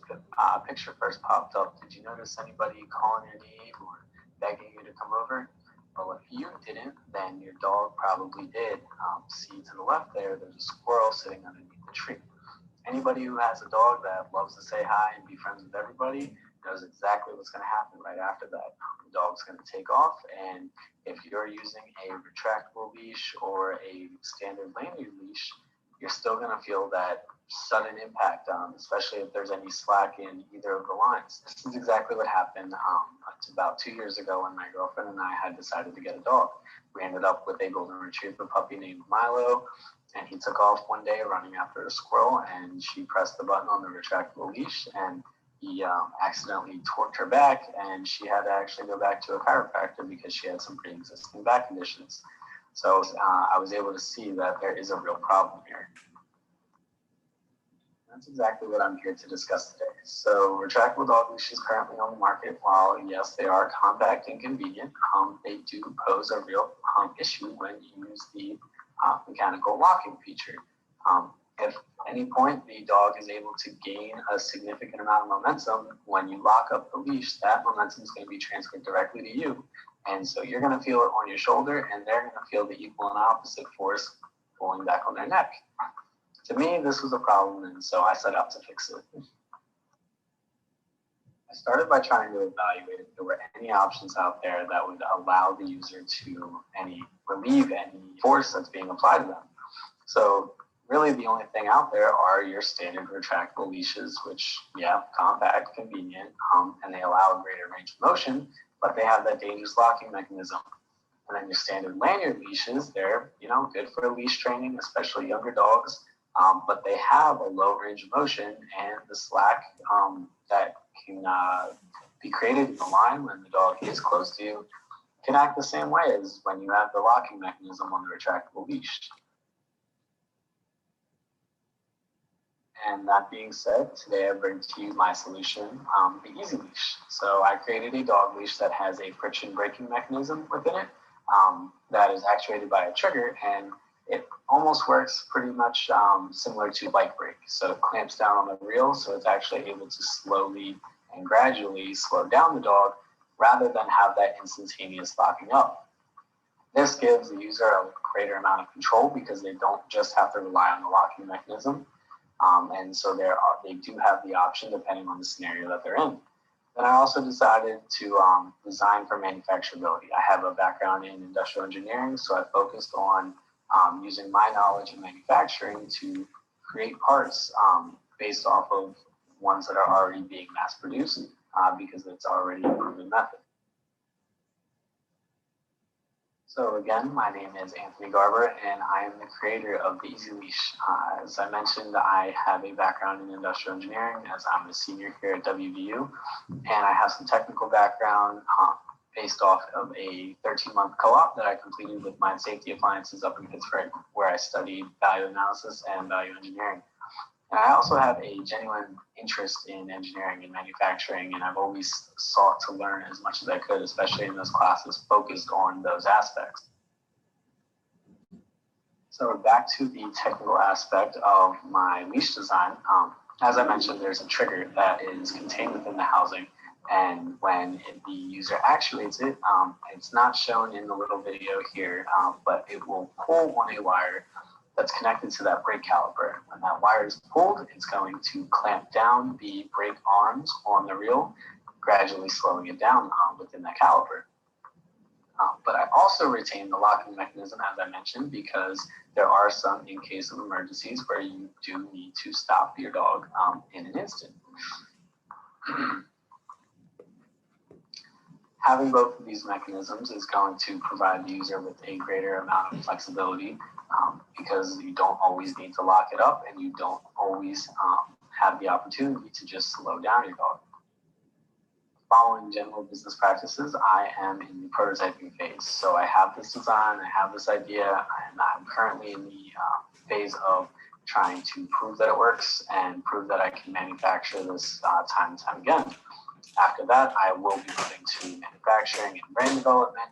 picture first popped up, did you notice anybody calling your name or begging you to come over? Well, if you didn't, then your dog probably did. See to the left there, there's a squirrel sitting underneath the tree. Anybody who has a dog that loves to say hi and be friends with everybody knows exactly what's going to happen right after that. The dog's going to take off, and if you're using a retractable leash or a standard lanyard leash, you're still going to feel that sudden impact, especially if there's any slack in either of the lines. This is exactly what happened about 2 years ago when my girlfriend and I had decided to get a dog. We ended up with a golden retriever puppy named Milo, and he took off one day running after a squirrel, and she pressed the button on the retractable leash, and he accidentally torqued her back, and she had to actually go back to a chiropractor because she had some pre-existing back conditions. So I was able to see that there is a real problem here. That's exactly what I'm here to discuss today. So retractable dog leashes currently on the market, while yes, they are compact and convenient, they do pose a real issue when you use the mechanical locking feature. If at any point the dog is able to gain a significant amount of momentum, when you lock up the leash, that momentum is going to be transferred directly to you. And so you're going to feel it on your shoulder, and they're going to feel the equal and opposite force pulling back on their neck. To me, this was a problem, and so I set out to fix it. I started by trying to evaluate if there were any options out there that would allow the user to relieve any force that's being applied to them. So really the only thing out there are your standard retractable leashes, which, yeah, compact, convenient, and they allow a greater range of motion, but they have that dangerous locking mechanism. And then your standard lanyard leashes, they're, good for leash training, especially younger dogs, but they have a low range of motion, and the slack that can be created in the line when the dog is close to you can act the same way as when you have the locking mechanism on the retractable leash. And that being said, today I bring to you my solution, the Easy Leash. So I created a dog leash that has a friction braking mechanism within it that is actuated by a trigger, and it almost works pretty much similar to bike brake. So it clamps down on the reel, so it's actually able to slowly and gradually slow down the dog rather than have that instantaneous locking up. This gives the user a greater amount of control because they don't just have to rely on the locking mechanism. And so they do have the option depending on the scenario that they're in. Then I also decided to design for manufacturability. I have a background in industrial engineering, so I focused on using my knowledge in manufacturing to create parts based off of ones that are already being mass produced because it's already a proven method. So again, my name is Anthony Garber, and I am the creator of the Easy Leash. As I mentioned, I have a background in industrial engineering as I'm a senior here at WVU, and I have some technical background based off of a 13-month co-op that I completed with Mine Safety Appliances up in Pittsburgh, where I studied value analysis and value engineering. And I also have a genuine interest in engineering and manufacturing, and I've always sought to learn as much as I could, especially in those classes focused on those aspects. So back to the technical aspect of my leash design. As I mentioned, there's a trigger that is contained within the housing, and when the user actuates it, it's not shown in the little video here, but it will pull on a wire that's connected to that brake caliper. When that wire is pulled, it's going to clamp down the brake arms on the reel, gradually slowing it down within that caliper. But I also retain the locking mechanism, as I mentioned, because there are some in case of emergencies where you do need to stop your dog in an instant. Having both of these mechanisms is going to provide the user with a greater amount of flexibility because you don't always need to lock it up, and you don't always have the opportunity to just slow down your dog. Following general business practices, I am in the prototyping phase. So I have this design, I have this idea, and I'm currently in the phase of trying to prove that it works and prove that I can manufacture this time and time again. After that, I will be moving to manufacturing and brand development,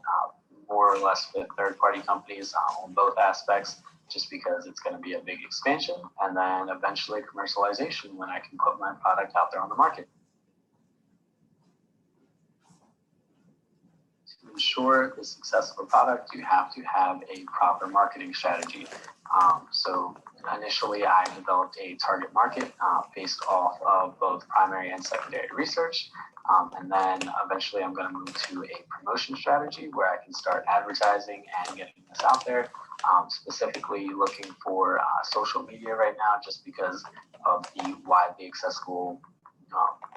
more or less with third-party companies on both aspects, just because it's going to be a big expansion, and then eventually commercialization when I can put my product out there on the market. To ensure the success of a product, you have to have a proper marketing strategy. So initially, I developed a target market based off of both primary and secondary research. And then eventually I'm going to move to a promotion strategy where I can start advertising and getting this out there specifically looking for social media right now, just because of the widely accessible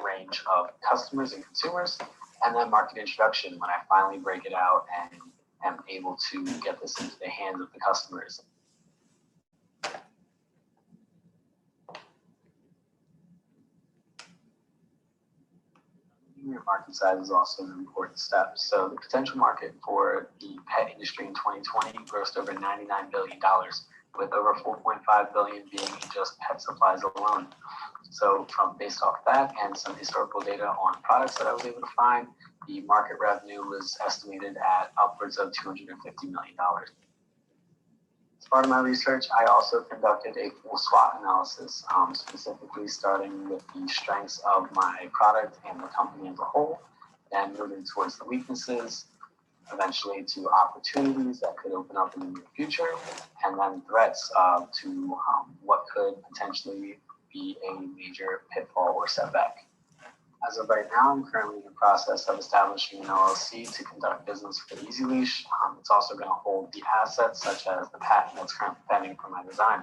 range of customers and consumers. And then market introduction, when I finally break it out and am able to get this into the hands of the customers. Market size is also an important step. So the potential market for the pet industry in 2020 grossed over $99 billion, with over $4.5 billion being just pet supplies alone. So based off that and some historical data on products that I was able to find, the market revenue was estimated at upwards of $250 million. As part of my research, I also conducted a full SWOT analysis, specifically starting with the strengths of my product and the company as a whole, then moving towards the weaknesses, eventually to opportunities that could open up in the near future, and then threats to what could potentially be a major pitfall or setback. As of right now, I'm currently in the process of establishing an LLC to conduct business for Easy Leash. It's also going to hold the assets such as the patent that's currently pending for my design.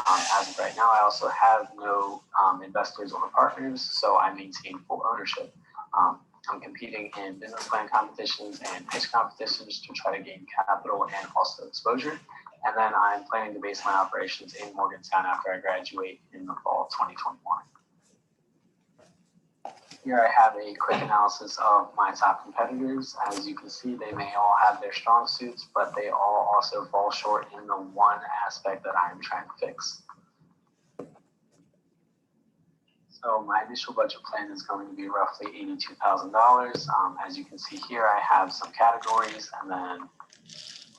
As of right now, I also have no investors or partners, so I maintain full ownership. I'm competing in business plan competitions and pitch competitions to try to gain capital and also exposure. And then I'm planning to base my operations in Morgantown after I graduate in the fall of 2021. Here I have a quick analysis of my top competitors. As you can see, they may all have their strong suits, but they all also fall short in the one aspect that I'm trying to fix. So my initial budget plan is going to be roughly $82,000. As you can see here, I have some categories, and then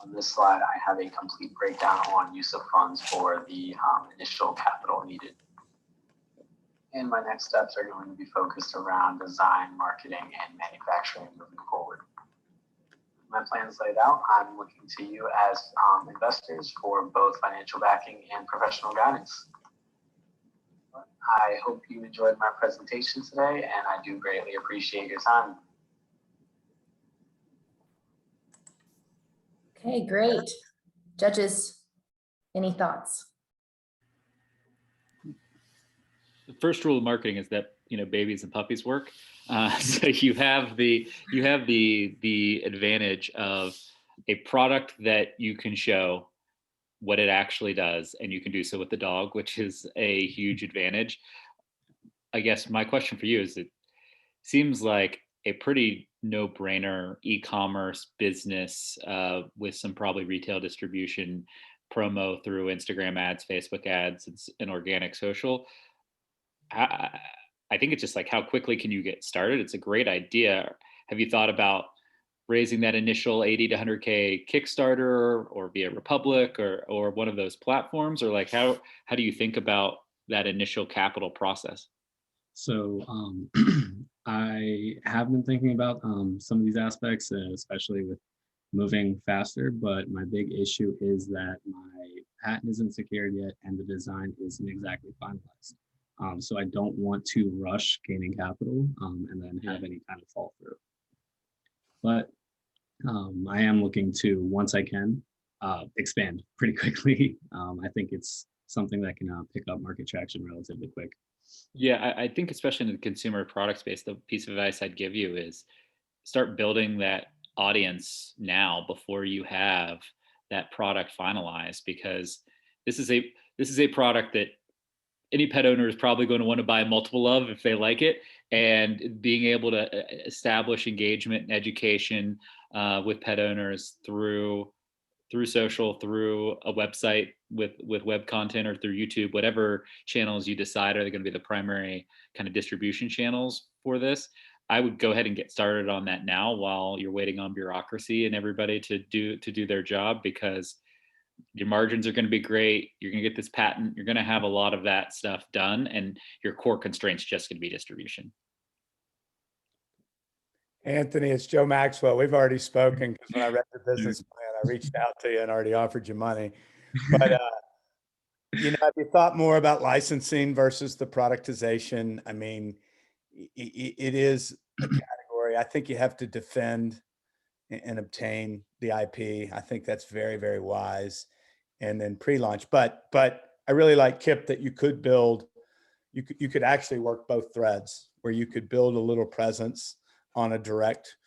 on this slide, I have a complete breakdown on use of funds for the initial capital needed. And my next steps are going to be focused around design, marketing, and manufacturing moving forward. My plans laid out, I'm looking to you as investors for both financial backing and professional guidance. I hope you enjoyed my presentation today, and I do greatly appreciate your time. Okay, great. Judges, any thoughts? The first rule of marketing is that babies and puppies work. So you have the advantage of a product that you can show what it actually does, and you can do so with the dog, which is a huge advantage. I guess my question for you is, it seems like a pretty no-brainer e-commerce business with some probably retail distribution, promo through Instagram ads, Facebook ads, and organic social. I think it's just like, how quickly can you get started? It's a great idea. Have you thought about raising that initial 80 to 100K Kickstarter or via Republic or one of those platforms? Or like, how do you think about that initial capital process? So I have been thinking about some of these aspects, especially with moving faster, but my big issue is that my patent isn't secured yet and the design isn't exactly finalized. So I don't want to rush gaining capital and then have any kind of fall through. But I am looking to, once I can, expand pretty quickly. I think it's something that can pick up market traction relatively quick. Yeah, I think especially in the consumer product space, the piece of advice I'd give you is start building that audience now before you have that product finalized, because this is a product that any pet owner is probably going to want to buy multiple of if they like it. And being able to establish engagement and education with pet owners through social, through a website with web content, or through YouTube, whatever channels you decide are going to be the primary kind of distribution channels for this, I would go ahead and get started on that now while you're waiting on bureaucracy and everybody to do their job, because your margins are going to be great. You're going to get this patent. You're going to have a lot of that stuff done, and your core constraint's just going to be distribution. Anthony, it's Joe Maxwell. We've already spoken because when I read the business plan, I reached out to you and already offered you money. But, have you thought more about licensing versus the productization? I mean, it is a category. I think you have to defend and obtain the IP. I think that's very, very wise. and then pre-launch. But I really like, Kip, that you could build, you could actually work both threads, where you could build a little presence on a direct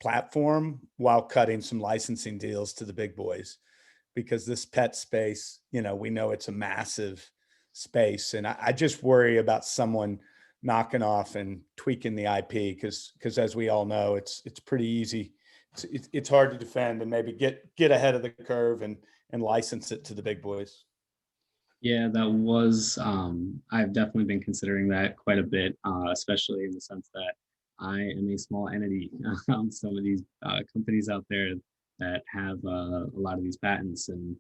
platform while cutting some licensing deals to the big boys, because this pet space, you know, we know it's a massive space. And I just worry about someone knocking off and tweaking the IP, because as we all know, it's pretty easy. It's hard to defend and maybe get ahead of the curve and license it to the big boys. Yeah, that was, I've definitely been considering that quite a bit, especially in the sense that I am a small entity. Some of these companies out there that have a lot of these patents and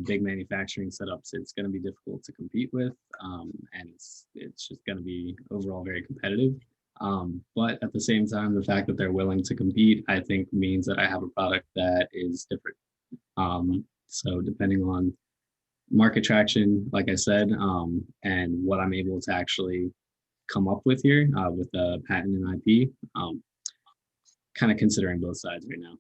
big manufacturing setups, it's going to be difficult to compete with, and it's just going to be overall very competitive. But at the same time, the fact that they're willing to compete, I think means that I have a product that is different. So depending on market traction, like I said, and what I'm able to actually come up with here with the patent and IP, kind of considering both sides right now.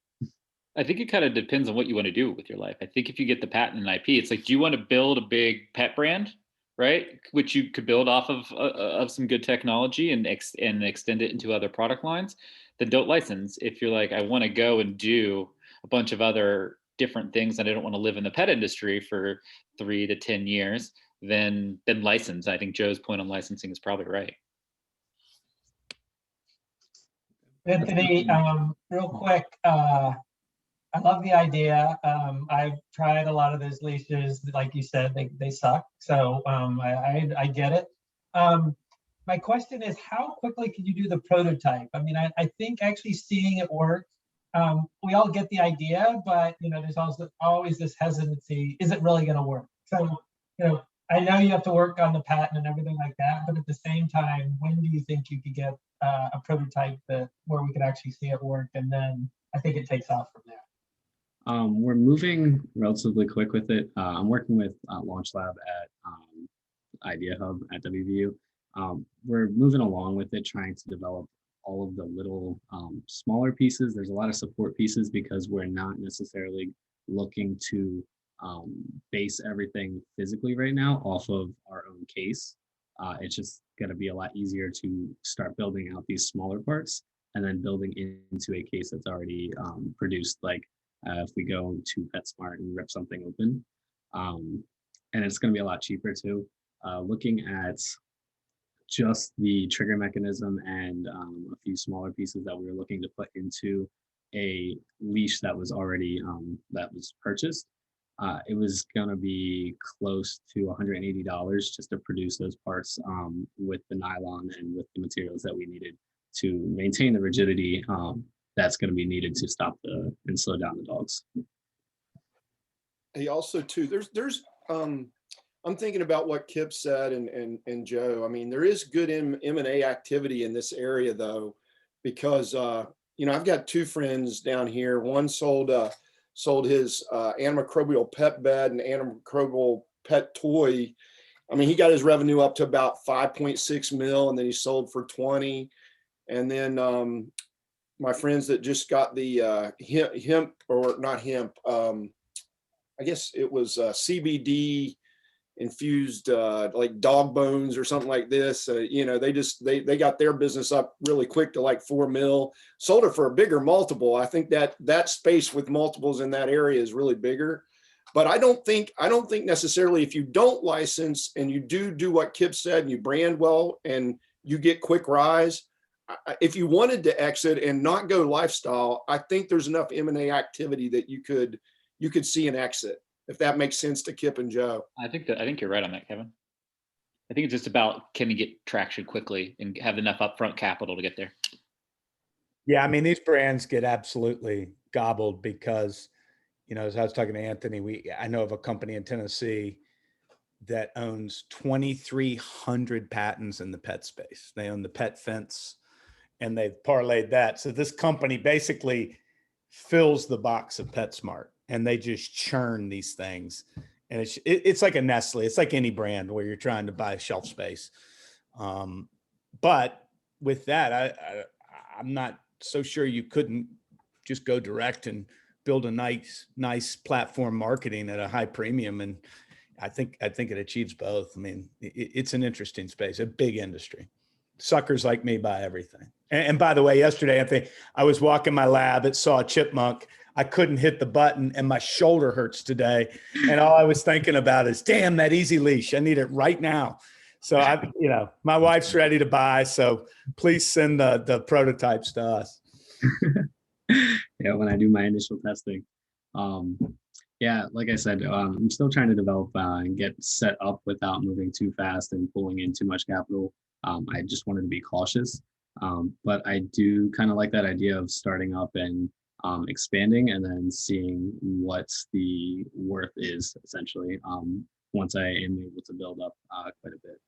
I think it kind of depends on what you want to do with your life. I think if you get the patent and IP, it's like, do you want to build a big pet brand, right? Which you could build off of some good technology and extend it into other product lines. Then don't license. If you're like, I want to go and do a bunch of other different things and I don't want to live in the pet industry for 3 to 10 years, then license. I think Joe's point on licensing is probably right. Anthony, real quick, I love the idea. I've tried a lot of those leashes. Like you said, they suck. So I get it. My question is, how quickly can you do the prototype? I mean, I think actually seeing it work, we all get the idea, but you know, there's also always this hesitancy. Is it really going to work? So, you know, I know you have to work on the patent and everything like that, but at the same time, when do you think you could get a prototype where we could actually see it work? And then I think it takes off from there. We're moving relatively quick with it. I'm working with Launch Lab at Idea Hub at WVU. We're moving along with it, trying to develop all of the little smaller pieces. There's a lot of support pieces because we're not necessarily looking to base everything physically right now off of our own case. It's just going to be a lot easier to start building out these smaller parts and then building into a case that's already produced, like if we go to PetSmart and rip something open. And it's going to be a lot cheaper too. Looking at just the trigger mechanism and a few smaller pieces that we were looking to put into a leash that was already that was purchased. It was going to be close to $180 just to produce those parts with the nylon and with the materials that we needed to maintain the rigidity that's going to be needed to stop and slow down the dogs. Hey, also too, there's I'm thinking about what Kip said and Joe. I mean, there is good M&A activity in this area though, because you know, I've got two friends down here. One sold his antimicrobial pet bed and antimicrobial pet toy. I mean, he got his revenue up to about 5.6 mil, and then he sold for 20. And then my friends that just got the hemp, or not hemp, I guess it was CBD infused like dog bones or something like this. You know, they got their business up really quick to like 4 mil, sold it for a bigger multiple. I think that space with multiples in that area is really bigger. But I don't think necessarily if you don't license and you do what Kip said and you brand well and you get quick rise, if you wanted to exit and not go lifestyle, I think there's enough M&A activity that you could see an exit, if that makes sense to Kip and Joe. I think you're right on that, Kevin. I think it's just about, can you get traction quickly and have enough upfront capital to get there? Yeah, I mean, these brands get absolutely gobbled because, you know, as I was talking to Anthony, I know of a company in Tennessee that owns 2,300 patents in the pet space. They own the pet fence and they've parlayed that. So this company basically fills the box of PetSmart and they just churn these things. And it's like a Nestle. It's like any brand where you're trying to buy shelf space. But with that, I'm not so sure you couldn't just go direct and build a nice platform marketing at a high premium. And I think it achieves both. I mean, it's an interesting space, a big industry. Suckers like me buy everything. And by the way, yesterday, Anthony, I was walking my lab, it saw a chipmunk. I couldn't hit the button and my shoulder hurts today. And all I was thinking about is, damn, that easy leash. I need it right now. So my wife's ready to buy. So please send the prototypes to us. Yeah, when I do my initial testing. Yeah, like I said, I'm still trying to develop and get set up without moving too fast and pulling in too much capital. I just wanted to be cautious. But I do kind of like that idea of starting up and expanding and then seeing what the worth is essentially once I am able to build up quite a bit.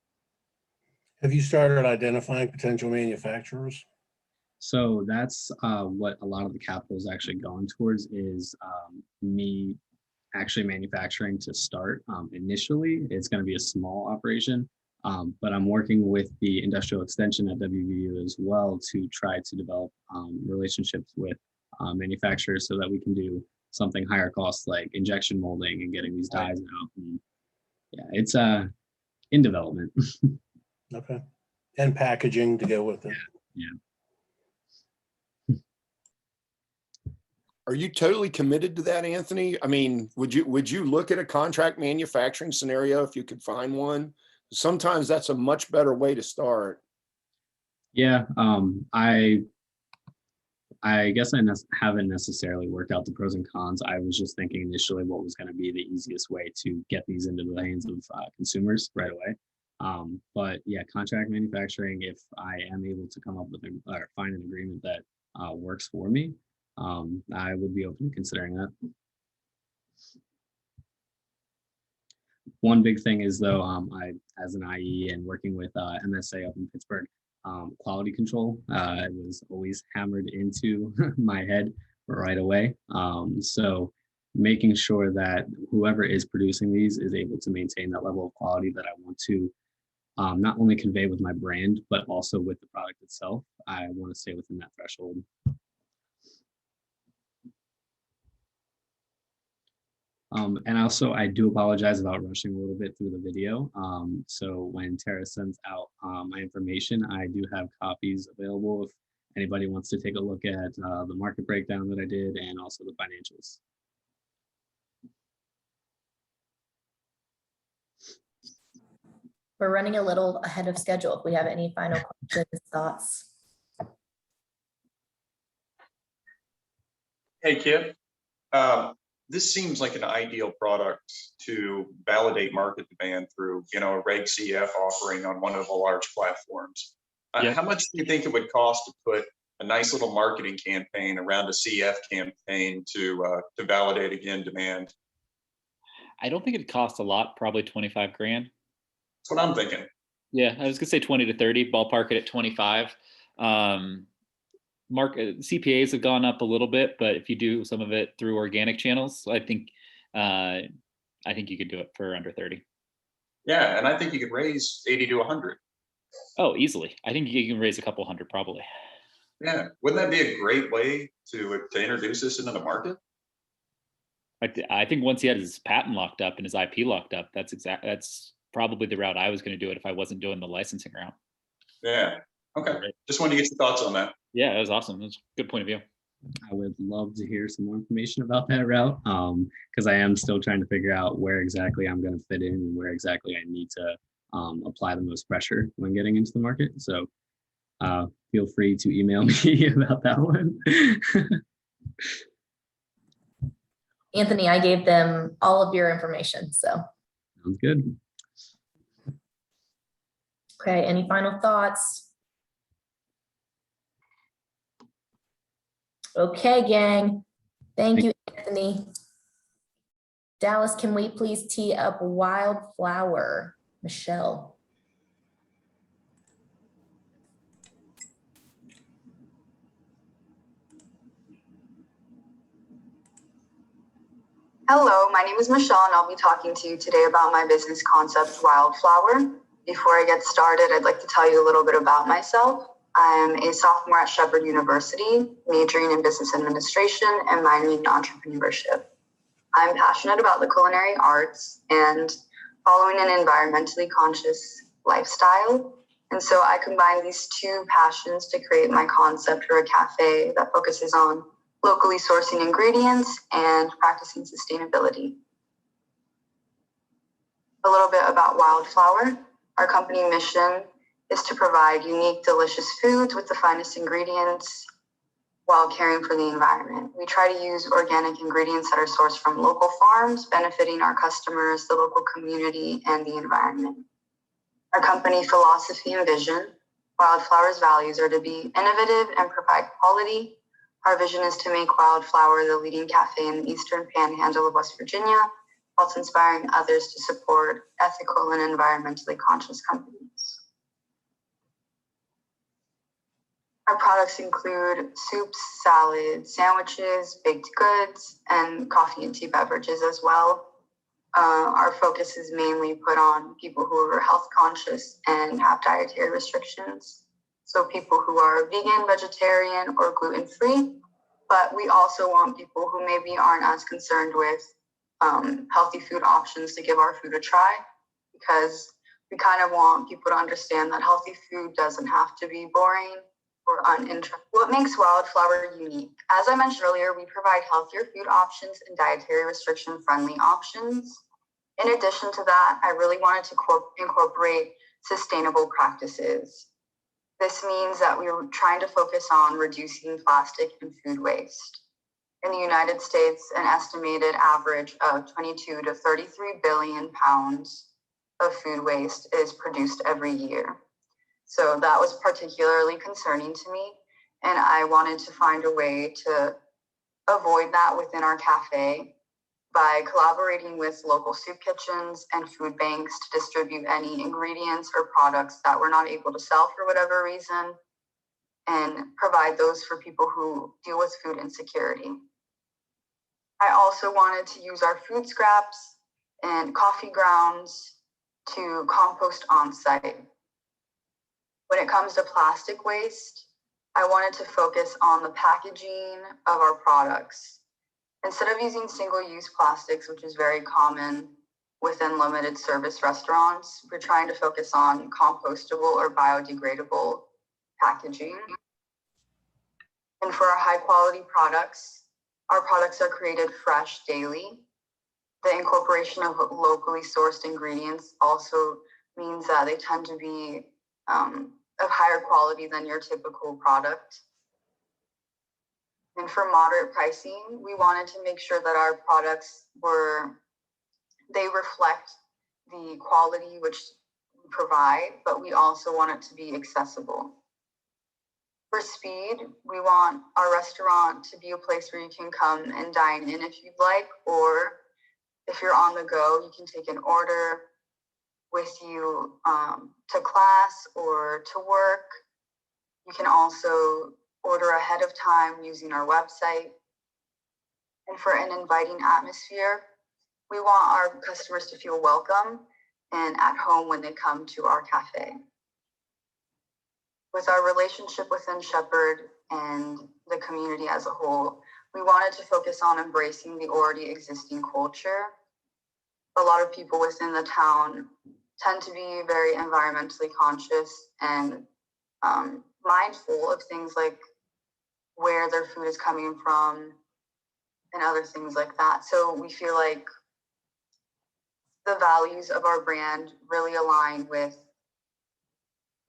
Have you started identifying potential manufacturers? So that's what a lot of the capital is actually going towards is me actually manufacturing to start. Initially, it's going to be a small operation, but I'm working with the industrial extension at WVU as well to try to develop relationships with manufacturers so that we can do something higher cost like injection molding and getting these dyes out. And yeah, it's in development. Okay. And packaging to go with it. Yeah. Are you totally committed to that, Anthony? I mean, would you look at a contract manufacturing scenario if you could find one? Sometimes that's a much better way to start. Yeah, I guess I haven't necessarily worked out the pros and cons. I was just thinking initially what was going to be the easiest way to get these into the hands of consumers right away. But yeah, contract manufacturing, if I am able to come up with or find an agreement that works for me, I would be open to considering that. One big thing is though, I, as an IE and working with MSA up in Pittsburgh, quality control was always hammered into my head right away. So making sure that whoever is producing these is able to maintain that level of quality that I want to not only convey with my brand, but also with the product itself. I want to stay within that threshold. And also, I do apologize about rushing a little bit through the video. So when Tara sends out my information, I do have copies available if anybody wants to take a look at the market breakdown that I did and also the financials. We're running a little ahead of schedule. If we have any final questions, thoughts. Hey, Kip. This seems like an ideal product to validate market demand through, a Reg CF offering on one of the large platforms. How much do you think it would cost to put a nice little marketing campaign around a CF campaign to validate again demand? I don't think it costs a lot, probably 25 grand. That's what I'm thinking. Yeah, I was gonna say 20 to 30, ballpark it at 25. CPAs have gone up a little bit, but if you do some of it through organic channels, I think you could do it for under 30. Yeah, and I think you could raise 80 to 100. Oh, easily. I think you can raise a couple hundred probably. Yeah, wouldn't that be a great way to introduce this into the market? I think once he had his patent locked up and his IP locked up, that's probably the route I was going to do it if I wasn't doing the licensing route. Yeah. Okay. Just wanted to get your thoughts on that. Yeah, that was awesome. That's a good point of view. I would love to hear some more information about that route because I am still trying to figure out where exactly I'm going to fit in and where exactly I need to apply the most pressure when getting into the market. So feel free to email me about that one. Anthony, I gave them all of your information, so. Sounds good. Okay, any final thoughts? Okay, gang. Thank you, Anthony. Dallas, can we please tee up Wildflower? Michelle. Hello, my name is Michelle and I'll be talking to you today about my business concept, Wildflower. Before I get started, I'd like to tell you a little bit about myself. I'm a sophomore at Shepherd University, majoring in business administration and minoring in entrepreneurship. I'm passionate about the culinary arts and following an environmentally conscious lifestyle. And so I combine these two passions to create my concept for a cafe that focuses on locally sourcing ingredients and practicing sustainability. A little bit about Wildflower. Our company mission is to provide unique, delicious foods with the finest ingredients while caring for the environment. We try to use organic ingredients that are sourced from local farms, benefiting our customers, the local community, and the environment. Our company philosophy and vision. Wildflower's values are to be innovative and provide quality. Our vision is to make Wildflower the leading cafe in the Eastern Panhandle of West Virginia, whilst inspiring others to support ethical and environmentally conscious companies. Our products include soups, salads, sandwiches, baked goods, and coffee and tea beverages as well. Our focus is mainly put on people who are health conscious and have dietary restrictions. So people who are vegan, vegetarian, or gluten-free, but we also want people who maybe aren't as concerned with healthy food options to give our food a try, because we kind of want people to understand that healthy food doesn't have to be boring or uninteresting. What makes Wildflower unique? As I mentioned earlier, we provide healthier food options and dietary restriction-friendly options. In addition to that, I really wanted to incorporate sustainable practices. This means that we were trying to focus on reducing plastic and food waste. In the United States, an estimated average of 22 to 33 billion pounds of food waste is produced every year. So that was particularly concerning to me, and I wanted to find a way to avoid that within our cafe by collaborating with local soup kitchens and food banks to distribute any ingredients or products that we're not able to sell for whatever reason, and provide those for people who deal with food insecurity. I also wanted to use our food scraps and coffee grounds to compost on-site. When it comes to plastic waste, I wanted to focus on the packaging of our products. Instead of using single-use plastics, which is very common within limited service restaurants, we're trying to focus on compostable or biodegradable packaging. And for our high-quality products, our products are created fresh daily. The incorporation of locally sourced ingredients also means that they tend to be of higher quality than your typical product. And for moderate pricing, we wanted to make sure that our products they reflect the quality which we provide, but we also want it to be accessible. For speed, we want our restaurant to be a place where you can come and dine in if you'd like, or if you're on the go, you can take an order with you to class or to work. You can also order ahead of time using our website. And for an inviting atmosphere, we want our customers to feel welcome and at home when they come to our cafe. With our relationship within Shepherd and the community as a whole, we wanted to focus on embracing the already existing culture. A lot of people within the town tend to be very environmentally conscious and mindful of things like where their food is coming from and other things like that. So we feel like the values of our brand really align with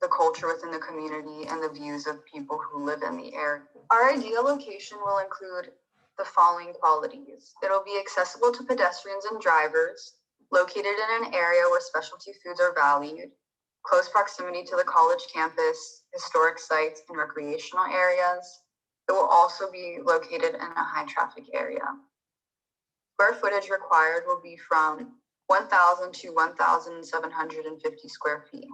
the culture within the community and the views of people who live in the area. Our ideal location will include the following qualities. It'll be accessible to pedestrians and drivers, located in an area where specialty foods are valued, close proximity to the college campus, historic sites, and recreational areas. It will also be located in a high traffic area. Square footage required will be from 1,000 to 1,750 square feet.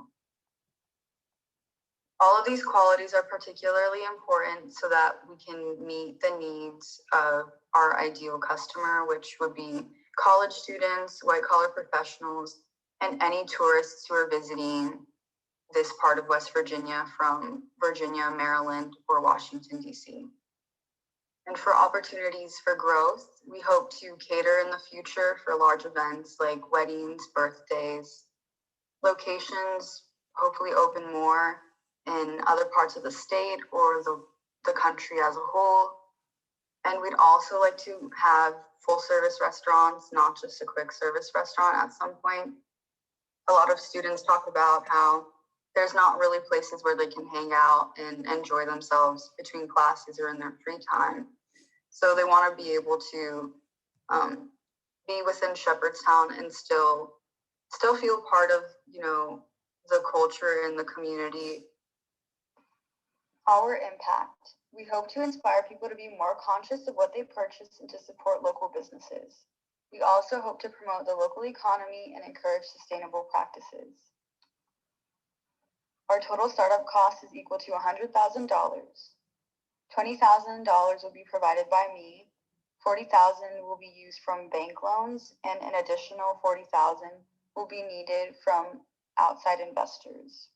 All of these qualities are particularly important so that we can meet the needs of our ideal customer, which would be college students, white-collar professionals, and any tourists who are visiting this part of West Virginia from Virginia, Maryland, or Washington, D.C. And for opportunities for growth, we hope to cater in the future for large events like weddings, birthdays, locations, hopefully open more in other parts of the state or the country as a whole. And we'd also like to have full service restaurants, not just a quick service restaurant at some point. A lot of students talk about how there's not really places where they can hang out and enjoy themselves between classes or in their free time. So they want to be able to be within Shepherdstown and still feel part of, the culture and the community. Our impact. We hope to inspire people to be more conscious of what they purchase and to support local businesses. We also hope to promote the local economy and encourage sustainable practices. Our total startup cost is equal to $100,000. $20,000 will be provided by me. $40,000 will be used from bank loans, and an additional $40,000 will be needed from outside investors.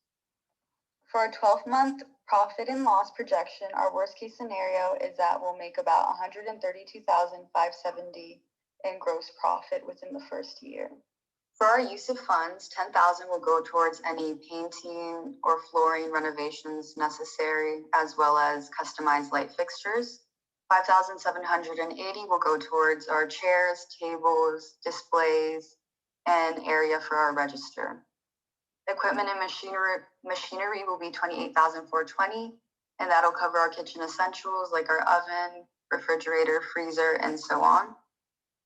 For a 12-month profit and loss projection, our worst case scenario is that we'll make about $132,570 in gross profit within the first year. For our use of funds, $10,000 will go towards any painting or flooring renovations necessary, as well as customized light fixtures. $5,780 will go towards our chairs, tables, displays, and area for our register. Equipment and machinery will be $28,420, and that'll cover our kitchen essentials like our oven, refrigerator, freezer, and so on.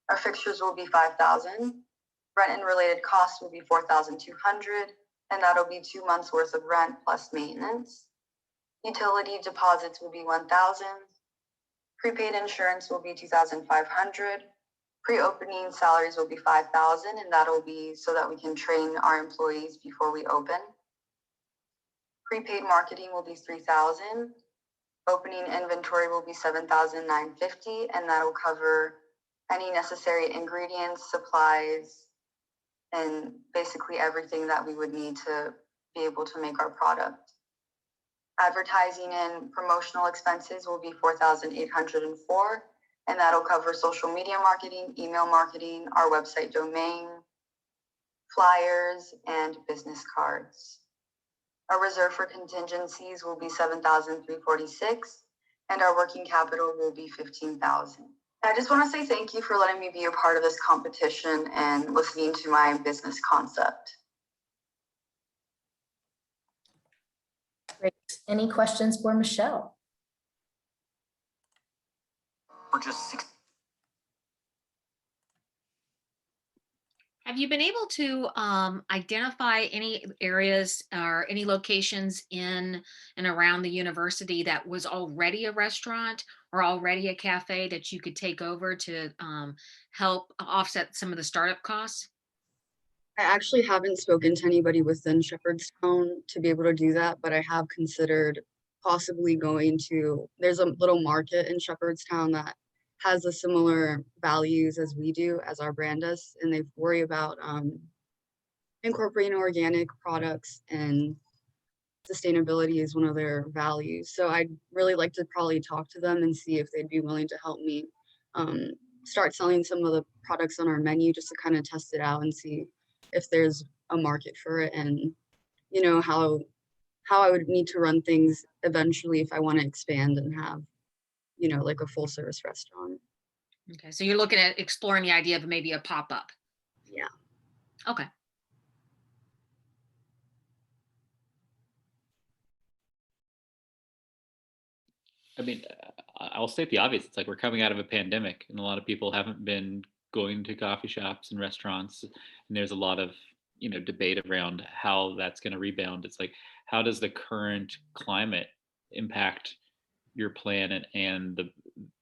Our fixtures will be $5,000. Rent and related costs will be $4,200, and that'll be 2 months worth of rent plus maintenance. Utility deposits will be $1,000. Prepaid insurance will be $2,500. Pre-opening salaries will be $5,000, and that'll be so that we can train our employees before we open. Prepaid marketing will be $3,000. Opening inventory will be $7,950, and that'll cover any necessary ingredients, supplies, and basically everything that we would need to be able to make our product. Advertising and promotional expenses will be $4,804, and that'll cover social media marketing, email marketing, our website domain, flyers, and business cards. Our reserve for contingencies will be $7,346, and our working capital will be $15,000. I just want to say thank you for letting me be a part of this competition and listening to my business concept. Great. Any questions for Michelle? For just 6. Have you been able to identify any areas or any locations in and around the university that was already a restaurant or already a cafe that you could take over to help offset some of the startup costs? I actually haven't spoken to anybody within Shepherdstown to be able to do that, but I have considered possibly going to, there's a little market in Shepherdstown that has the similar values as we do, as our brand does, and they worry about incorporating organic products, and sustainability is one of their values. So I'd really like to probably talk to them and see if they'd be willing to help me start selling some of the products on our menu, just to kind of test it out and see if there's a market for it, and how I would need to run things eventually if I want to expand and have like a full service restaurant. Okay, so you're looking at exploring the idea of maybe a pop-up. Yeah. Okay. I mean, I'll state the obvious. It's like we're coming out of a pandemic, and a lot of people haven't been going to coffee shops and restaurants, and there's a lot of debate around how that's going to rebound. It's like, how does the current climate impact your plan and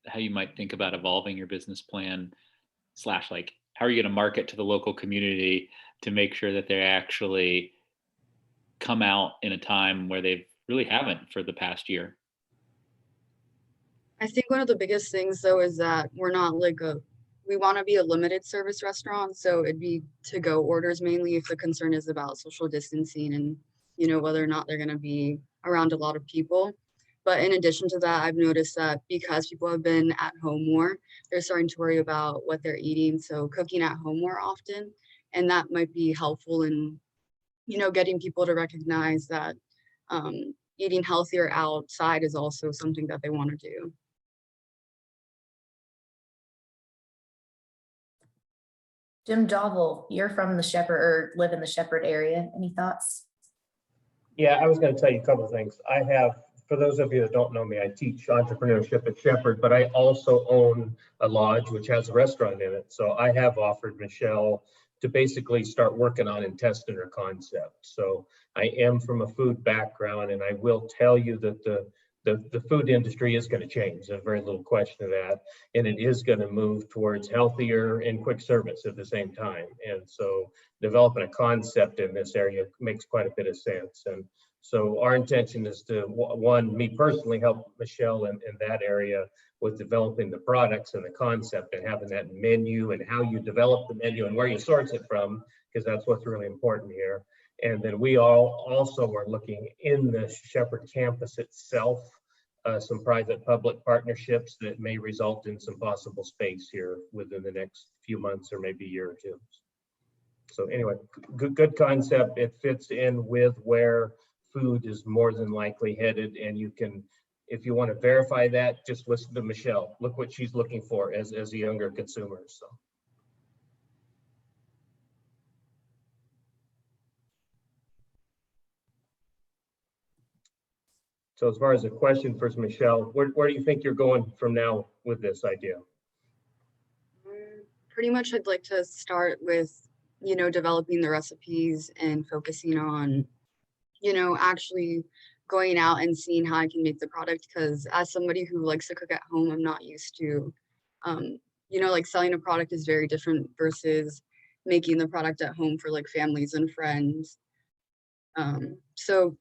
how you might think about evolving your business plan / like how are you going to market to the local community to make sure that they actually come out in a time where they really haven't for the past year? I think one of the biggest things though is that we're not like we want to be a limited service restaurant, so it'd be to-go orders mainly if the concern is about social distancing and whether or not they're going to be around a lot of people. But in addition to that, I've noticed that because people have been at home more, they're starting to worry about what they're eating. So cooking at home more often, and that might be helpful in, getting people to recognize that eating healthier outside is also something that they want to do. Jim Dovell, you're from the Shepherd or live in the Shepherd area. Any thoughts? Yeah, I was going to tell you a couple of things. I have, for those of you that don't know me, I teach entrepreneurship at Shepherd, but I also own a lodge which has a restaurant in it. So I have offered Michelle to basically start working on and testing her concept. So I am from a food background, and I will tell you that the food industry is going to change. There's very little question of that. And it is going to move towards healthier and quick service at the same time. And so developing a concept in this area makes quite a bit of sense. And so our intention is to, one, me personally, help Michelle in that area with developing the products and the concept and having that menu and how you develop the menu and where you source it from, because that's what's really important here. And then we all also are looking in the Shepherd campus itself, some private-public partnerships that may result in some possible space here within the next few months or maybe a year or two. So anyway, good concept. It fits in with where food is more than likely headed, and you can, if you want to verify that, just listen to Michelle. Look what she's looking for as a younger consumer. So as far as a question for Michelle, where do you think you're going from now with this idea? Pretty much I'd like to start with, developing the recipes and focusing on, actually going out and seeing how I can make the product. Because as somebody who likes to cook at home, I'm not used to, like selling a product is very different versus making the product at home for like families and friends. So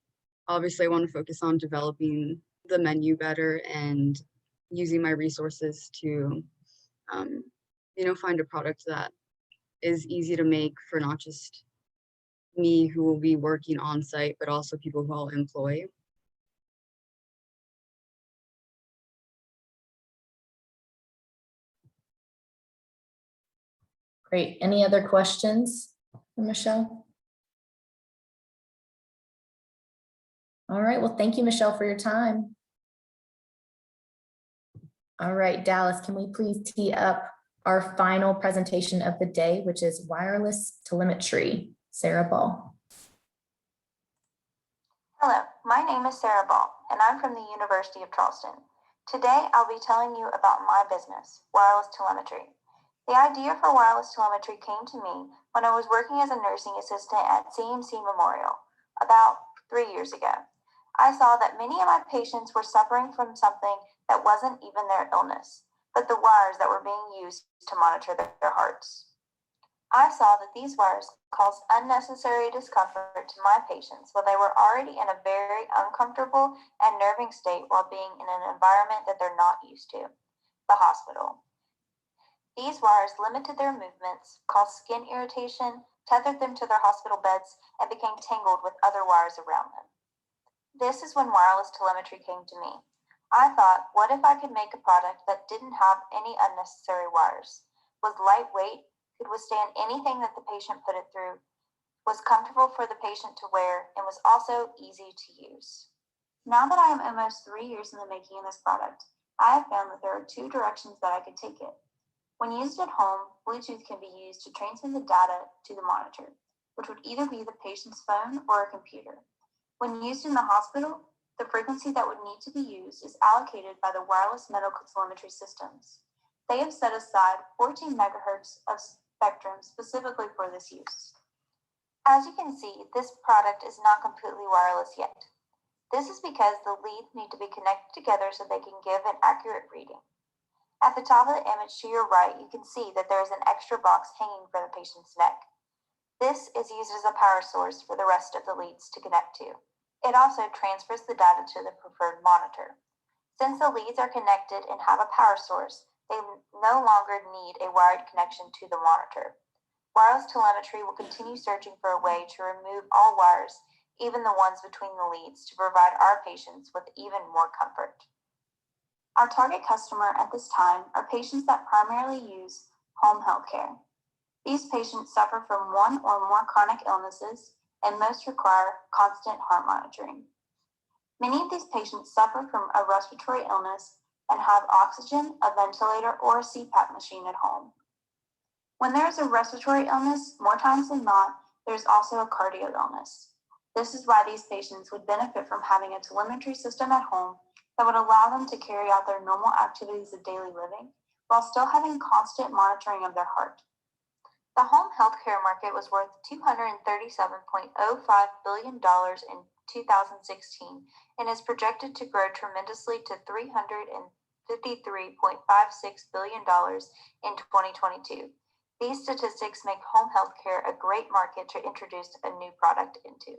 obviously I want to focus on developing the menu better and using my resources to, find a product that is easy to make for not just me who will be working on site, but also people who I'll employ. Great. Any other questions for Michelle? All right. Well, thank you, Michelle, for your time. All right, Dallas, can we please tee up our final presentation of the day, which is wireless telemetry? Sarah Ball. Hello, my name is Sarah Ball, and I'm from the University of Charleston. Today, I'll be telling you about my business, wireless telemetry. The idea for wireless telemetry came to me when I was working as a nursing assistant at CMC Memorial about 3 years ago. I saw that many of my patients were suffering from something that wasn't even their illness, but the wires that were being used to monitor their hearts. I saw that these wires caused unnecessary discomfort to my patients when they were already in a very uncomfortable and nerving state while being in an environment that they're not used to, the hospital. These wires limited their movements, caused skin irritation, tethered them to their hospital beds, and became tangled with other wires around them. This is when wireless telemetry came to me. I thought, what if I could make a product that didn't have any unnecessary wires, was lightweight, could withstand anything that the patient put it through, was comfortable for the patient to wear, and was also easy to use. Now that I am almost 3 years in the making of this product, I have found that there are 2 directions that I could take it. When used at home, Bluetooth can be used to transmit the data to the monitor, which would either be the patient's phone or a computer. When used in the hospital, the frequency that would need to be used is allocated by the wireless medical telemetry systems. They have set aside 14 megahertz of spectrum specifically for this use. As you can see, this product is not completely wireless yet. This is because the leads need to be connected together so they can give an accurate reading. At the top of the image to your right, you can see that there is an extra box hanging from the patient's neck. This is used as a power source for the rest of the leads to connect to. It also transfers the data to the preferred monitor. Since the leads are connected and have a power source, they no longer need a wired connection to the monitor. Wireless telemetry will continue searching for a way to remove all wires even the ones between the leads, to provide our patients with even more comfort. Our target customer at this time are patients that primarily use home health care. These patients suffer from one or more chronic illnesses and most require constant heart monitoring. Many of these patients suffer from a respiratory illness and have oxygen, a ventilator, or a CPAP machine at home. When there is a respiratory illness, more times than not, there's also a cardio illness. This is why these patients would benefit from having a telemetry system at home that would allow them to carry out their normal activities of daily living while still having constant monitoring of their heart. The home healthcare market was worth $237.05 billion in 2016 and is projected to grow tremendously to $353.56 billion in 2022. These statistics make home healthcare a great market to introduce a new product into.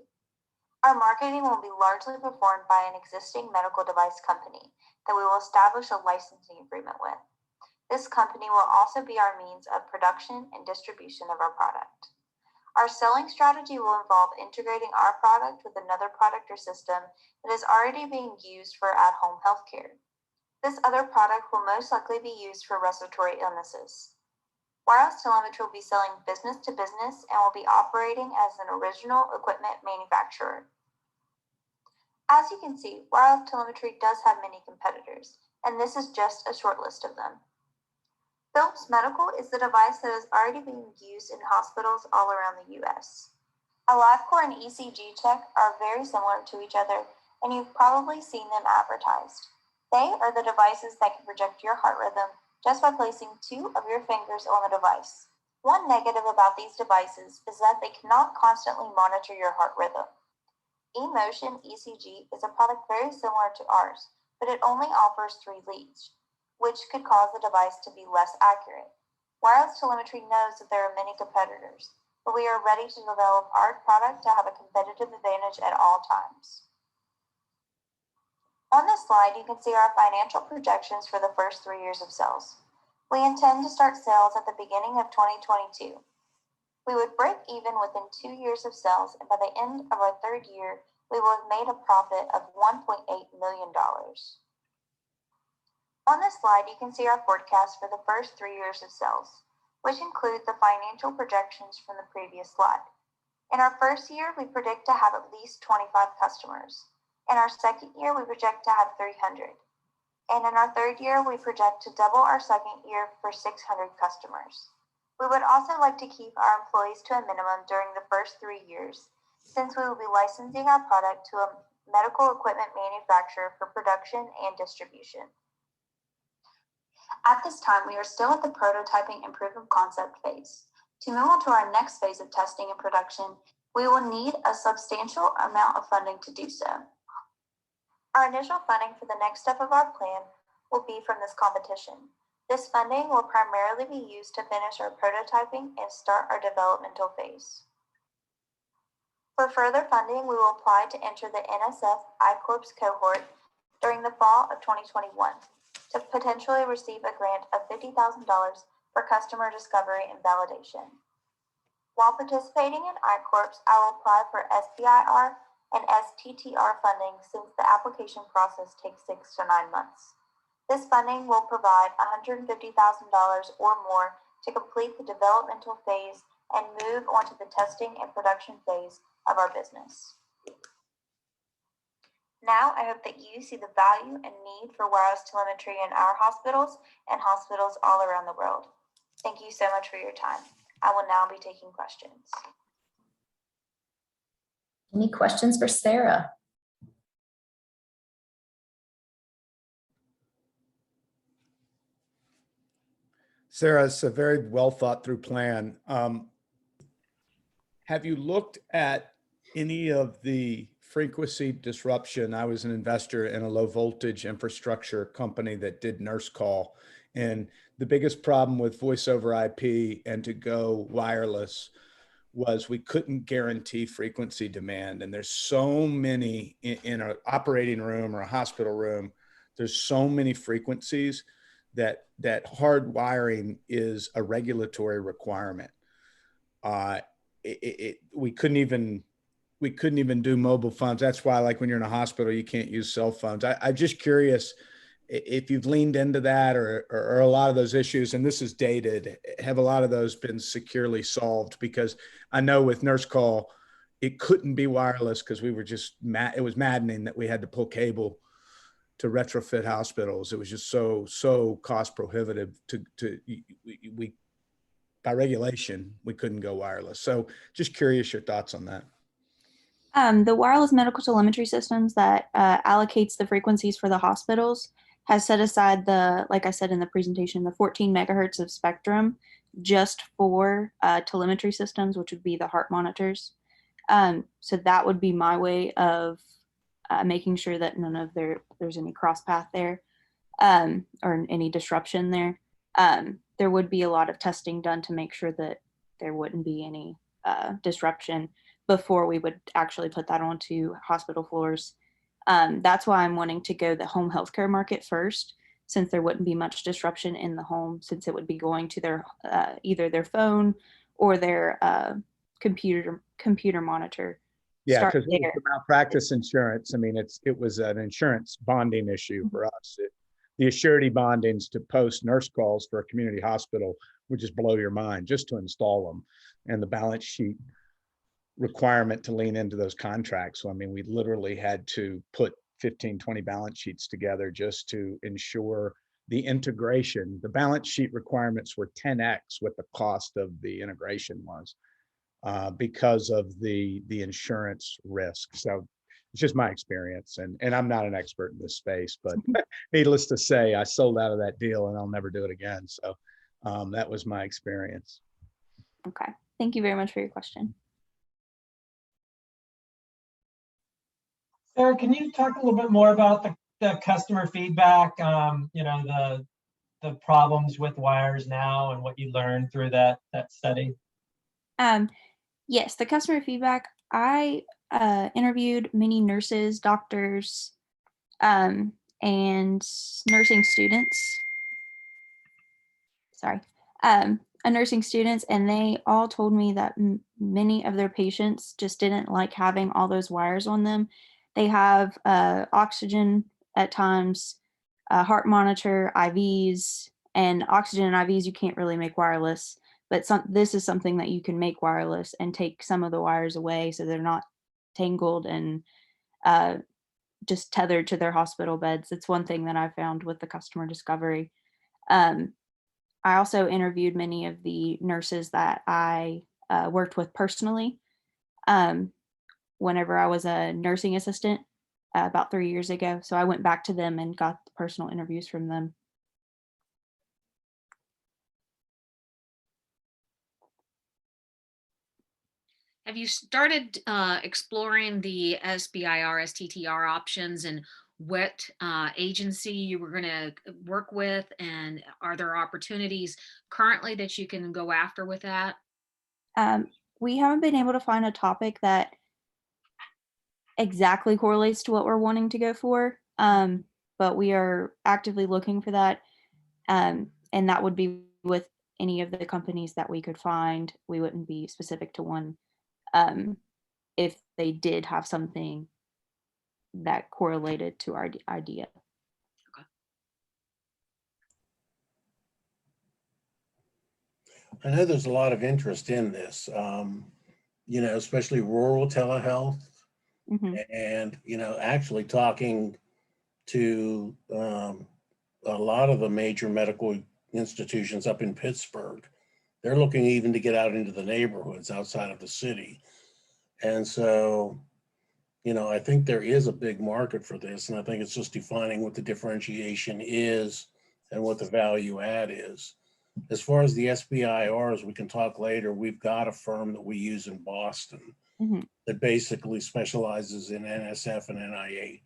Our marketing will be largely performed by an existing medical device company that we will establish a licensing agreement with. This company will also be our means of production and distribution of our product. Our selling strategy will involve integrating our product with another product or system that is already being used for at-home healthcare. This other product will most likely be used for respiratory illnesses. Wireless telemetry will be selling business to business and will be operating as an original equipment manufacturer. As you can see, wireless telemetry does have many competitors, and this is just a short list of them. Philips Medical is the device that is already being used in hospitals all around the US. A LiveCore and ECG check are very similar to each other, and you've probably seen them advertised. They are the devices that can project your heart rhythm just by placing 2 of your fingers on the device. One negative about these devices is that they cannot constantly monitor your heart rhythm. eMotion ECG is a product very similar to ours, but it only offers 3 leads, which could cause the device to be less accurate. Wireless telemetry knows that there are many competitors, but we are ready to develop our product to have a competitive advantage at all times. On this slide, you can see our financial projections for the first 3 years of sales. We intend to start sales at the beginning of 2022. We would break even within 2 years of sales, and by the end of our 3rd year, we will have made a profit of $1.8 million. On this slide, you can see our forecast for the first 3 years of sales, which include the financial projections from the previous slide. In our first year, we predict to have at least 25 customers. In our second year, we project to have 300. And in our 3rd year, we project to double our second year for 600 customers. We would also like to keep our employees to a minimum during the first 3 years, since we will be licensing our product to a medical equipment manufacturer for production and distribution. At this time, we are still at the prototyping and proof of concept phase. To move on to our next phase of testing and production, we will need a substantial amount of funding to do so. Our initial funding for the next step of our plan will be from this competition. This funding will primarily be used to finish our prototyping and start our developmental phase. For further funding, we will apply to enter the NSF I-Corps cohort during the fall of 2021 to potentially receive a grant of $50,000 for customer discovery and validation. While participating in I-Corps, I will apply for SBIR and STTR funding since the application process takes 6 to 9 months. This funding will provide $150,000 or more to complete the developmental phase and move on to the testing and production phase of our business. Now, I hope that you see the value and need for wireless telemetry in our hospitals and hospitals all around the world. Thank you so much for your time. I will now be taking questions. Any questions for Sarah? Sarah, it's a very well thought through plan. Have you looked at any of the frequency disruption? I was an investor in a low voltage infrastructure company that did nurse call. And the biggest problem with voice over IP and to go wireless was we couldn't guarantee frequency demand. And there's so many in an operating room or a hospital room, there's so many frequencies that hard wiring is a regulatory requirement. We couldn't even we couldn't even do mobile phones. That's why, like when you're in a hospital, you can't use cell phones. I'm just curious if you've leaned into that, or a lot of those issues, and this is dated, have a lot of those been securely solved? Because I know with Nurse Call, it couldn't be wireless because we were just it was maddening that we had to pull cable to retrofit hospitals. It was just so cost prohibitive we by regulation, we couldn't go wireless. So just curious your thoughts on that. The wireless medical telemetry systems that allocates the frequencies for the hospitals has set aside like I said in the presentation, the 14 megahertz of spectrum just for telemetry systems, which would be the heart monitors. So that would be my way of making sure that none of there's any cross path there, or any disruption there. There would be a lot of testing done to make sure that there wouldn't be any disruption before we would actually put that onto hospital floors. That's why I'm wanting to go the home healthcare market first, since there wouldn't be much disruption in the home, since it would be going to their either their phone or their computer monitor. Yeah, because with the malpractice insurance, I mean, it was an insurance bonding issue for us. The assurity bondings to post nurse calls for a community hospital would just blow your mind just to install them, and the balance sheet requirement to lean into those contracts. So, I mean, we literally had to put 15, 20 balance sheets together just to ensure the integration. The balance sheet requirements were 10x what the cost of the integration was, because of the insurance risk. So it's just my experience, and I'm not an expert in this space, but needless to say, I sold out of that deal and I'll never do it again. So that was my experience. Okay, thank you very much for your question. Sarah, can you talk a little bit more about the customer feedback, you know, the problems with wires now and what you learned through that study? Yes, the customer feedback. I interviewed many nurses, doctors, and nursing students. Sorry, nursing students, and they all told me that many of their patients just didn't like having all those wires on them. They have oxygen at times, heart monitor, IVs, and oxygen and IVs you can't really make wireless. But this is something that you can make wireless and take some of the wires away so they're not tangled and just tethered to their hospital beds. It's one thing that I found with the customer discovery. I also interviewed many of the nurses that I worked with personally whenever I was a nursing assistant about 3 years ago. So I went back to them and got personal interviews from them. Have you started exploring the SBIR, STTR options and what agency you were going to work with? And are there opportunities currently that you can go after with that? We haven't been able to find a topic that exactly correlates to what we're wanting to go for, but we are actively looking for that. And that would be with any of the companies that we could find. We wouldn't be specific to one. If they did have something that correlated to our idea. Okay. I know there's a lot of interest in this, you know, especially rural telehealth, and, you know, actually talking to a lot of the major medical institutions up in Pittsburgh. They're looking even to get out into the neighborhoods outside of the city. And so, you know, I think there is a big market for this, and I think it's just defining what the differentiation is and what the value add is. As far as the SBIRs, we can talk later. We've got a firm that we use in Boston that basically specializes in NSF and NIH.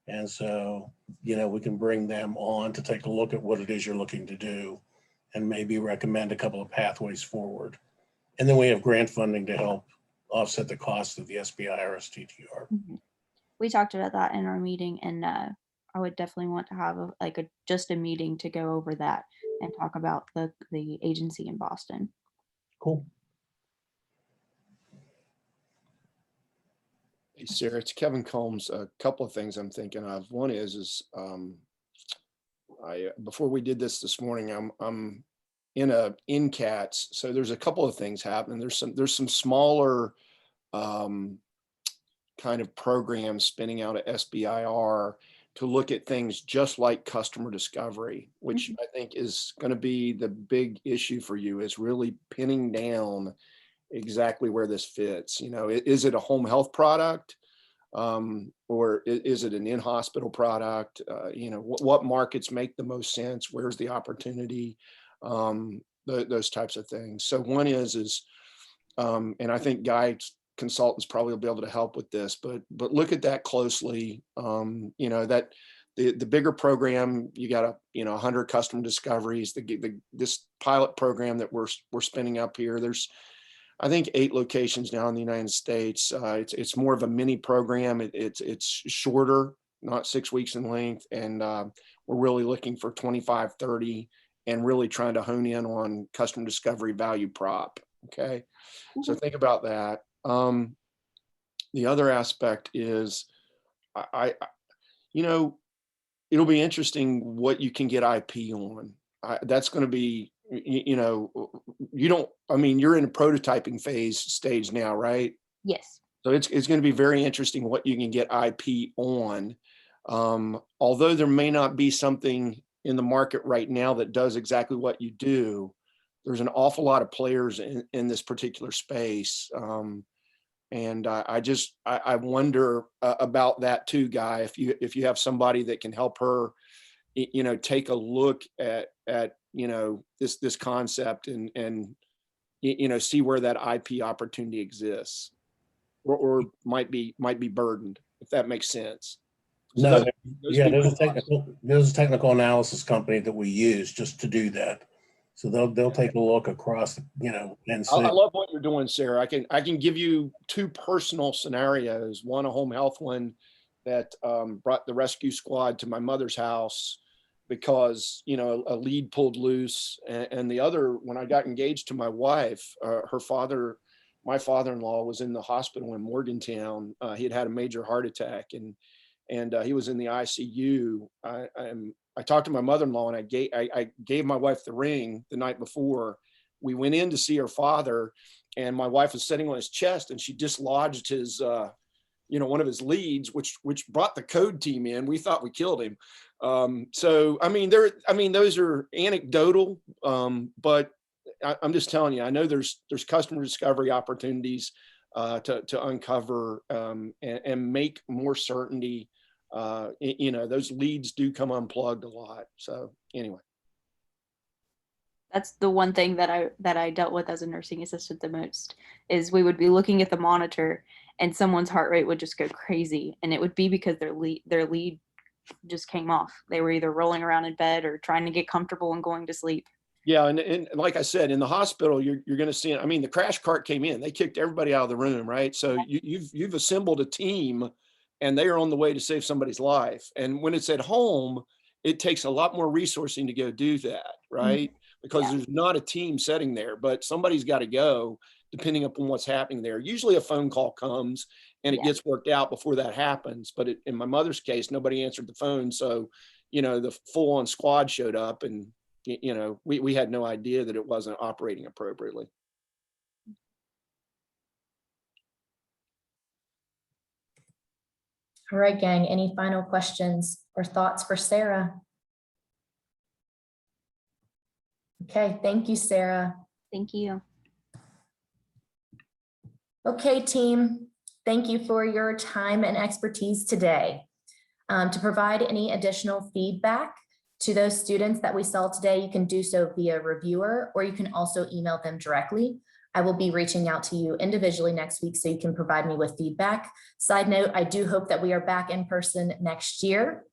And so, you know, we can bring them on to take a look at what it is you're looking to do and maybe recommend a couple of pathways forward. And then we have grant funding to help offset the cost of the SBIR STTR. We talked about that in our meeting, and I would definitely want to have just a meeting to go over that and talk about the agency in Boston. Cool. Hey, Sarah, it's Kevin Combs. A couple of things I'm thinking of. One is before we did this morning, I'm in CATS. So there's a couple of things happening. There's some smaller kind of programs spinning out at SBIR to look at things just like customer discovery, which I think is going to be the big issue for you, is really pinning down exactly where this fits. You know, is it a home health product? Or is it an in-hospital product? You know, what markets make the most sense? Where's the opportunity? Those types of things. So one is, and I think Guy consultants probably will be able to help with this, but look at that closely. You know, that the bigger program, you got 100 customer discoveries. This pilot program that we're spinning up here, there's, I think, 8 locations now in the United States. It's more of a mini program. It's shorter, not 6 weeks in length. And we're really looking for 25, 30, and really trying to hone in on customer discovery value prop. Okay. So think about that. The other aspect is, you know, it'll be interesting what you can get IP on. That's going to be, you know, I mean, you're in a prototyping stage now, right? Yes. So it's going to be very interesting what you can get IP on. Although there may not be something in the market right now that does exactly what you do, there's an awful lot of players in this particular space. And I wonder about that too, Guy, if you have somebody that can help her, you know, take a look at you know, this concept and you know, see where that IP opportunity exists, or might be burdened, if that makes sense. So no, yeah, there's a technical analysis company that we use just to do that. So they'll take a look across, you know, and see. I love what you're doing, Sarah. I can give you 2 personal scenarios. One, a home health one that brought the rescue squad to my mother's house because, you know, a lead pulled loose, and the other, when I got engaged to my wife, my father-in-law was in the hospital in Morgantown. He had had a major heart attack, and he was in the ICU. I talked to my mother-in-law, and I gave my wife the ring the night before. We went in to see her father, and my wife was sitting on his chest, and she dislodged his, you know, one of his leads, which brought the code team in. We thought we killed him. So I mean, those are anecdotal, but I'm just telling you, I know there's customer discovery opportunities to uncover and make more certainty. You know, those leads do come unplugged a lot. So anyway, that's the one thing that I dealt with as a nursing assistant the most, is we would be looking at the monitor and someone's heart rate would just go crazy, and it would be because their lead just came off. They were either rolling around in bed or trying to get comfortable and going to sleep. Yeah, and like I said, in the hospital, you're going to see. I mean, the crash cart came in; they kicked everybody out of the room, right? So you've assembled a team, and they are on the way to save somebody's life. And when it's at home, it takes a lot more resourcing to go do that, right? Because there's not a team sitting there, but somebody's got to go, depending upon what's happening there. Usually a phone call comes and it gets worked out before that happens. But in my mother's case, nobody answered the phone. So, you know, the full on squad showed up, and, you know, we had no idea that it wasn't operating appropriately. All right, gang, any final questions or thoughts for Sarah? Okay, thank you, Sarah. Thank you. Okay, team, thank you for your time and expertise today. To provide any additional feedback to those students that we saw today, you can do so via reviewer, or you can also email them directly. I will be reaching out to you individually next week so you can provide me with feedback. Side note, I do hope that we are back in person next year.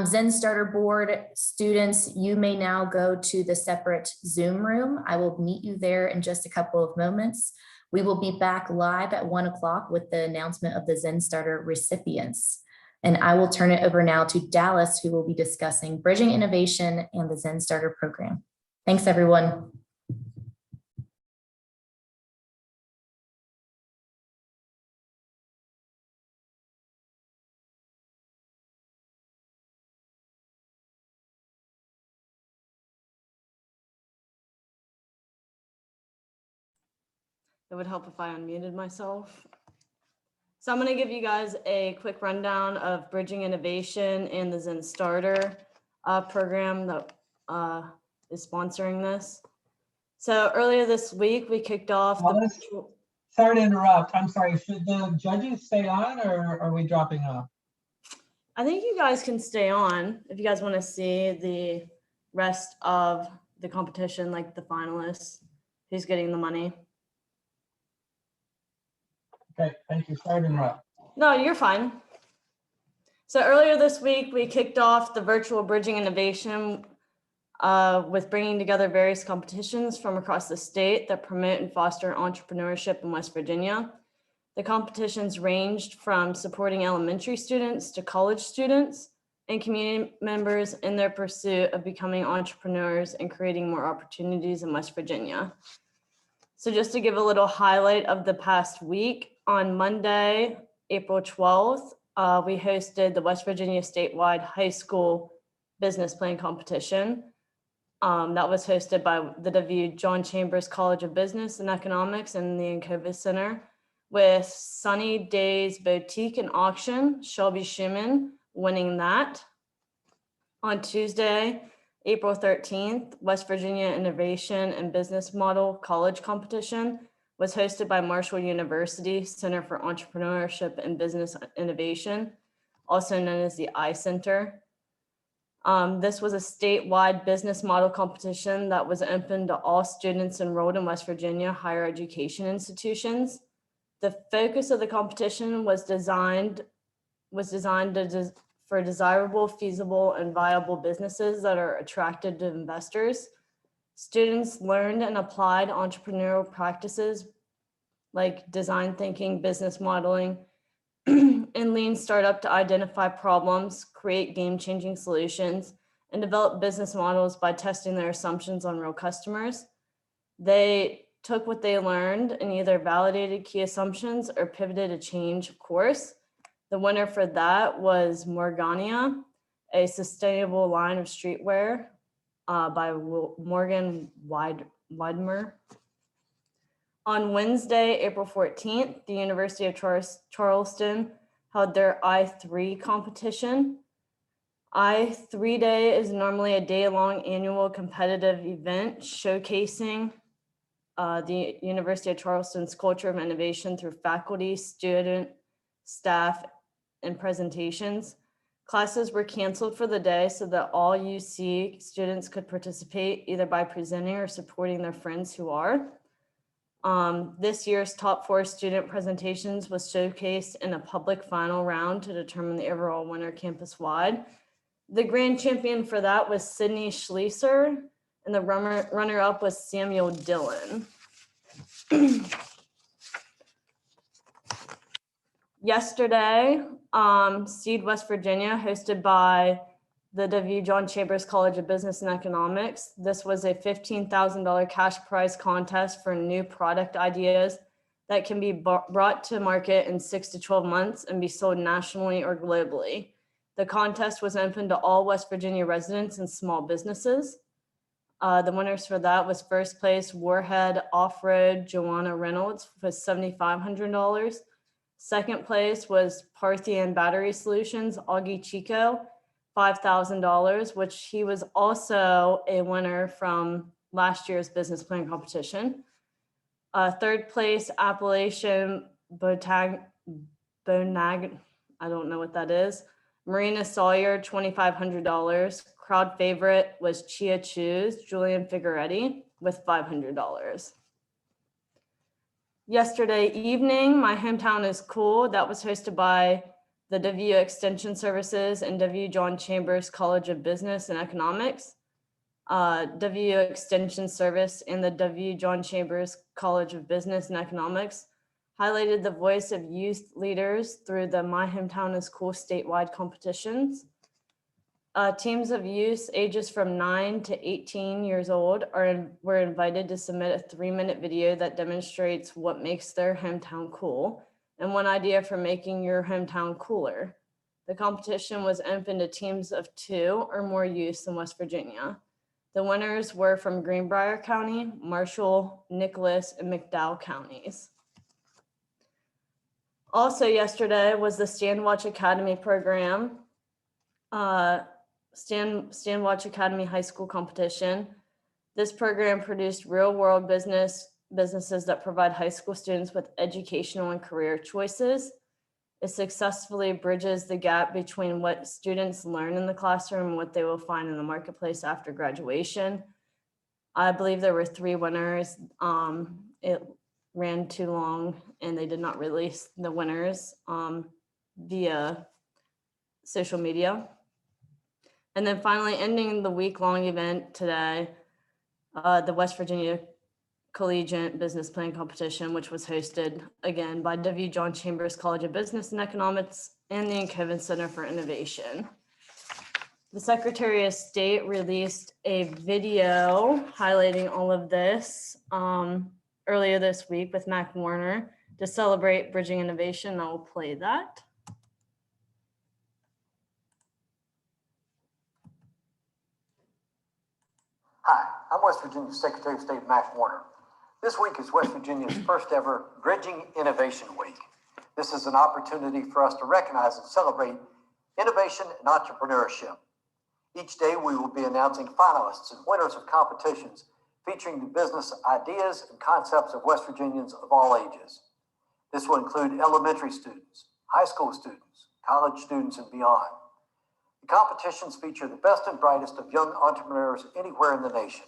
Zen Starter Board students, you may now go to the separate Zoom room. I will meet you there in just a couple of moments. We will be back live at 1 o'clock with the announcement of the Zen Starter recipients. And I will turn it over now to Dallas, who will be discussing bridging innovation and the Zen Starter program. Thanks, everyone. It would help if I unmuted myself. So I'm going to give you guys a quick rundown of Bridging Innovation and the Zen Starter program that is sponsoring this. So earlier this week, we kicked off Sorry to interrupt. I'm sorry. Should the judges stay on or are we dropping off? I think you guys can stay on if you guys want to see the rest of the competition, like the finalists, who's getting the money. Okay, thank you. Sorry to interrupt. No, you're fine. So earlier this week, we kicked off the virtual Bridging Innovation with bringing together various competitions from across the state that promote and foster entrepreneurship in West Virginia. The competitions ranged from supporting elementary students to college students and community members in their pursuit of becoming entrepreneurs and creating more opportunities in West Virginia. So just to give a little highlight of the past week, on Monday, April 12th, we hosted the West Virginia statewide high school business plan competition. That was hosted by the W. John Chambers College of Business and Economics and the Incovis Center, with Sunny Days Boutique and Auction, Shelby Schumann winning that. On Tuesday, April 13th, West Virginia Innovation and Business Model College Competition was hosted by Marshall University Center for Entrepreneurship and Business Innovation, also known as the I-Center. This was a statewide business model competition that was open to all students enrolled in West Virginia higher education institutions. The focus of the competition was designed for desirable, feasible, and viable businesses that are attracted to investors. Students learned and applied entrepreneurial practices like design thinking, business modeling, and lean startup to identify problems, create game-changing solutions, and develop business models by testing their assumptions on real customers. They took what they learned and either validated key assumptions or pivoted a change course. The winner for that was Morgania, a sustainable line of streetwear by Morgan Widemer. On Wednesday, April 14th, the University of Charleston held their I3 competition. I3 Day is normally a day-long annual competitive event showcasing the University of Charleston's culture of innovation through faculty, student, staff, and presentations. Classes were canceled for the day so that all UC students could participate either by presenting or supporting their friends who are. This year's top 4 student presentations was showcased in a public final round to determine the overall winner campus-wide. The grand champion for that was Sydney Schleiser, and the runner-up was Samuel Dillon. Yesterday, Seed West Virginia, hosted by the W. John Chambers College of Business and Economics. This was a $15,000 cash prize contest for new product ideas that can be brought to market in 6 to 12 months and be sold nationally or globally. The contest was open to all West Virginia residents and small businesses. The winners for that was first place Warhead Off-Road Joanna Reynolds with $7,500. Second place was Parthian Battery Solutions Augie Chico, $5,000, which he was also a winner from last year's business plan competition. Third place Appalachian Bonag, I don't know what that is. Marina Sawyer, $2,500. Crowd favorite was Chia Chu's Julian Figueretti with $500. Yesterday evening, My Hometown is Cool. That was hosted by the W Extension Services and W John Chambers College of Business and Economics. W Extension Service and the W John Chambers College of Business and Economics highlighted the voice of youth leaders through the My Hometown is Cool statewide competitions. Teams of youth ages from 9 to 18 years old were invited to submit a 3-minute video that demonstrates what makes their hometown cool and one idea for making your hometown cooler. The competition was open to teams of 2 or more youths in West Virginia. The winners were from Greenbrier County, Marshall, Nicholas, and McDowell counties. Also yesterday was the Stand Watch Academy program, Stand Watch Academy High School competition. This program produced real-world businesses that provide high school students with educational and career choices. It successfully bridges the gap between what students learn in the classroom and what they will find in the marketplace after graduation. I believe there were 3 winners. It ran too long and they did not release the winners via social media. And then finally, ending the week-long event today, the West Virginia Collegiate Business Plan Competition, which was hosted again by W. John Chambers College of Business and Economics and the Inkoven Center for Innovation. The Secretary of State released a video highlighting all of this earlier this week with Mac Warner to celebrate bridging innovation. I will play that. Hi, I'm West Virginia Secretary of State Mac Warner. This week is West Virginia's first ever Bridging Innovation Week. This is an opportunity for us to recognize and celebrate innovation and entrepreneurship. Each day we will be announcing finalists and winners of competitions featuring the business ideas and concepts of West Virginians of all ages. This will include elementary students, high school students, college students, and beyond. The competitions feature the best and brightest of young entrepreneurs anywhere in the nation.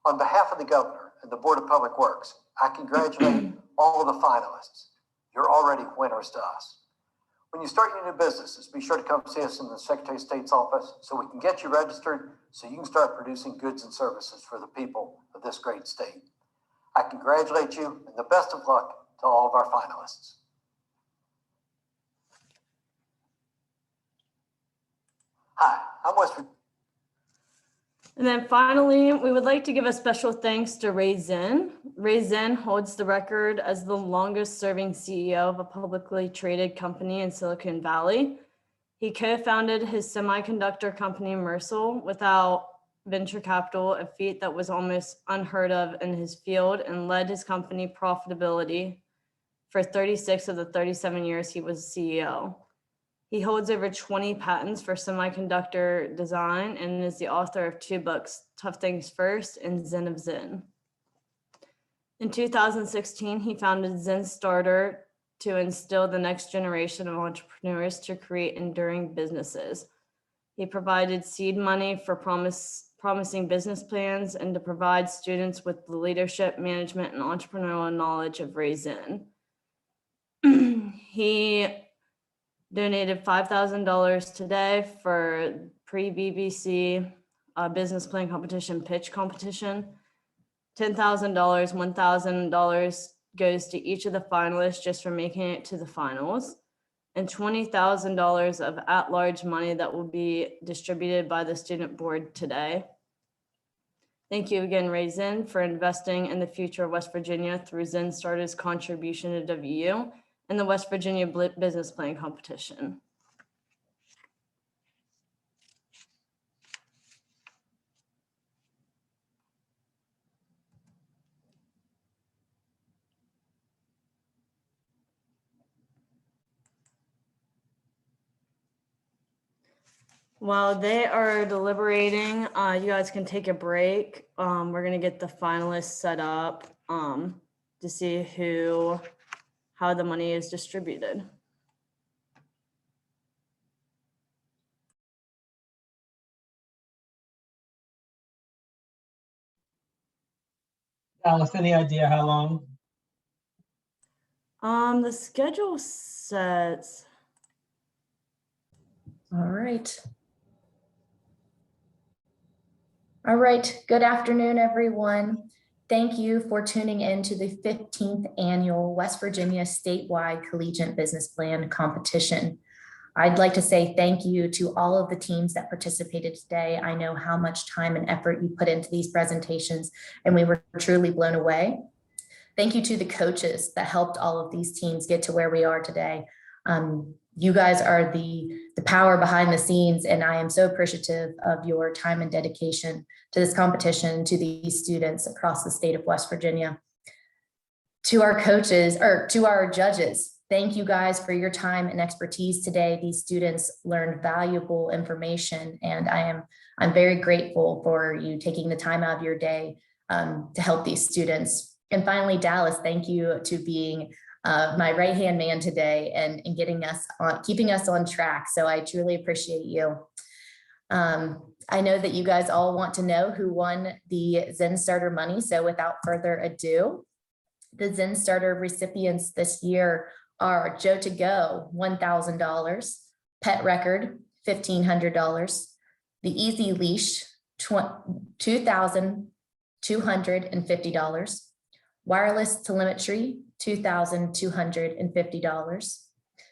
On behalf of the Governor and the Board of Public Works, I congratulate all of the finalists. You're already winners to us. When you start your new businesses, be sure to come see us in the Secretary of State's office so we can get you registered so you can start producing goods and services for the people of this great state. I congratulate you and the best of luck to all of our finalists. Hi, I'm West Virginia. And then finally, we would like to give a special thanks to Ray Zinn. Ray Zinn holds the record as the longest serving CEO of a publicly traded company in Silicon Valley. He co-founded his semiconductor company Mersal without venture capital, a feat that was almost unheard of in his field, and led his company profitability for 36 of the 37 years he was CEO. He holds over 20 patents for semiconductor design and is the author of 2 books, Tough Things First and Zen of Zen. In 2016, he founded Zen Starter to instill the next generation of entrepreneurs to create enduring businesses. He provided seed money for promising business plans and to provide students with the leadership, management, and entrepreneurial knowledge of Ray Zinn. He donated $5,000 today for pre-BBC business plan competition, pitch competition. $10,000, $1,000 goes to each of the finalists just for making it to the finals, and $20,000 of at-large money that will be distributed by the student board today. Thank you again, Ray Zinn, for investing in the future of West Virginia through Zen Starter's contribution to WU and the West Virginia Business Plan Competition. While they are deliberating, you guys can take a break. We're gonna get the finalists set up to see how the money is distributed. Alice, any idea how long? The schedule says. All right. All right, good afternoon, everyone. Thank you for tuning in to the 15th annual West Virginia statewide Collegiate Business Plan Competition. I'd like to say thank you to all of the teams that participated today. I know how much time and effort you put into these presentations, and we were truly blown away. Thank you to the coaches that helped all of these teams get to where we are today. You guys are the power behind the scenes, and I am so appreciative of your time and dedication to this competition, to these students across the state of West Virginia. To our coaches, or to our judges, thank you guys for your time and expertise today. These students learned valuable information, and I'm very grateful for you taking the time out of your day to help these students. And finally, Dallas, thank you to being my right-hand man today and getting us on, keeping us on track. So I truly appreciate you. I know that you guys all want to know who won the Zen Starter money. So without further ado, the Zen Starter recipients this year are Joe to Go, $1,000, Pet Record, $1,500, the Easy Leash, $2,250, Wireless Telemetry, $2,250,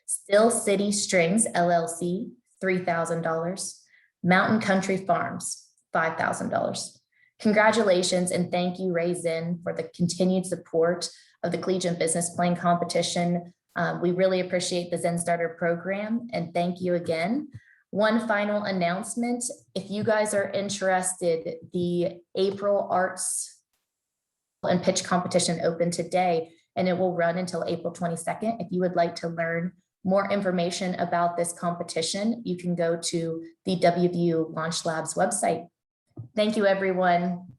Still City Strings LLC, $3,000, Mountain Country Farms, $5,000. Congratulations and thank you, Ray Zinn, for the continued support of the Collegiate Business Playing Competition. We really appreciate the Zen Starter program, and thank you again. One final announcement, if you guys are interested, the April Arts and Pitch Competition opened today, and it will run until April 22nd. If you would like to learn more information about this competition, you can go to the WVU Launch Labs website. Thank you, everyone.